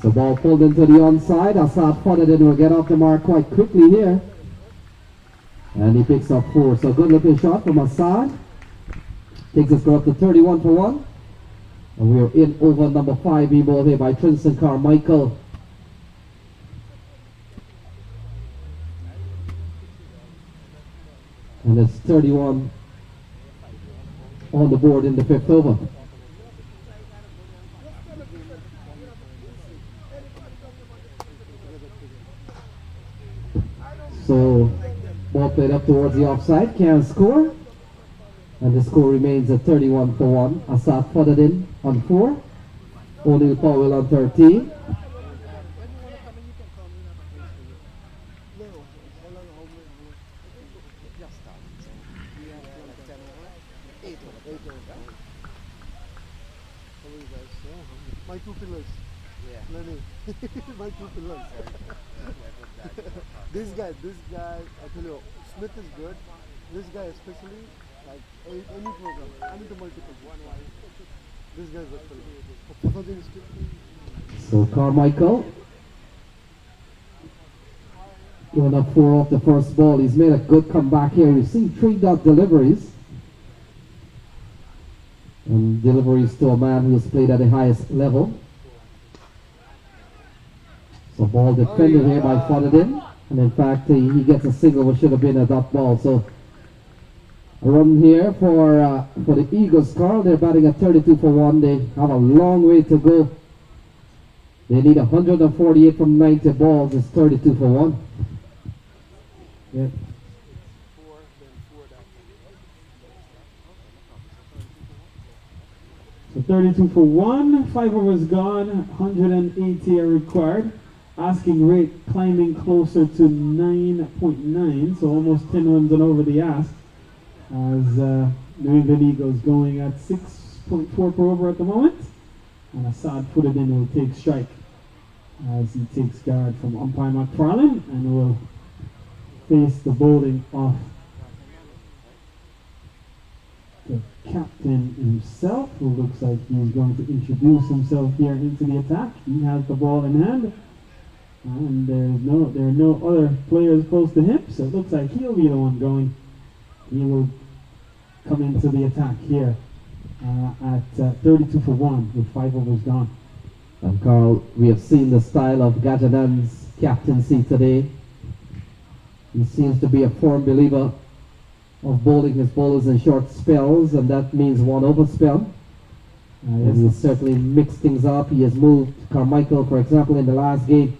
So ball pulled into the onside. Assad Fodadin will get off the mark quite quickly here. And he picks up 4. So good looking shot from Assad. Takes us up to 31 for 1. And we're in over number 5 ball here by Tristan Carmichael. And it's 31 on the board in the 5th over. So ball played up towards the offside, can't score. And the score remains at 31 for 1. Assad Fodadin on 4. O'Neal Powell on 13. My two pillars. Yeah. Lenny. My two pillars. This guy, I tell you, Smith is good. This guy especially, like any program, I need the multiple. This guy is the pillar. So Carmichael going up 4 off the first ball. He's made a good comeback here. We've seen 3-dot deliveries. And deliveries to a man who's played at the highest level. So ball defended here by Fodadin. And in fact, he gets a single which should have been a dot ball. So a run here for the Eagles, Carl. They're batting at 32 for 1. They have a long way to go. They need 148 from 90 balls. It's 32 for 1. Yeah. So 32 for 1, 5 overs gone, 180 are required. Asking rate climbing closer to 9.9, so almost 10 runs and over the ask. As New England Eagles going at 6.4 per over at the moment. And Assad Fodadin will take strike as he takes guard from umpire McFarlane and will face the bowling of the captain himself, who looks like he's going to introduce himself here into the attack. He has the ball in hand, and there are no other players close to him, so it looks like he'll be the one going. He will come into the attack here at 32 for 1 with 5 overs gone. And Carl, we have seen the style of Gajanan's captaincy today. He seems to be a firm believer of bowling his bowlers in short spells, and that means 1 over spell. And he has certainly mixed things up. He has moved Carmichael, for example, in the last game.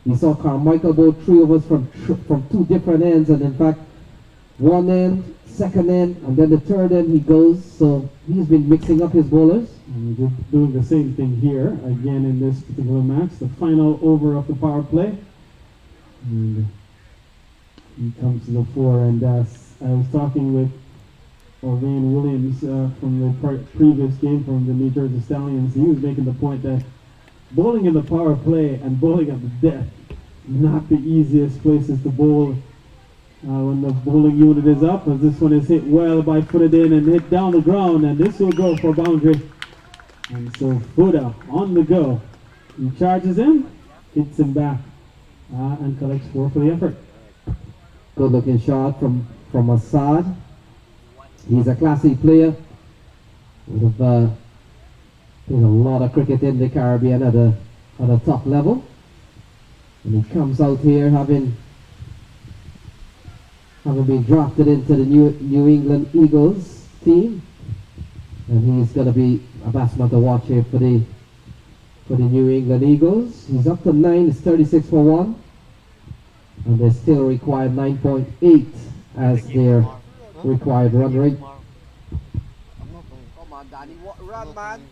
We saw Carmichael bowl 3 overs from 2 different ends, and in fact, 1 end, 2nd end, and then the 3rd end he goes. So he's been mixing up his bowlers. And we're just doing the same thing here again in this particular match. The final over of the power play. And he comes to the fore, and I was talking with Orvain Williams from the previous game from the New Jersey Stallions. He was making the point that bowling in the power play and bowling at the death, not the easiest places to bowl when the bowling unit is up, as this one is hit well by Fodadin and hit down the ground, and this will go for boundary. And so Foda on the go. He charges him, hits him back, and collects 4 for the effort. Good looking shot from Assad. He's a classy player. Would have played a lot of cricket in the Caribbean at a top level. And he comes out here having been drafted into the New England Eagles team. And he's going to be a batsman to watch here for the New England Eagles. He's up to 9, it's 36 for 1. And they still require 9.8 as their required run rate. Come on, Danny, run, man.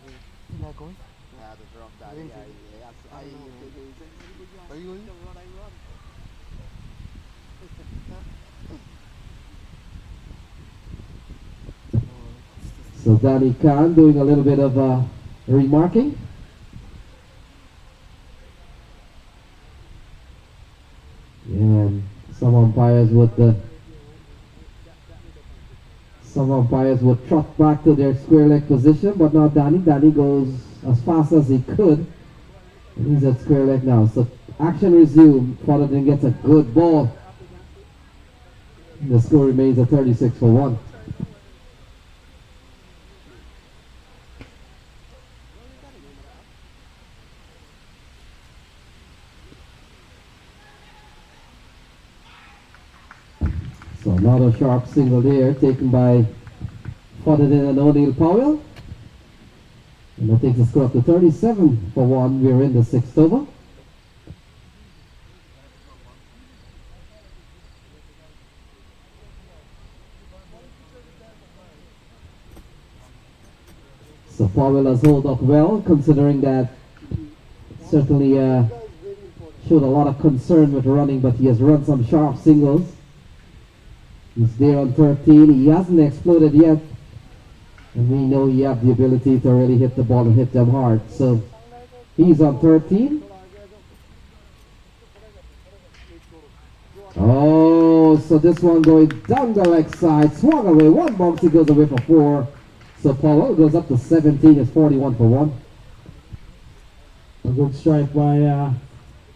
You're not going? Yeah, the drop, Danny. Are you going? So Danny Khan doing a little bit of remarking. And some umpires would trot back to their square leg position, but now Danny goes as fast as he could. And he's at square leg now. So action resumed. Fullerton gets a good ball. And the score remains at 36-1. So another sharp single there taken by Fullerton and O'Neill Powell. And that takes the score up to 37-1. We're in the sixth over. So Powell has held up well, considering that certainly showed a lot of concern with running, but he has run some sharp singles. He's there on 13. He hasn't exploded yet. And we know he has the ability to really hit the ball and hit them hard. So he's on 13. Oh, so this one going down the leg side. Swung away. One bounce, he goes away for 4. So Powell goes up to 17. It's 41-1. A good strike by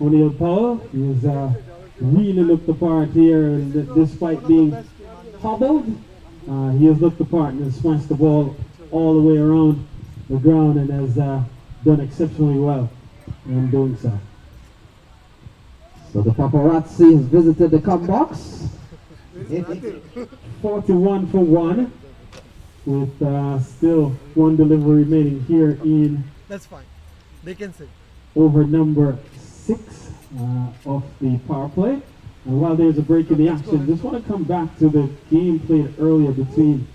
O'Neill Powell. He's really looked the part here, and despite being hobbled, he has looked the part and has smashed the ball all the way around the ground and has done exceptionally well in doing so. So the paparazzi has visited the come box. 41-1 with still one delivery remaining here in That's fine. They can sit. over number 6 of the power play. And while there's a break in the action, just want to come back to the game played earlier between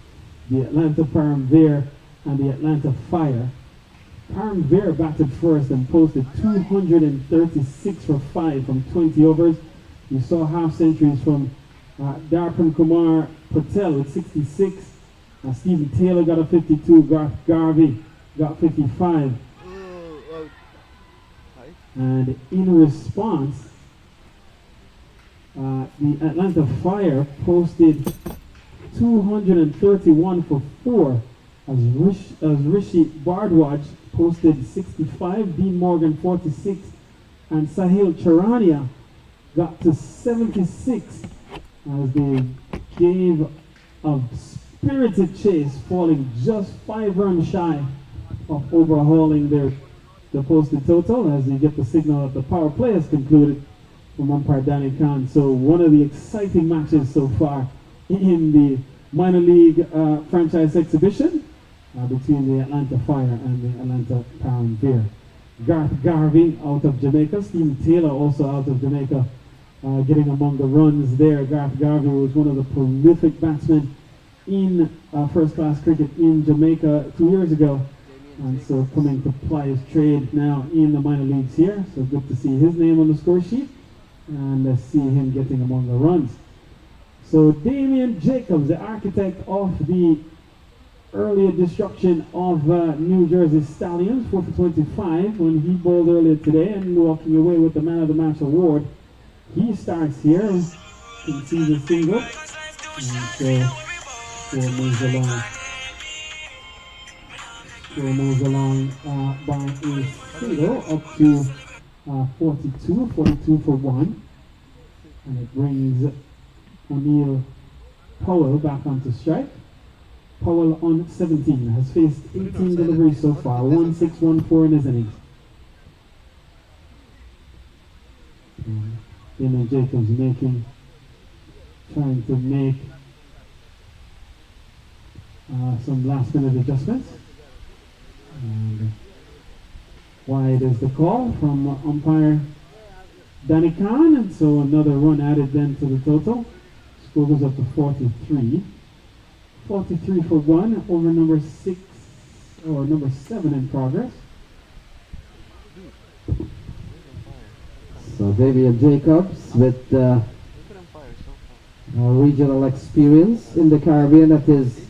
the Atlanta Paramvere and the Atlanta Fire. Paramvere batted first and posted 236 for 5 from 20 overs. You saw half centuries from Darpan Kumar Patel with 66. Stephen Taylor got a 52. Garth Garvey got 55. And in response, the Atlanta Fire posted 231 for 4 as Rishi Bardwaj posted 65, Dean Morgan 46, and Sahil Charania got to 76 as they gave a spirited chase, falling just 5 runs shy of overhauling the posted total as they get the signal that the power play has concluded from umpire Danny Khan. So one of the exciting matches so far in the minor league franchise exhibition between the Atlanta Fire and the Atlanta Paramvere. Garth Garvey out of Jamaica, Stephen Taylor also out of Jamaica, getting among the runs there. Garth Garvey was one of the prolific batsmen in first-class cricket in Jamaica 2 years ago, and so coming to ply his trade now in the minor leagues here. So good to see his name on the score sheet and see him getting among the runs. So Damian Jacobs, the architect of the earlier destruction of New Jersey Stallions, 4 for 25 when he bowled earlier today and walking away with the Man of the Match award. He starts here. You can see the single. And so moves along. Moves along by a single up to 42 for 1. And it brings O'Neill Powell back onto strike. Powell on 17 has faced 18 deliveries so far, 1-6-1-4 in his innings. Damian Jacobs trying to make some last minute adjustments. And wide is the call from umpire Danny Khan, and so another run added then to the total. Score goes up to 43. 43 for 1 over number 6 or number 7 in progress. So Damian Jacobs with regional experience in the Caribbean at his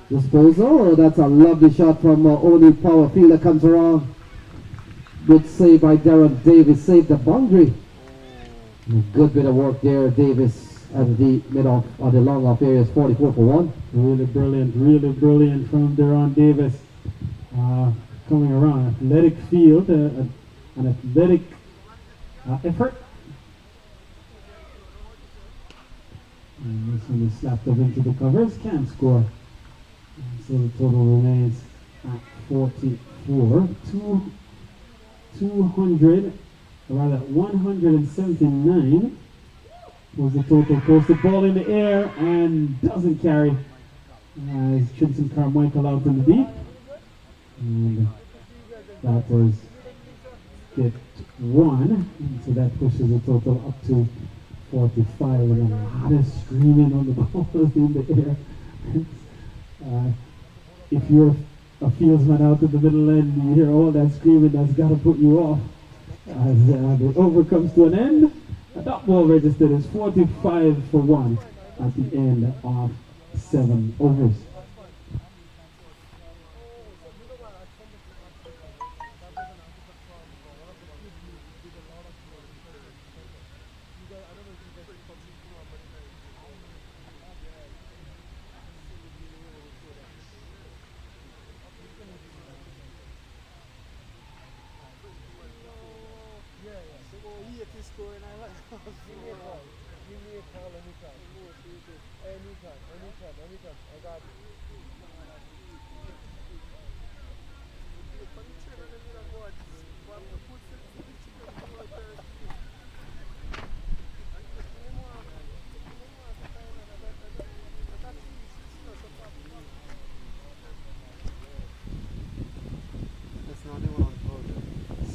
disposal. Oh, that's a lovely shot from O'Neill Power. Fielder comes around. Good save by Darren Davis. Saved the boundary. A good bit of work there, Davis at the mid-off or the long-off areas, 44 for 1. Really brilliant from Deron Davis. Coming around, athletic field, an athletic effort. And this one is slapped up into the covers, can't score. And so the total remains at 44. 179 was the total. Post the ball in the air and doesn't carry as Trinson Carmichael out in the deep. And that was hit 1. And so that pushes the total up to 45 and a lot of screaming on the ball in the air. If you're a fieldsman out in the middle end, you hear all that screaming, that's got to put you off. As the over comes to an end, a dot ball registered is 45 for 1 at the end of 7 overs. Anytime. I got it.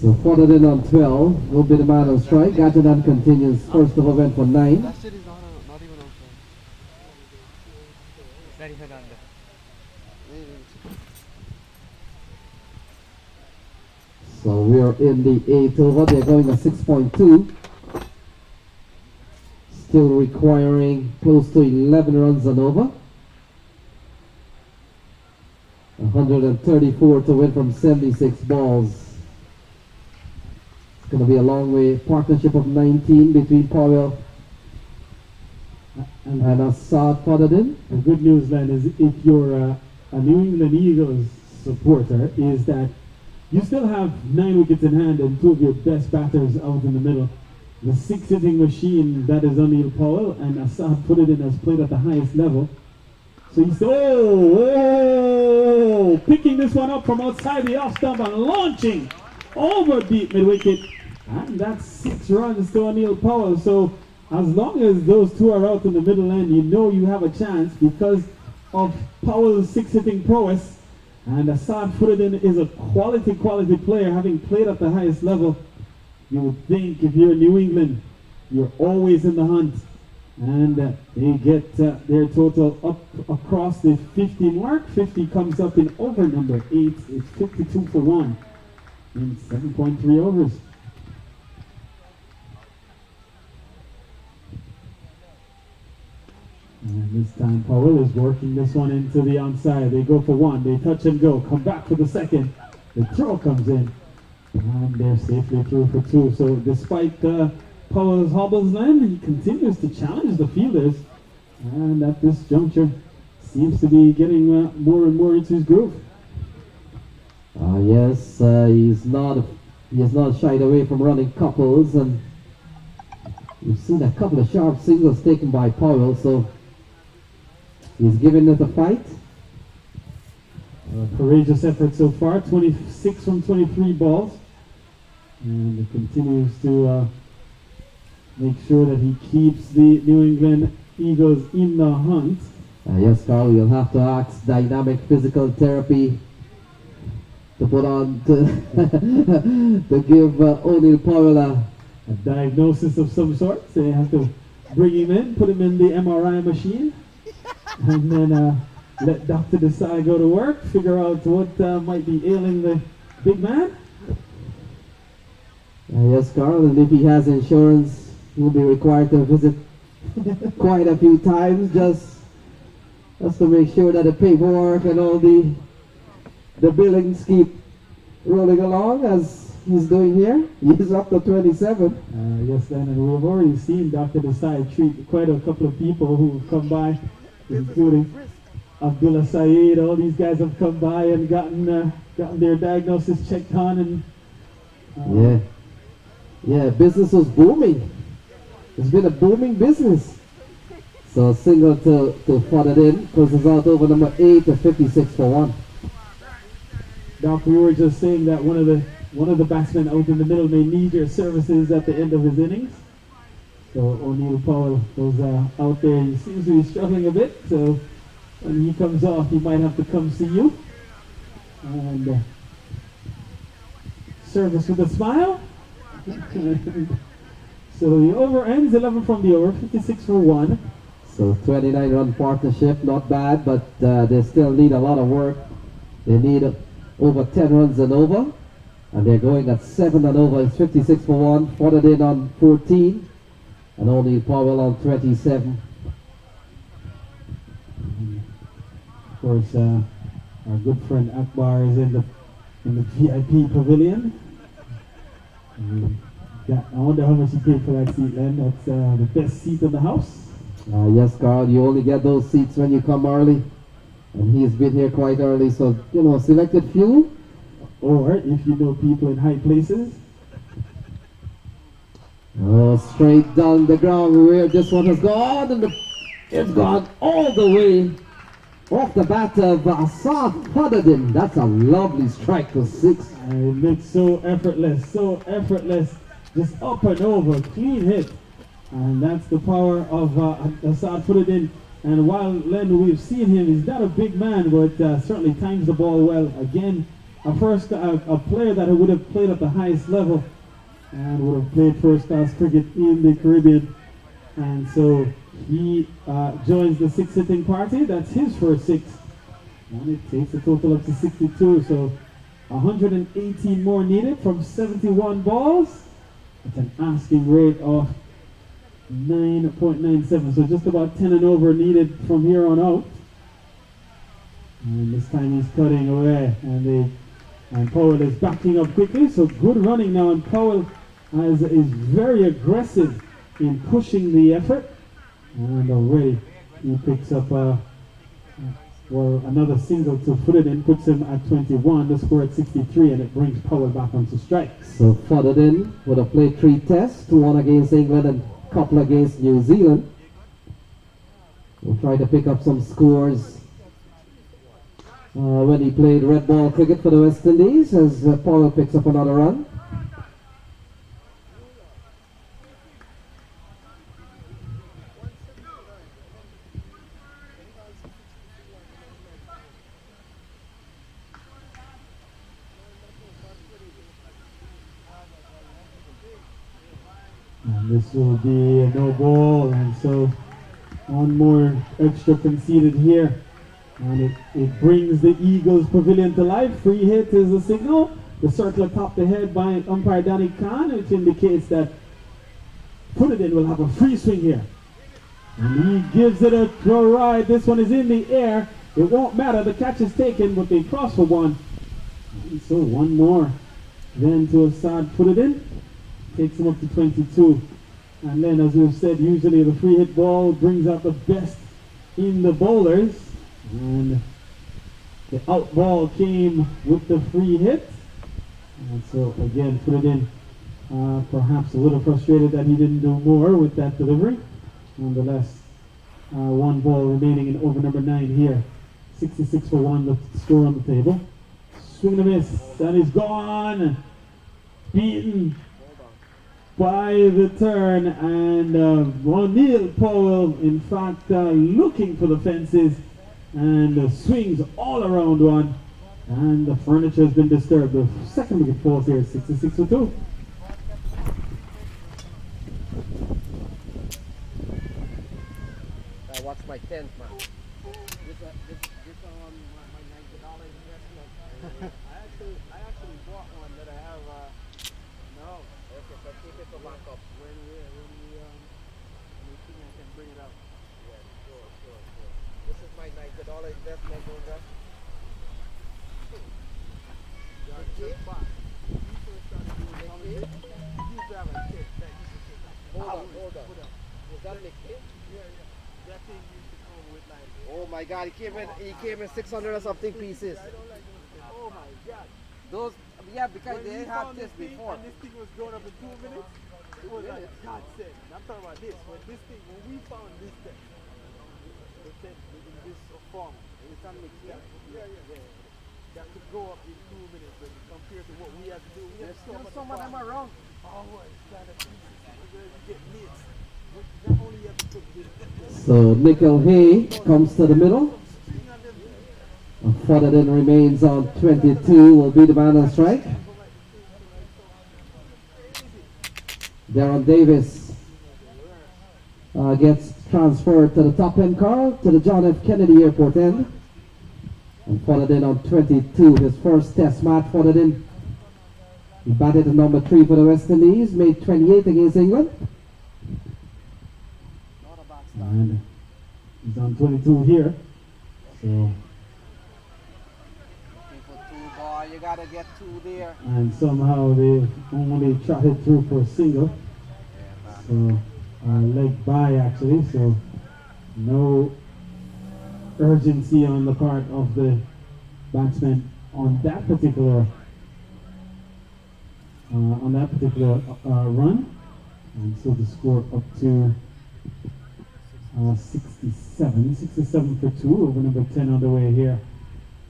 So further than on 12 will be the man on strike. Gajanan continues first of event for 9. That shit is not even on strike. It's not even under. So we are in the 8th over. They're going a 6.2. Still requiring close to 11 runs and over. 134 to win from 76 balls. It's going to be a long way. Partnership of 19 between Powell and Assad Fadadin. The good news, Len, is if you're a New England Eagles supporter, is that you still have 9 wickets in hand and 2 of your best batters out in the middle. The 6-hitting machine that is O'Neill Powell, and Assad Fadadin has played at the highest level. So he's picking this one up from outside the off stump and launching over deep mid wicket. And that's 6 runs to O'Neill Powell. So as long as those 2 are out in the middle end, you know you have a chance because of Powell's 6-hitting prowess. And Assad Fadadin is a quality player, having played at the highest level. You would think if you're New England, you're always in the hunt. And they get their total up across the 50 mark. 50 comes up in over number 8. It's 52 for 1 in 7.3 overs. And this time Powell is working this one into the onside. They go for 1. They touch and go. Come back for the second. The throw comes in. And they're safely through for 2. So despite Powell's hobbles land, he continues to challenge the fielders, and at this juncture seems to be getting more and more into his groove. Yes, he has not shied away from running couples, and we've seen a couple of sharp singles taken by Powell, so he's giving it a fight. Courageous effort so far, 26 from 23 balls, and he continues to make sure that he keeps the New England Eagles in the hunt. Yes, Carl, you'll have to ask Dynamic Physical Therapy to put on to give O'Neill Powell a diagnosis of some sort. So they have to bring him in, put him in the MRI machine, and then let Dr. Desai go to work, figure out what might be ailing the big man. Yes, Carl, and if he has insurance, he'll be required to visit quite a few times just Just to make sure that the paperwork and all the billings keep rolling along as he's doing here. He's up to 27. Yes, Dan, and we've already seen Dr. Desai treat quite a couple of people who have come by, including Abdullah Saeed. All these guys have come by and gotten their diagnosis checked on, and yeah, business was booming. It's been a booming business. So single to further in, closes out over number 8 to 56 for 1. Doc, we were just saying that one of the batsmen out in the middle may need your services at the end of his innings. So O'Neill Powell was out there. He seems to be struggling a bit. So when he comes off, he might have to come see you. And service with a smile. So the over ends 11 from the over, 56 for 1. So 29 run partnership, not bad, but they still need a lot of work. They need over 10 runs and over, and they're going at 7 and over. It's 56 for 1, Forded in on 14, and only Powell on 27. Of course, our good friend Akbar is in the VIP pavilion. I wonder how much he paid for that seat, Len. That's the best seat in the house. Yes, Carl, you only get those seats when you come early. And he's been here quite early, so, selected few. Or if you know people in high places. Oh, straight down the ground where this one has gone. And it's gone all the way off the bat of Asad Fadadin. That's a lovely strike for 6. It looks so effortless. Just up and over, clean hit. And that's the power of Asad Fadadin. And while Len, we've seen him, he's not a big man, but certainly times the ball well. Again, a player that would have played at the highest level and would have played first-class cricket in the Caribbean. And so he joins the 6-hitting party. That's his first 6. And it takes a total up to 62. So 118 more needed from 71 balls. It's an asking rate of 9.97, so just about 10 and over needed from here on out. And this time he's cutting away, and Powell is backing up quickly. So good running now, and Powell is very aggressive in pushing the effort. And already he picks up another single to put it in, puts him at 21. The score at 63, and it brings Powell back onto strike. So further in would have played 3 tests, 1 against England and couple against New Zealand. We'll try to pick up some scores when he played red ball cricket for the West Indies, as Powell picks up another run. And this will be a no ball, and so one more extra conceded here, and it brings the Eagles pavilion to life. Free hit is the signal. The circle atop the head by umpire Danny Khan, which indicates that Put It In will have a free swing here. And he gives it a throw right. This one is in the air. It won't matter. The catch is taken, but they cross for 1. And so one more. Then to Asad Put It In. Takes him up to 22. And then, as we've said, usually the free hit ball brings out the best in the bowlers. And the out ball came with the free hit. And so again, Put It In. Perhaps a little frustrated that he didn't do more with that delivery. Nonetheless, 1 ball remaining in over number 9 here. 66 for 1, the score on the table. Swing and a miss, and he's gone. Beaten by the turn, and O'Neill Powell, in fact, looking for the fences, and swings all around one, and the furniture has been disturbed. The second wicket falls here, 66 for 2. What's my 10th, man? This on my $90 investment. I actually bought one that I have. No. Okay, so keep it for backup. When we think I can bring it up. Yeah, sure. This is my $90 dollar investment on that. Hold on. Is that Mickey? That thing used to come with like, Oh my God, he came in 600 or something pieces. oh my God. Those, yeah, because When they we had found this thing, before. and this thing was going up in 2 minutes, it was like godsend. I'm talking about this. When we found this thing, they said in this form, It's on Mickey. that could go up in 2 minutes, but compared to what we had to do, we had There's to still come at some the of them farm. around. Oh, it's kind of pieces. You get mixed. Not only you have to cook this. So Nickel Hay comes to the middle. Fodden remains on 22, will be the man on strike. Darren Davis gets transferred to the top end car to the John F. Kennedy Airport end. And Fodden on 22, his first test match. Fodden, he batted at number 3 for the West Indies, made 28 against England. And he's on 22 here. So, For 2 ball, you gotta get 2 there. and somehow they only trotted through for a single. So, leg by actually. So, no urgency on the part of the batsman on that particular run. And so the score up to 67 for 2 over number 10 on the way here.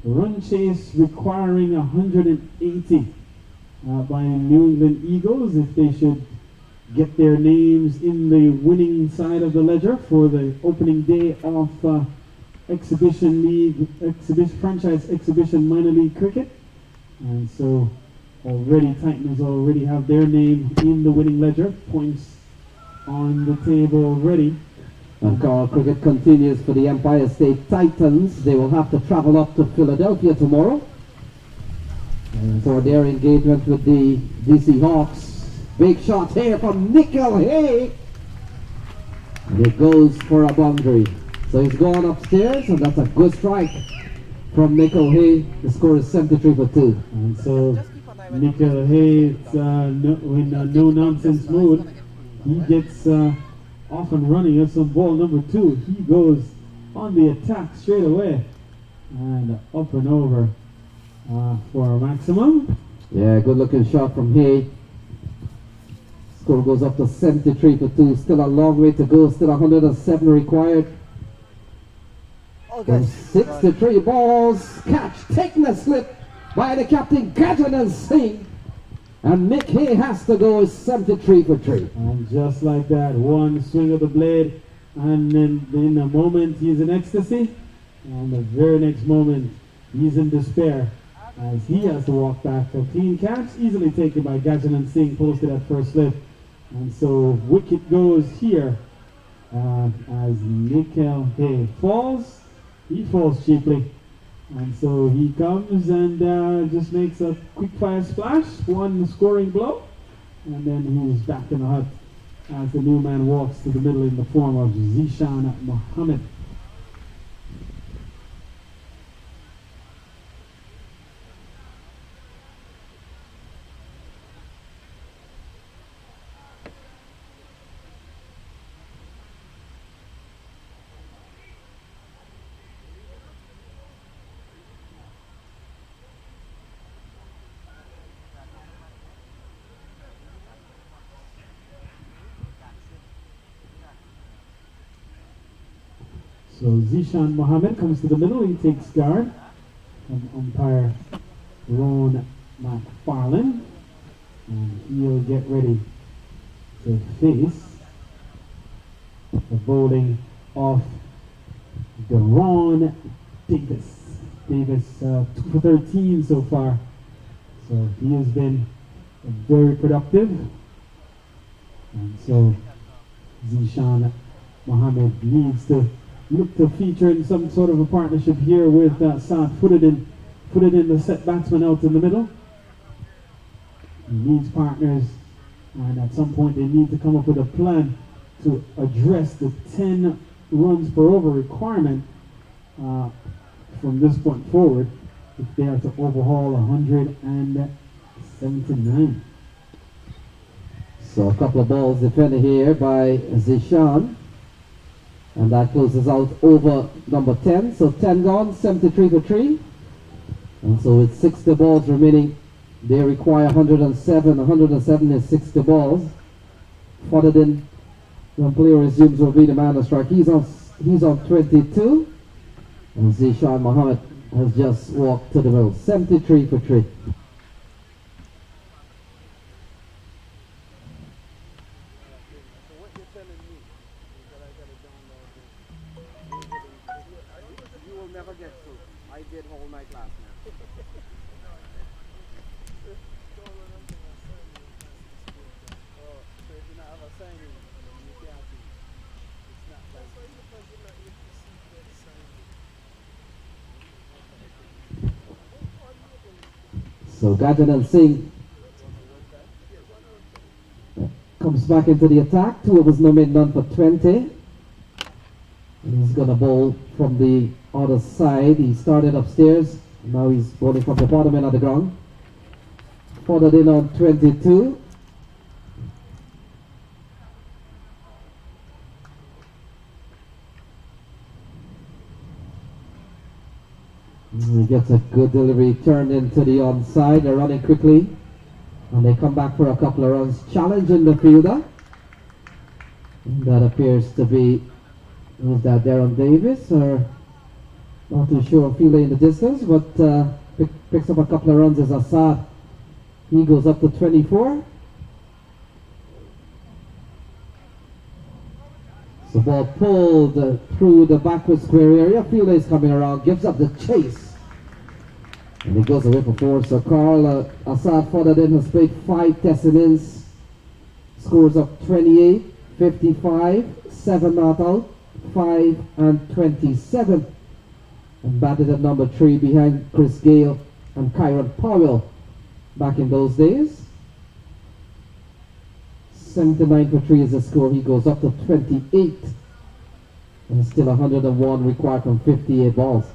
The run chase requiring 180 by New England Eagles if they should get their names in the winning side of the ledger for the opening day of franchise exhibition minor league cricket. And so already Titans already have their name in the winning ledger, points on the table already. And Carl cricket continues for the Empire State Titans. They will have to travel up to Philadelphia tomorrow for their engagement with the DC Hawks. Big shot here from Nickel Hay. And it goes for a boundary. So he's gone upstairs, and that's a good strike from Nickel Hay. The score is 73 for 2. And so Nickel Hay, in a no-nonsense mode, he gets off and running. That's on ball number 2. He goes on the attack straight away and up and over for a maximum. Yeah, good looking shot from Hay. Score goes up to 73 for 2. Still a long way to go. Still 107 required. Okay. 63 balls. Catch taking a slip by the captain Gajendra Singh. And Nick Hay has to go 73 for 3. And just like that, one swing of the blade, and then in a moment he's in ecstasy, and the very next moment he's in despair as he has to walk back. A clean catch, easily taken by Gajendra Singh, posted at first slip. And so wicket goes here as Nickel Hay falls. He falls cheaply. And so he comes and just makes a quick fire splash, one scoring blow, and then he's back in the hut as the new man walks to the middle in the form of Zishan Mohammed. So Zishan Mohammed comes to the middle. He takes guard from umpire Ron McFarlane. And he'll get ready to face the bowling of Deron Davis. Davis 2 for 13 so far. So he has been very productive. And so Zishan Mohammed needs to look to feature in some sort of a partnership here with Saad Footed the set batsman out in the middle. He needs partners, and at some point they need to come up with a plan to address the 10 runs per over requirement from this point forward if they are to overhaul 179. So a couple of balls defended here by Zishan. And that closes out over number 10. So 10 gone, 73 for 3. And so with 60 balls remaining, they require 107. 107 is 60 balls. Further than when player resumes will be the man of strike. He's on 22. And Zishan Mohammed has just walked to the middle. 73 for 3. So what you're telling me is that I gotta download this. You will never get through. I did whole night last night. Oh, so if you not have a signing, you can't see. It's not like So Gajanan Singh comes back into the attack. 2 overs, no made, none for 20. And he's going to bowl from the other side. He started upstairs. Now he's bowling from the bottom end of the ground. Followed in on 22. He gets a good delivery turned into the onside. They're running quickly. And they come back for a couple of runs. Challenging the fielder. And that appears to be, was that Darren Davis or not too sure, fielder in the distance, but picks up a couple of runs as Assad. He goes up to 24. So ball pulled through the backward square area. Fielder is coming around, gives up the chase. And he goes away for 4. So Carl Assad further in has played 5 test innings. Scores up 28, 55, 7 not out, 5 and 27. And batted at number 3 behind Chris Gale and Kyron Powell back in those days. 79 for 3 is the score. He goes up to 28. And still 101 required from 58 balls.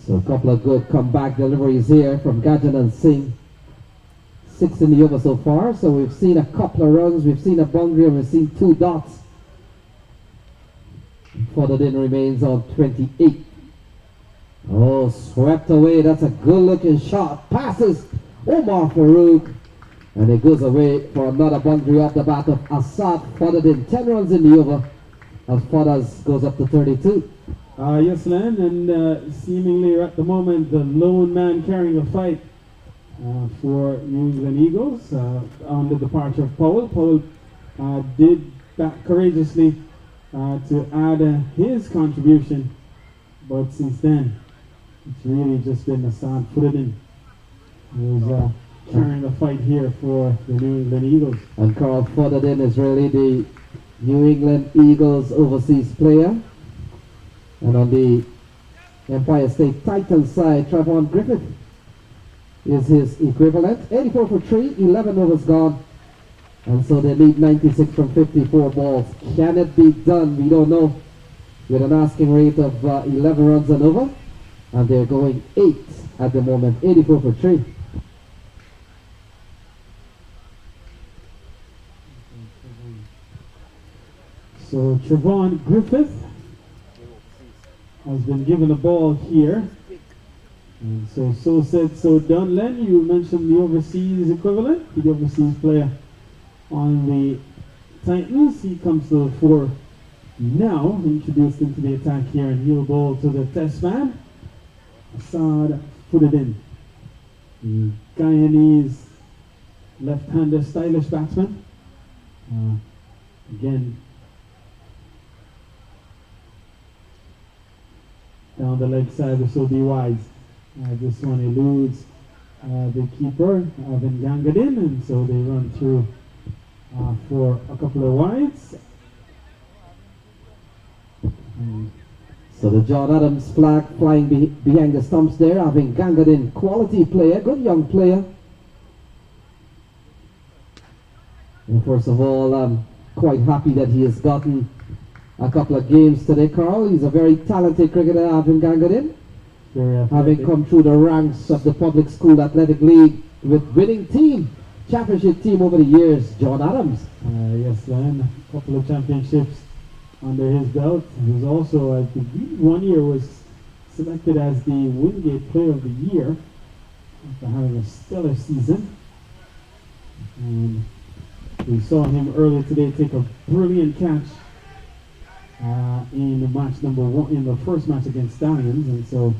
So a couple of good comeback deliveries here from Gajanan Singh. 6 in the over so far. So we've seen a couple of runs, we've seen a boundary, and we've seen 2 dots. Further in remains on 28. Oh, swept away. That's a good looking shot. Passes Omar Farouk. And it goes away for another boundary off the bat of Assad. Further in 10 runs in the over. As Fadas goes up to 32. Yes, Len, and seemingly at the moment the lone man carrying the fight for New England Eagles on the departure of Powell. Powell did back courageously to add his contribution, but since then it's really just been Assad footed in who's carrying the fight here for the New England Eagles. And Carl Fodden is really the New England Eagles overseas player. And on the Empire State Titans side, Trevon Griffith is his equivalent. 84 for 3, 11 overs gone. And so they lead 96 from 54 balls. Can it be done? We don't know. With an asking rate of 11 runs and over. And they're going 8 at the moment. 84 for 3. So Trevon Griffith has been given the ball here. And so said, so done. Len, you mentioned the overseas equivalent, the overseas player on the Titans. He comes to the fore now, introduced into the attack here, and he'll bowl to the test man. Assad footed in. The Guyanese left-hander stylish batsman. Again, down the leg side, this will be wise. This one eludes the keeper, Alvin Gangadin, and so they run through for a couple of wides. So the John Adams flag flying behind the stumps there, having Gangadin, quality player, good young player. And first of all, I'm quite happy that he has gotten a couple of games today, Carl. He's a very talented cricketer, Alvin Gangadin. Having come through the ranks of the Public School Athletic League with winning team, championship team over the years, John Adams. Yes, Len, a couple of championships under his belt. He was also, I believe, one year was selected as the Wingate Player of the Year after having a stellar season. And we saw him earlier today take a brilliant catch in match number 1, in the first match against Stallions, and so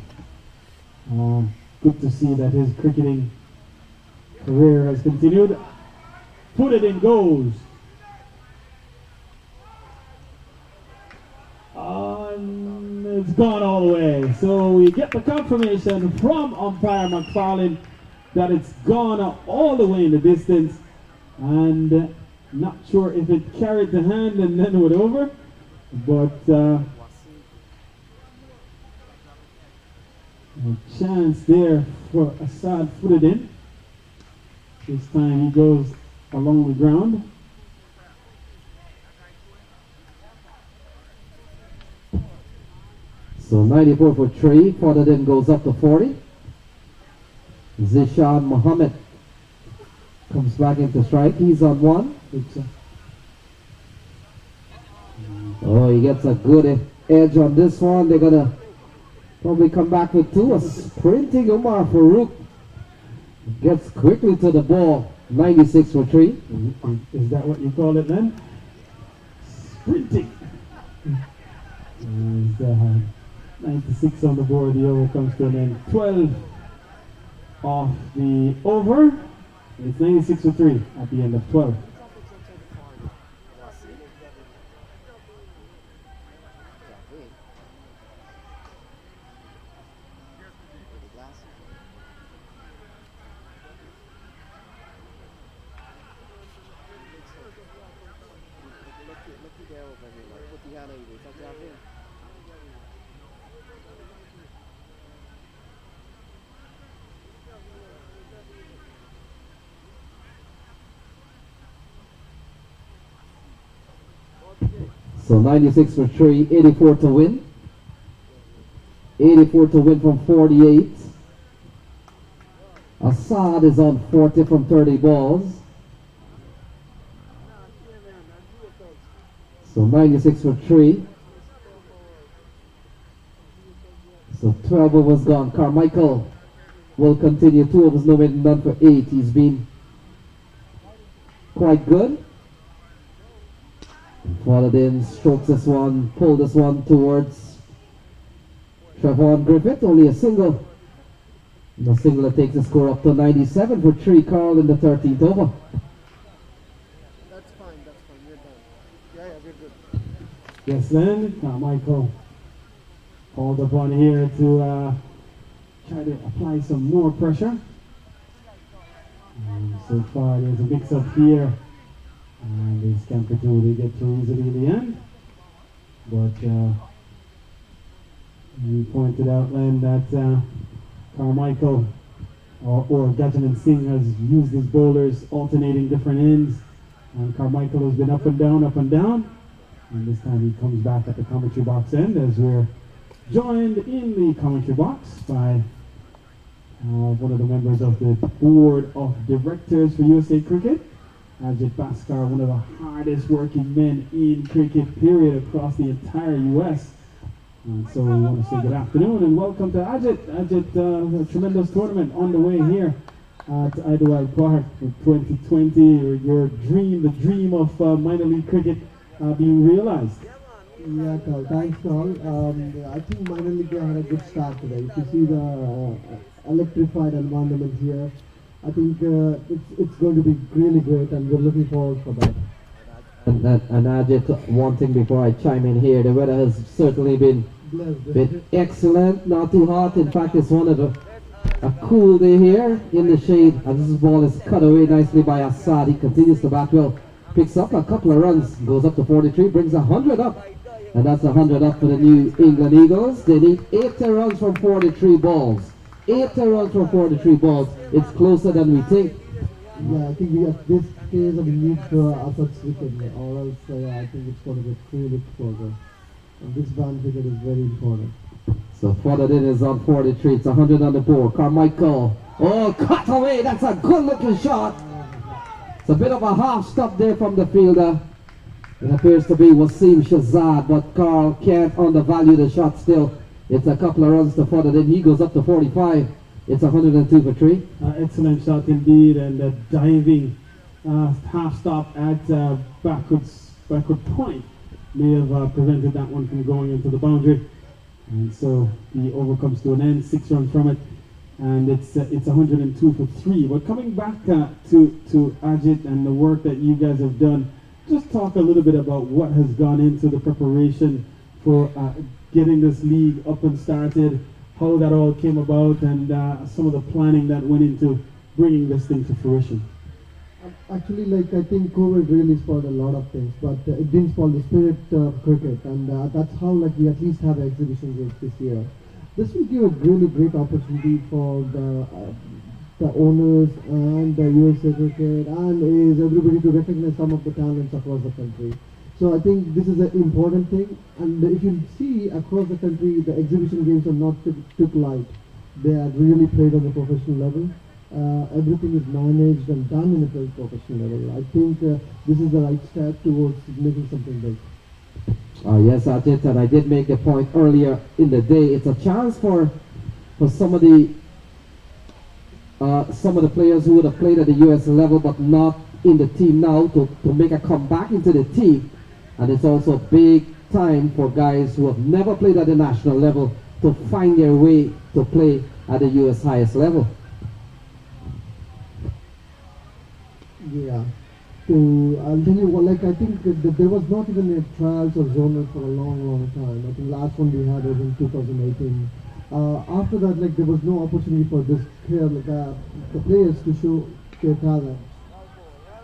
good to see that his cricketing career has continued. Put it in goes. It's gone all the way. So we get the confirmation from umpire McFarlane that it's gone all the way in the distance, and not sure if it carried the hand and then went over, but a chance there for Assad. Put it in. This time he goes along the ground. So 94 for 3, Fodadin goes up to 40. Zishan Mohammed comes back into strike, he's on 1. Oh, he gets a good edge on this one. They're gonna probably come back with 2. A sprinting Umar Farouk gets quickly to the ball. 96 for 3. Is that what you call it then? Sprinting. And 96 on the board. The over comes to an end. 12 off the over. It's 96 for 3 at the end of 12. So 96 for 3, 84 to win. 84 to win from 48. Assad is on 40 from 30 balls. So 96 for 3. So 12 overs gone. Carmichael will continue. 2 overs, no made, none for 8. He's been quite good. Followed in, strokes this one, pull this one towards Trevon Griffith. Only a single. The single that takes the score up to 97 for 3, Carl, in the 13th over. That's fine, we're done. Yeah, we're good. Yes, then, Carmichael called upon here to try to apply some more pressure. So far, there's a mix-up here. And they scamper through, they get through easily in the end. But you pointed out, Len, that Carmichael or Gajaman Singh has used his bowlers alternating different ends. And Carmichael has been up and down, up and down. And this time he comes back at the commentary box end as we're joined in the commentary box by one of the members of the board of directors for USA Cricket, Ajit Bhaskar, one of the hardest working men in cricket, period, across the entire U.S. And so we want to say good afternoon and welcome to Ajit. Ajit, a tremendous tournament on the way here at Idlewild Park for 2020. Your dream, the dream of minor league cricket being realized. Yeah, Carl. Thanks, Carl. I think minor league had a good start today. If you see the electrified environment here, I think it's going to be really great, and we're looking forward for that. And Ajit, one thing before I chime in here, the weather has certainly been excellent, not too hot. In fact, it's one of the A cool day here in the shade, and this ball is cut away nicely by Assad. He continues to bat well, picks up a couple of runs, goes up to 43, brings 100 up, and that's 100 up for the New England Eagles. They need 80 runs from 43 balls. 80 runs from 43 balls. It's closer than we think. Yeah, I think we at this stage we need Assad's wicket, or else I think it's going to get really closer. And this band wicket is very important. So Fodadin is on 43. It's 100 on the board. Carmichael. Oh, cut away. That's a good looking shot. It's a bit of a half stop there from the fielder. It appears to be Wasim Shazad, but Carl can't undervalue the shot still. It's a couple of runs to Fodadin. He goes up to 45. It's 102 for 3. Excellent shot indeed, and a diving half stop at backward point may have prevented that one from going into the boundary. And so the over comes to an end, 6 runs from it, and it's 102 for 3. But coming back to Ajit and the work that you guys have done, just talk a little bit about what has gone into the preparation for getting this league up and started, how that all came about, and some of the planning that went into bringing this thing to fruition. Actually, like I think COVID really spoiled a lot of things, but it didn't spoil the spirit of cricket, and that's how like we at least have exhibition games this year. This will give a really great opportunity for the owners and the USA cricket and is everybody to recognize some of the talents across the country. So I think this is an important thing, and if you see across the country, the exhibition games are not took light. They are really played on a professional level. Everything is managed and done in a very professional level. I think this is the right step towards making something big. Yes, Ajit, and I did make the point earlier in the day. It's a chance for some of the players who would have played at the US level but not in the team now to make a comeback into the team. And it's also a big time for guys who have never played at the national level to find their way to play at the US highest level. Yeah. I'll tell you what, like I think that there was not even a trials or zonal for a long time. I think last one we had was in 2018. After that, like there was no opportunity for this the players to show their talent.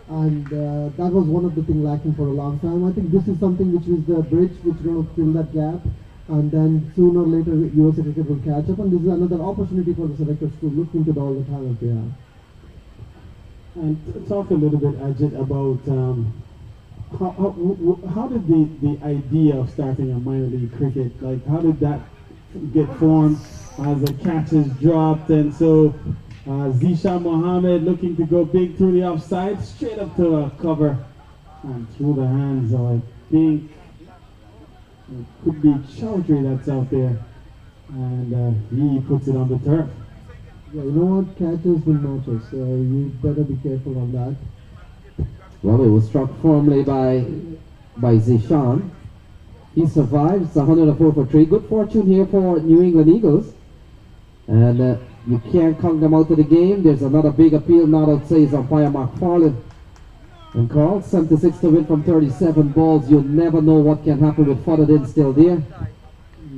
And that was one of the things lacking for a long time. I think this is something which is the bridge which will fill that gap, and then sooner or later USA cricket will catch up, and this is another opportunity for the selectors to look into all the talent they have. And talk a little bit, Ajit, about how did the idea of starting a minor league cricket, like how did that get formed as the catches dropped, and so Zishan Mohammed looking to go big through the offside, straight up to a cover and through the hands of, I think, it could be Chowdhury that's out there, and he puts it on the turf. Yeah, you know what? Catches will matches. You better be careful on that. Well, it was struck firmly by Zishan. He survives. 104 for 3. Good fortune here for New England Eagles. And you can't count them out of the game. There's another big appeal not outside is umpire McFarlane. And Carl, 76 to win from 37 balls. You never know what can happen with Fodadin still there.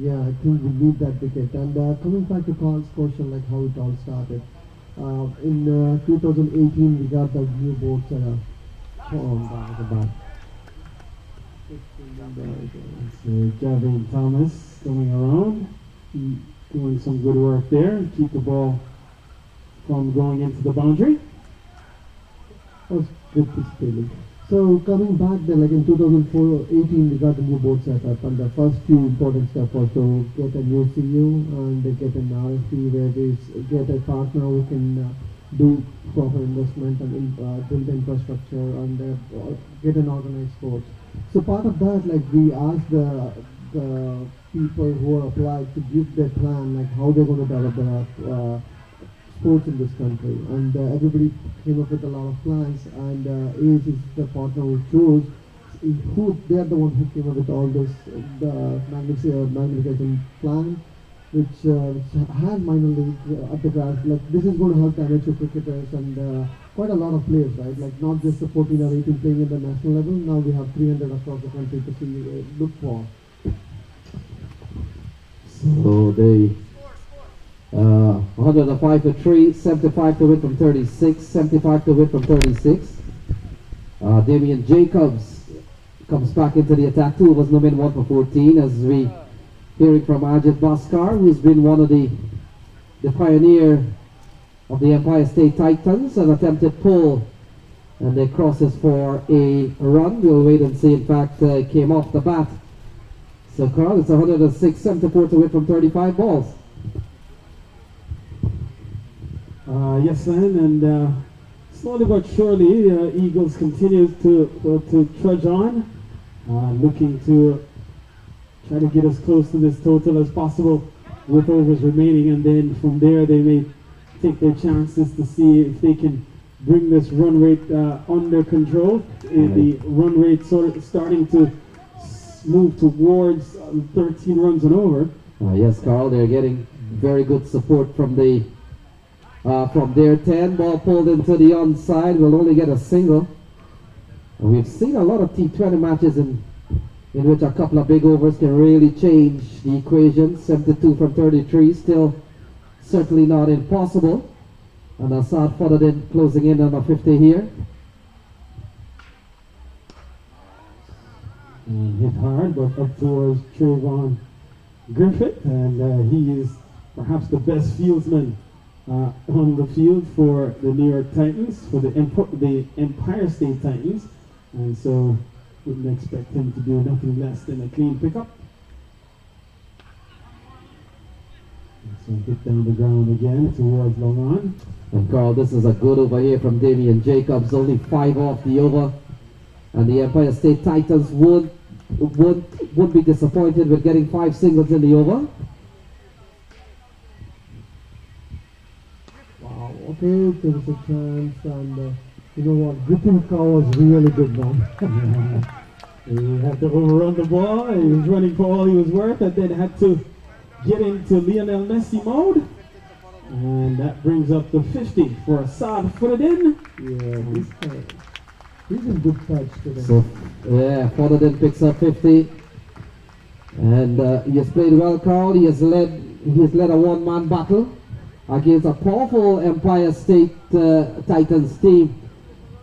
Yeah, I think we need that wicket. And coming back to Carl's question, like how it all started. In 2018, we got the new board set up. That was a So Javin Thomas coming around, doing some good work there and keep the ball from going into the boundary. That was good display. So coming back then, like in 2018, we got the new board set up, and the first few important steps was to get a new CU and get an RFP where we get a partner who can do proper investment and build the infrastructure and get an organized sport. So part of that, like we asked the people who are applied to give their plan, like how they're going to develop the sports in this country, and everybody came up with a lot of plans, and ACE is the partner who chose. They are the ones who came up with all this, the magnification plan, which has minor league at the grass. Like this is going to help the amateur cricketers and quite a lot of players, right? Like not just the 14 or 18 playing at the national level. Now we have 300 across the country to see look for. So 105 to 3, 75 to win from 36, 75 to win from 36. Damian Jacobs comes back into the attack too, was number 1 for 14, as we hearing from Ajit Bhaskar, who's been one of the pioneer of the Empire State Titans, an attempted pull, and they crosses for a run. We'll wait and see. In fact, came off the bat. So Carl, it's 106, 74 to win from 35 balls. Yes, and slowly but surely, Eagles continues to trudge on, looking to try to get as close to this total as possible with overs remaining, and then from there they may take their chances to see if they can bring this run rate under control. The run rate sort of starting to move towards 13 runs and over. Yes, Carl, they're getting very good support from the from their 10. Ball pulled into the onside, will only get a single. And we've seen a lot of T20 matches in which a couple of big overs can really change the equation. 72 from 33, still certainly not impossible. And Assad Fodadin closing in on a 50 here. And hit hard, but up towards Trayvon Griffith, and he is perhaps the best fieldsman on the field for the New York Titans, for the Empire State Titans, and so wouldn't expect him to do nothing less than a clean pickup. So hit down the ground again towards Longan. And Carl, this is a good over here from Damian Jacobs, only 5 off the over. And the Empire State Titans would be disappointed with getting 5 singles in the over. Wow, okay, there is a chance, and you know what, Griffin Cow was really good, man. He had to overrun the ball, he was running for all he was worth, and then had to get into Lionel Messi mode. And that brings up the 50 for Assad Fodadin. Yeah, he's in good touch today. So, yeah, Fodadin picks up 50. And he has played well, Carl. He has led a one-man battle against a powerful Empire State Titans team.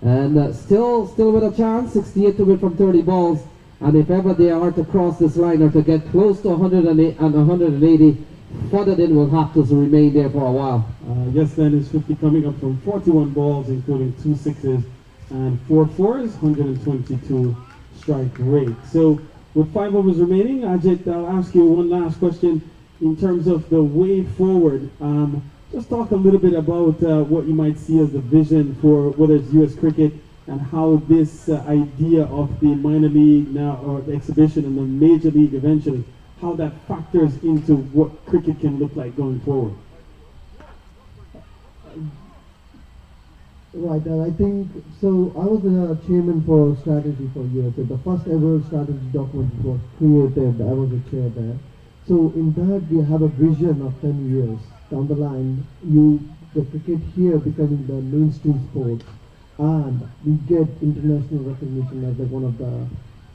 And still with a chance, 68 to win from 30 balls. And if ever they are to cross this line or to get close to 108 and 180, Fodadin will have to remain there for a while. Yes, then is 50 coming up from 41 balls, including 2 sixes and 4 fours, 122 strike rate. So with 5 overs remaining, Ajit, I'll ask you one last question in terms of the way forward. Just talk a little bit about what you might see as the vision for whether it's U.S. cricket and how this idea of the minor league now, or the exhibition and the major league eventually, how that factors into what cricket can look like going forward. Right, and I think, so I was the chairman for strategy for USA. The first ever strategy document was created, I was the chair there. So in that we have a vision of 10 years down the line, the cricket here becoming the mainstream sport, and we get international recognition as like one of the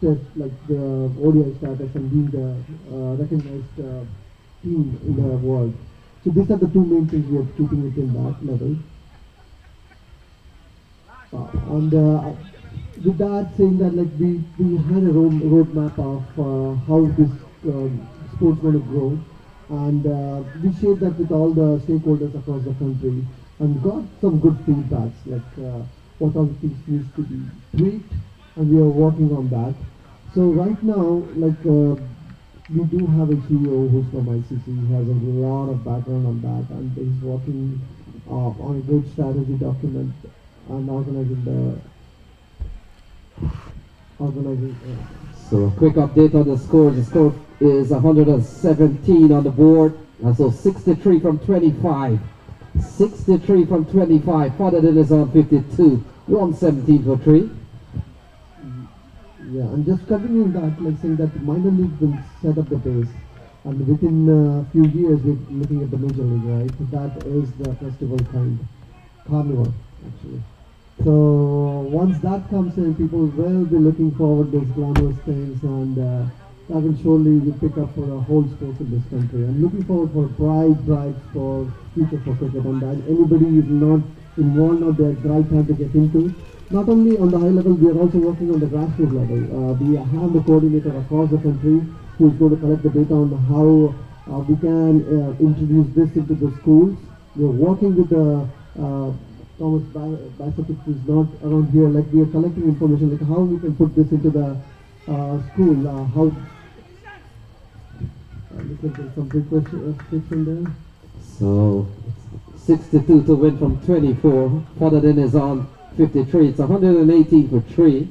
test, like the ODI status, and being the recognized team in the world. So these are the two main things we are keeping it in that level. And with that, saying that like we had a roadmap of how this sport's going to grow, and we shared that with all the stakeholders across the country, and got some good feedbacks, like what all the things needs to be tweaked, and we are working on that. So right now, like we do have a CEO who's from ICC. He has a lot of background on that, and he's working on a good strategy document and organizing. So a quick update on the score. The score is 117 on the board, and so 63 from 25. 63 from 25. Fodadin is on 52. 117 for 3. Yeah, and just continuing that, like saying that minor league will set up the base, and within a few years we're looking at the major league, right? That is the festival kind, carnival actually. So once that comes in, people will be looking forward to these glamorous things, and that will surely pick up for a whole sport in this country. I'm looking forward for bright for future for cricket, and that anybody is not involved now, there's the right time to get into. Not only on the high level, we are also working on the grassroots level. We have the coordinator across the country who is going to collect the data on how we can introduce this into the schools. We are working with the Thomas Bassett, who is not around here. Like, we are collecting information, like how we can put this into the school. How looks like there's some big question there. So 62 to win from 24. Fodderden is on 53. It's 118 for 3.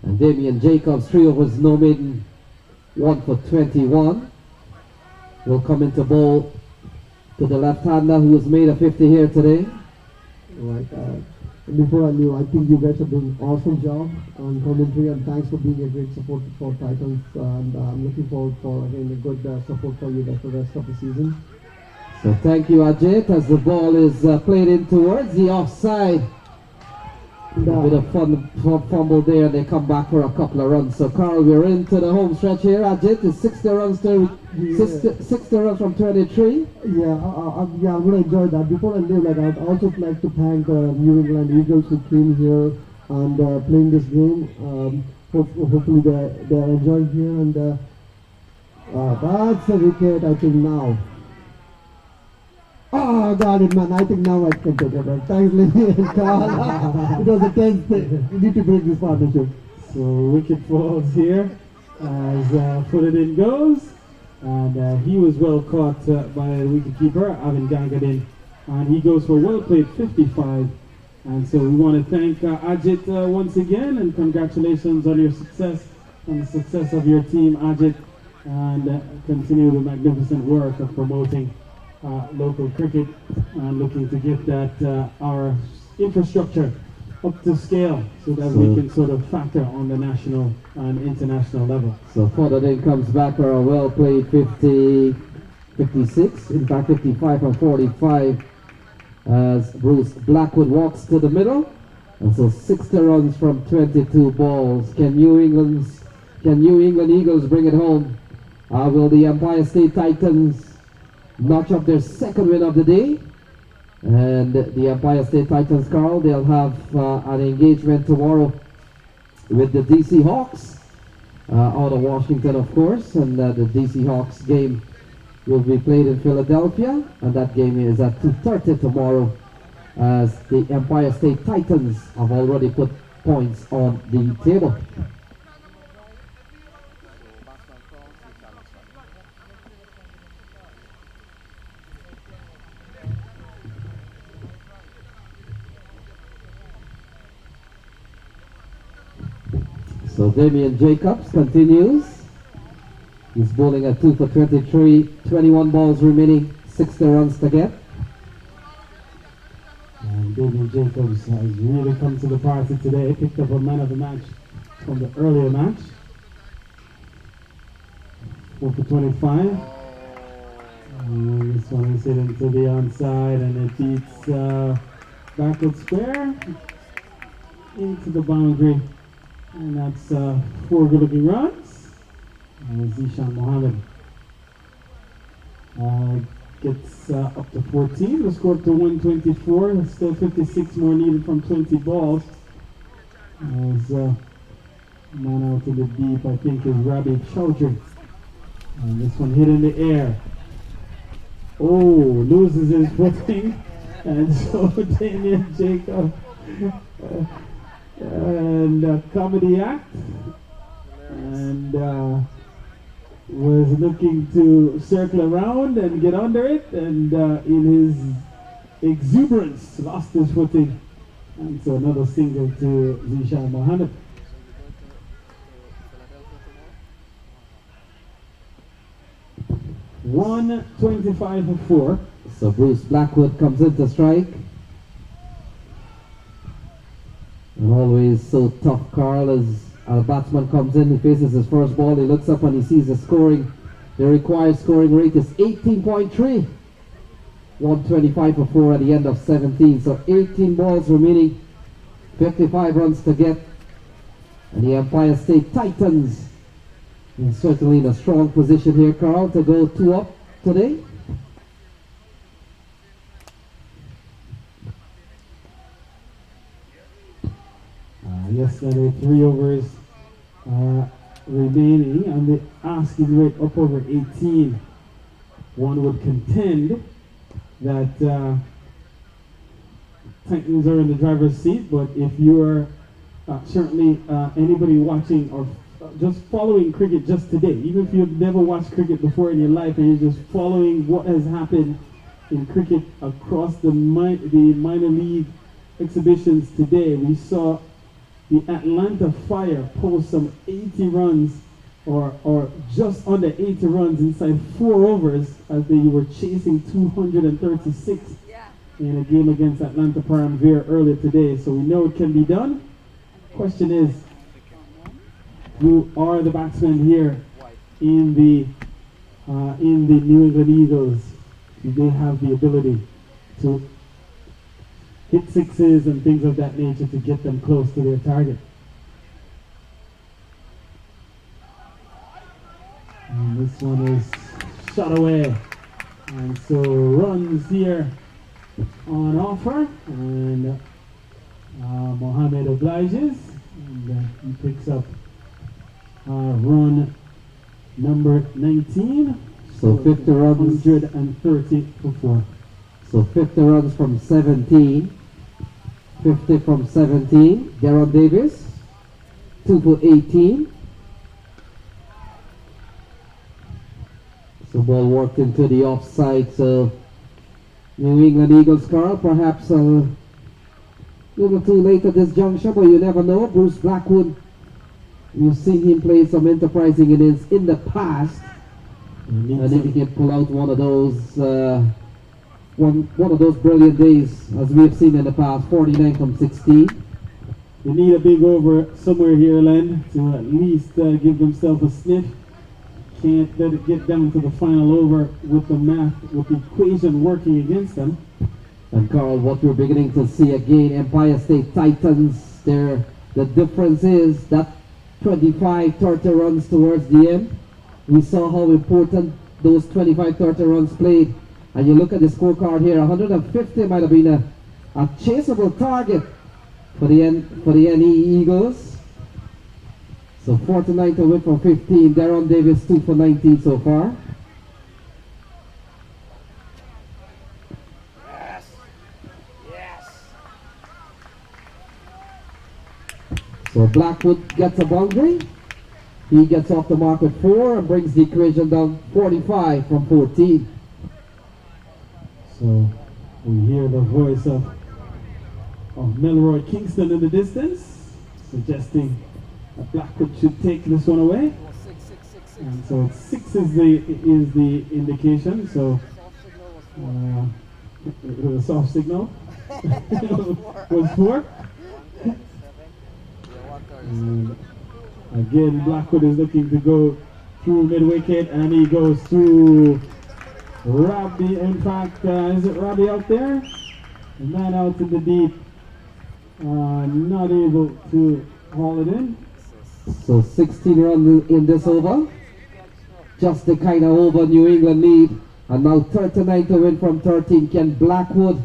And Damien Jacobs, 3 overs, no maiden, 1 for 21. Will come into bowl to the left-hander who has made a 50 here today. Right. Before I leave, I think you guys are doing an awesome job on commentary, and thanks for being a great support for Titans. And I'm looking forward for again a good support for you for the rest of the season. So thank you, Ajit, as the ball is played in towards the offside. A bit of fumble there, they come back for a couple of runs. So Carl, we're into the home stretch here. Ajit is 60 runs to 60 runs from 23. Yeah, I'm going to enjoy that. Before I leave, like, I'd also like to thank the New England Eagles who came here and playing this game. Hopefully they're enjoying here, and that's a wicket, I think, now. Oh, got it, man. I think now I can take it back. Thanks, Lenny and Carl. It was a tense thing. We need to break this partnership. So wicket falls here as Fodderden goes. And he was well caught by the wicketkeeper, Avin Gangadin. And he goes for well played 55. And so we want to thank Ajit once again, and congratulations on your success and the success of your team, Ajit. And continue the magnificent work of promoting local cricket and looking to get that our infrastructure up to scale so that we can sort of factor on the national and international level. So Fodderden comes back for a well played 50, 56, in fact 55 from 45, as Bruce Blackwood walks to the middle. And so 60 runs from 22 balls. Can New England Eagles bring it home? Will the Empire State Titans notch up their second win of the day? And the Empire State Titans, Carl, they'll have an engagement tomorrow with the DC Hawks out of Washington, of course. And the DC Hawks game will be played in Philadelphia, and that game is at 2:30 tomorrow, as the Empire State Titans have already put points on the table. So Damien Jacobs continues. He's bowling at 2 for 23, 21 balls remaining, 60 runs to get. And Damien Jacobs has really come to the party today. Picked up a man of the match from the earlier match. 4 for 25. And this one is hit into the onside, and it beats backward square into the boundary. And that's 4 good-looking runs. Zishan Mohammed gets up to 14. The score up to 124. There's still 56 more needed from 20 balls. As man out in the deep, I think, is Rabi Chowdhury. And this one hit in the air. Oh, loses his footing. And so Damien Jacob and comedy act, and was looking to circle around and get under it, and in his exuberance lost his footing, and so another single to Zishan Mohammed. $125 for 4. So Bruce Blackwood comes in to strike. And always so tough, Carl, as a batsman comes in, he faces his first ball, he looks up and he sees the scoring. The required scoring rate is 18.3. 125 for 4 at the end of 17. So 18 balls remaining, 55 runs to get. And the Empire State Titans He's certainly in a strong position here, Carl, to go 2 up today. Yesterday, 3 overs remaining, and the asking rate up over 18. One would contend that Titans are in the driver's seat, but if you are certainly anybody watching or just following cricket just today, even if you've never watched cricket before in your life and you're just following what has happened in cricket across the minor league exhibitions today, we saw the Atlanta Fire post some 80 runs or just under 80 runs inside 4 overs as they were chasing 236 in a game against Atlanta Paramveer earlier today. So we know it can be done. Question is, who are the batsmen here in the New England Eagles? Do they have the ability to hit sixes and things of that nature to get them close to their target? And this one is shot away. And so runs here on offer. And Mohammed obliges. And he picks up run number 19. So 50 runs. 130 for 4. So 50 runs from 17. 50 from 17. Darren Davis. 2 for 18. So ball worked into the offside. So New England Eagles, Carl, perhaps a little too late at this juncture, but you never know. Bruce Blackwood, you've seen him play some enterprising innings in the past. And if he can pull out one of those one of those brilliant days as we have seen in the past, 49 from 16. They need a big over somewhere here, Len, to at least give themselves a sniff. Can't let it get down to the final over with the math, with the equation working against them. And Carl, what we're beginning to see again, Empire State Titans, the difference is that 25, 30 runs towards the end. We saw how important those 25, 30 runs played. And you look at the scorecard here, 150 might have been a chaseable target for the NE Eagles. So 49 to win from 15. Darren Davis 2 for 19 so far. Yes. Yes. So Blackwood gets a boundary. He gets off the mark with 4 and brings the equation down 45 from 14. So we hear the voice of Melroy Kingston in the distance, suggesting that Blackwood should take this one away. And so 6 is the indication. So it was a soft signal. was 4. And again, Blackwood is looking to go through mid-wicket, and he goes through Robbie. In fact, is it Robbie out there? The man out in the deep, not able to haul it in. So 16 runs in this over. Just the kind of over New England need. And now 39 to win from 13. Can Blackwood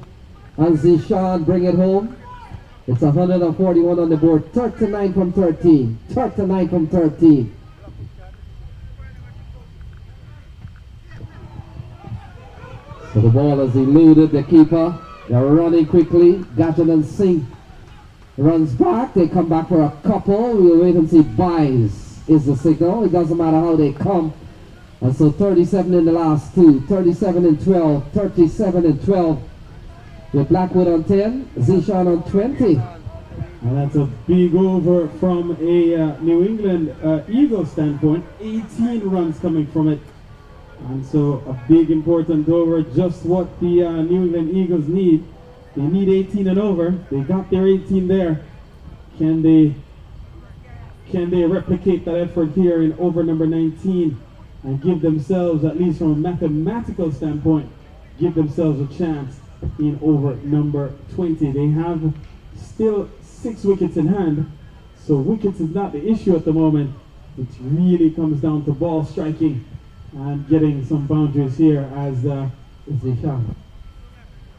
and Zishan bring it home? It's 141 on the board. 39 from 13. 39 from 13. So the ball has eluded the keeper. They're running quickly. Gatton and Singh runs back. They come back for a couple. We'll wait and see. Buys is the signal. It doesn't matter how they come. And so 37 in the last 2. 37 and 12. 37 and 12. With Blackwood on 10. Zishan on 20. And that's a big over from a New England Eagles standpoint. 18 runs coming from it. And so a big important over, just what the New England Eagles need. They need 18 and over. They got their 18 there. Can they replicate that effort here in over number 19 and give themselves, at least from a mathematical standpoint, give themselves a chance in over number 20. They have still 6 wickets in hand, so wickets is not the issue at the moment. it really comes down to ball striking and getting some boundaries here as Zishan.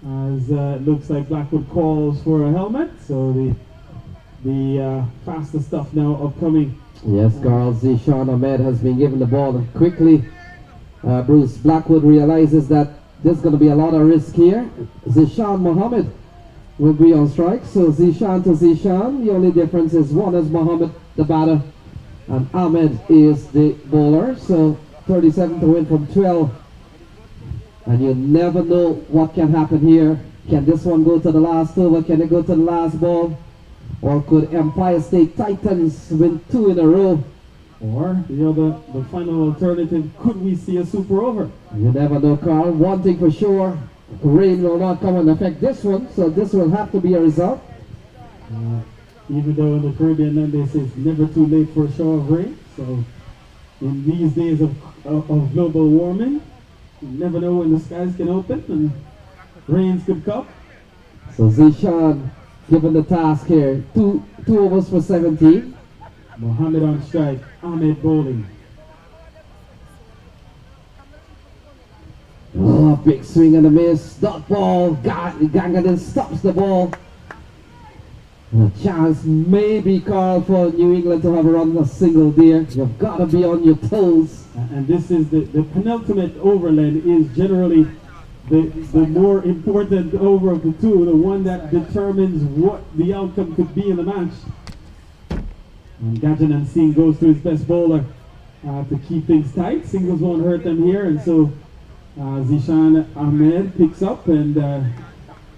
looks like Blackwood calls for a helmet. So the faster stuff now upcoming. Yes, Carl, Zishan Ahmed has been given the ball and quickly. Bruce Blackwood realizes that there's going to be a lot of risk here. Zishan Mohammed will be on strike. So Zishan to Zishan. The only difference is one is Mohammed, the batter, and Ahmed is the bowler. So 37 to win from 12. And you never know what can happen here. Can this one go to the last over? Can it go to the last ball? Or could Empire State Titans win 2 in a row? Or the final alternative, could we see a super over? You never know, Carl. One thing for sure, rain will not come and affect this one, so this will have to be a result. Even though in the Caribbean land they say it's never too late for a shower of rain. So in these days of global warming, you never know when the skies can open and rains could come. So Zishan given the task here, two overs for 17. Mohammed on strike, Ahmed bowling. Oh, big swing and a miss. Dot ball. Gangadin stops the ball. A chance maybe, Carl, for New England to have a run a single there. You've got to be on your toes. And this is the penultimate overland is generally the more important over of the two, the one that determines what the outcome could be in the match. And Gajanan Singh goes to his best bowler to keep things tight. Singles won't hurt them here, and so Zishan Ahmed picks up and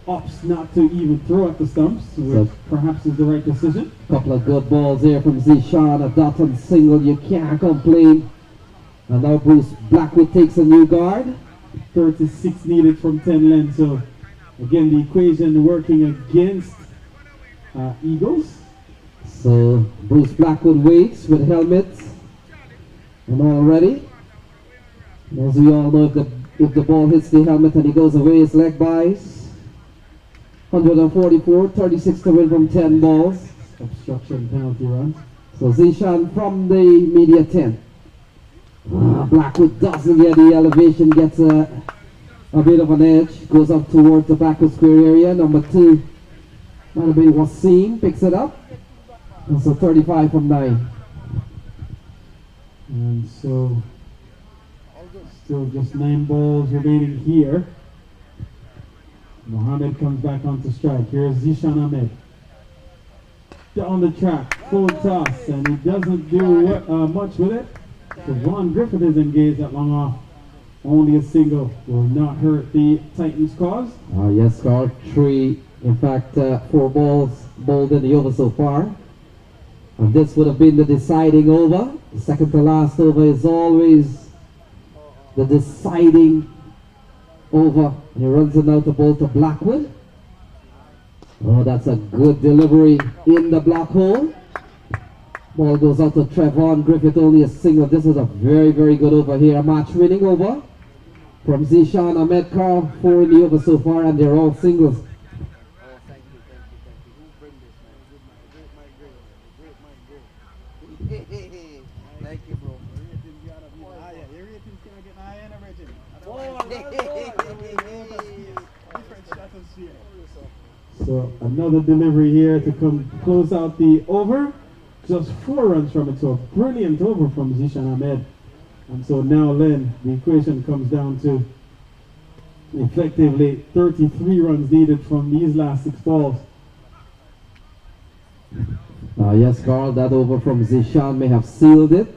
opts not to even throw at the stumps, which perhaps is the right decision. Couple of good balls here from Zishan, a dot and single, you can't complain. And now Bruce Blackwood takes a new guard. 36 needed from 10 lengths, so again the equation working against Eagles. So Bruce Blackwood waits with helmet and all ready. As we all know, if the ball hits the helmet and he goes away, his leg buys. 144, 36 to win from 10 balls. Obstruction penalty runs. So Zishan from the media 10. Blackwood doesn't get the elevation, gets a bit of an edge, goes up towards the backward square area. Number 2, might have been Wasim, picks it up. And so 35 from 9. And so still just 9 balls remaining here. Mohammed comes back onto strike. Here's Zishan Ahmed. Down the track, full toss, and he doesn't do much with it. So Ron Griffith is engaged at long off. Only a single will not hurt the Titans' cause. Yes, Carl. 3, in fact, 4 balls bowled in the over so far. And this would have been the deciding over. The second to last over is always the deciding over. And he runs it out the ball to Blackwood. Oh, that's a good delivery in the block hole. Ball goes out to Trevon Griffith, only a single. This is a very, very good over here. A match winning over from Zishan Ahmed. Carl, 4 in the over so far, and they're all singles. Thank you, bro. Your rating's gonna get higher and everything. Different stratosphere. So another delivery here to come close out the over. Just 4 runs from it, so a brilliant over from Zishan Ahmed. And so now, Len, the equation comes down to effectively 33 runs needed from these last 6 balls. Yes, Carl, that over from Zishan may have sealed it.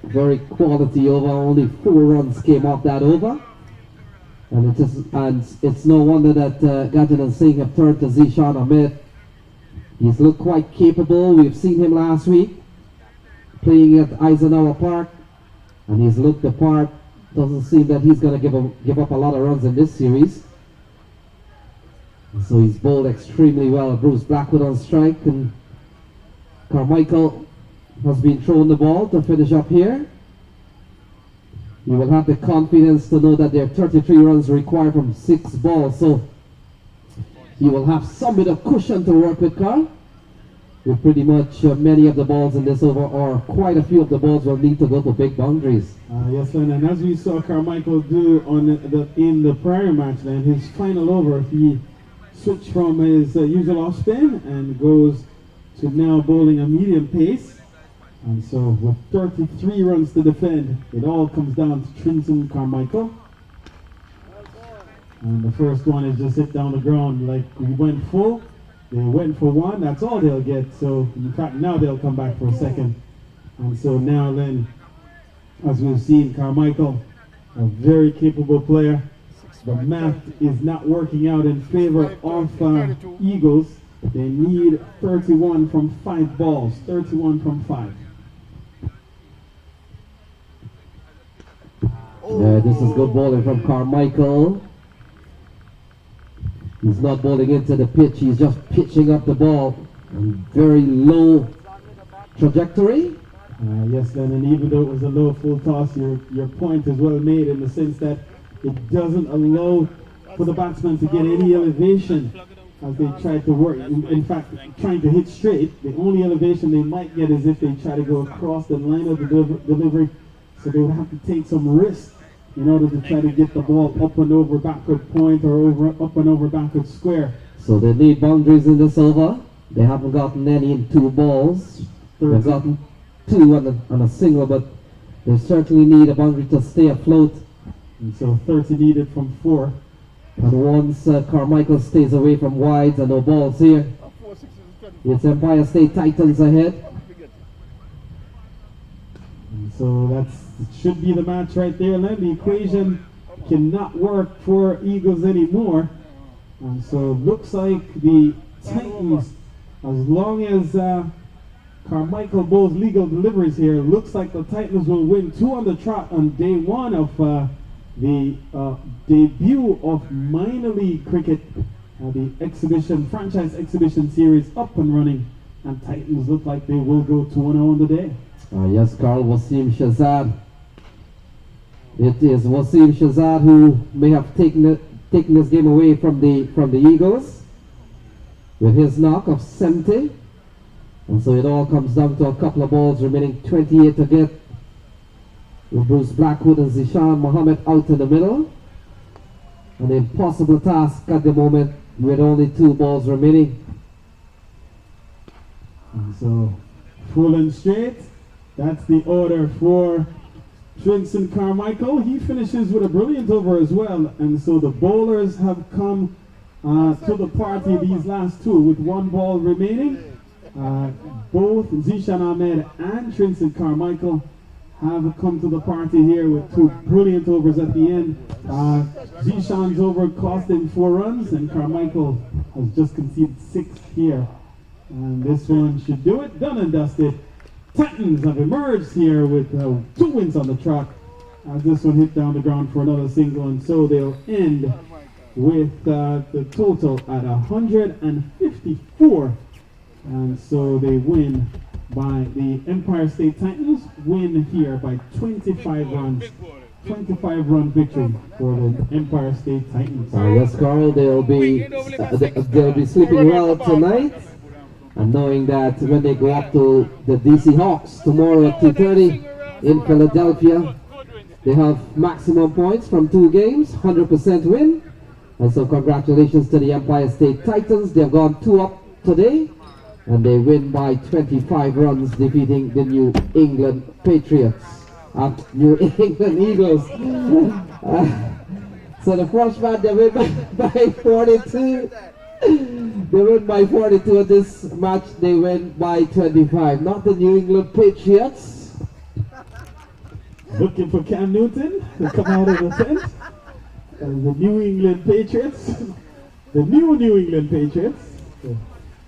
Very quality over, only 4 runs came off that over. And it's no wonder that Gajanan Singh have turned to Zishan Ahmed. He's looked quite capable. We've seen him last week playing at Eisenhower Park, and he's looked the part. Doesn't seem that he's going to give up a lot of runs in this series. And so he's bowled extremely well. Bruce Blackwood on strike, and Carmichael has been thrown the ball to finish up here. You will have the confidence to know that there are 33 runs required from 6 balls. So you will have some bit of cushion to work with, Carl. with pretty much many of the balls in this over, or quite a few of the balls will need to go for big boundaries. Yes, Len, and as we saw Carmichael do in the prior match, then his final over, he switched from his usual off spin and goes to now bowling a medium pace. And so with 33 runs to defend, it all comes down to Trinson Carmichael. And the first one is just hit down the ground like we went full. They went for one, that's all they'll get. So in fact now they'll come back for a second. And so now then, as we've seen, Carmichael, a very capable player. The math is not working out in favor of Eagles. They need 31 from 5 balls, 31 from 5. Yeah, this is good bowling from Carmichael. He's not bowling into the pitch, he's just pitching up the ball on very low trajectory. Yes, then, and even though it was a low full toss, your point is well made in the sense that it doesn't allow for the batsman to get any elevation as they try to work. In fact, trying to hit straight, the only elevation they might get is if they try to go across the line of the delivery. So they would have to take some risk in order to try to get the ball up and over backward point or up and over backward square. So they need boundaries in this over. They haven't gotten any in 2 balls. They've gotten 2 on a single, but they certainly need a boundary to stay afloat. And so 30 needed from 4. And once Carmichael stays away from wides and no balls here, it's Empire State Titans ahead. And so it should be the match right there. And then the equation cannot work for Eagles anymore. And so it looks like the Titans, as long as Carmichael bowls legal deliveries here, it looks like the Titans will win 2 on the trot on day 1 of the debut of minor league cricket, the franchise exhibition series up and running, and Titans look like they will go 2-0 on the day. Yes, Carl, Wasim Shazad. It is Wasim Shazad who may have taken this game away from the Eagles with his knock of 70. And so it all comes down to a couple of balls remaining, 28 to get, with Bruce Blackwood and Zishan Mohammed out in the middle. An impossible task at the moment with only 2 balls remaining. And so full and straight, that's the order for Trinson Carmichael. He finishes with a brilliant over as well. And so the bowlers have come to the party these last 2 with 1 ball remaining. Both Zishan Ahmed and Trinson Carmichael have come to the party here with 2 brilliant overs at the end. Zishan's over cost him 4 runs, and Carmichael has just conceded 6 here. And this one should do it. Done and dusted. Titans have emerged here with 2 wins on the trot as this one hit down the ground for another single, and so they'll end with the total at 154. And so they win by the Empire State Titans, win here by 25 runs. 25-run victory for the Empire State Titans. Yes, Carl, they'll be sleeping well tonight, and knowing that when they go up to the DC Hawks tomorrow at 2:30 in Philadelphia, they have maximum points from 2 games, 100% win. And so congratulations to the Empire State Titans. They've gone 2 up today, and they win by 25 runs, defeating the New England Patriots. New England Eagles. So the first man, they win by 42. They win by 42 at this match. They win by 25. Not the New England Patriots. Looking for Cam Newton to come out of the tent. The New England Patriots. The New England Patriots.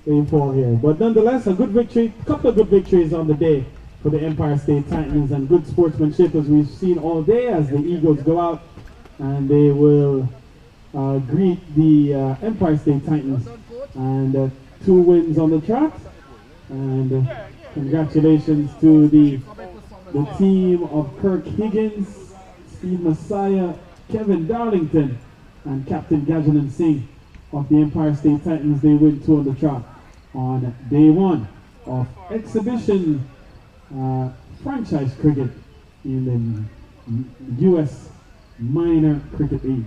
They fall here. But nonetheless, a good victory. A couple of good victories on the day for the Empire State Titans, and good sportsmanship as we've seen all day as the Eagles go out and they will greet the Empire State Titans, and 2 wins on the trot. And congratulations to the team of Kirk Higgins, Steve Messiah, Kevin Darlington, and Captain Gajanan Singh of the Empire State Titans. They win 2 on the trot on day 1 of exhibition franchise cricket in the U.S. Minor Cricket League.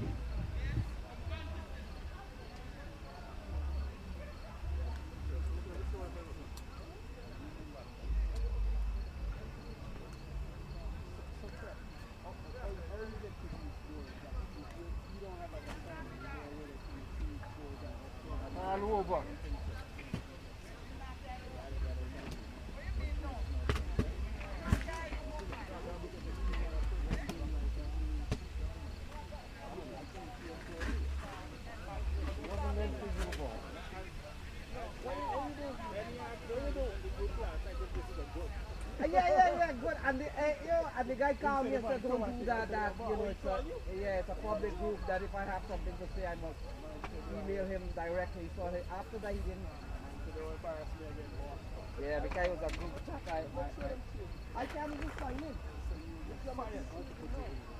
All over. Yeah, good. And the guy called me and said, don't do that, it's a public group that if I have something to say, I must email him directly. So after that, he didn't. Yeah, because it was a group chat. I can't even sign in.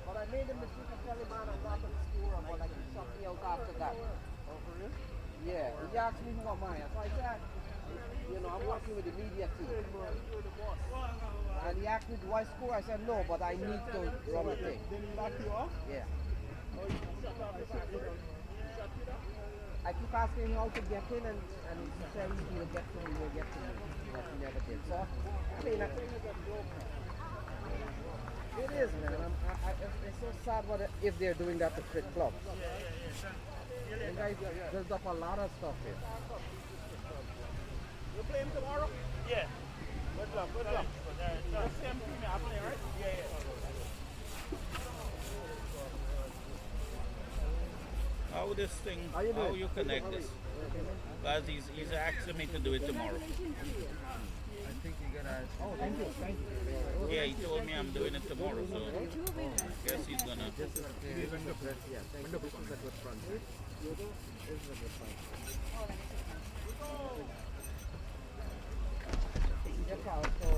But I made a mistake of telling man I'm not a scorer, but like he shut me out after that. Oh, for real? Yeah, he asked me who am I. So I said, I'm working with the media team. And he asked me, do I score? I said, no, but I need to run the thing. Did he lock you off? Yeah. I keep asking him how to get in, and he said he will get to me, but he never did. So, I mean, it is, man. It's so sad if they're doing that to Crit Club. You guys build up a lot of stuff here. You play him tomorrow? Yeah. Good luck. Just same team I play, right? Yeah. How this thing, how you connect this? Because he's asking me to do it tomorrow. I think you gotta. Oh, thank you. Yeah, he told me I'm doing it tomorrow, so I guess he's gonna. This is a good front. Yeah, thank you. This is a good front. This is a good front. Yes, so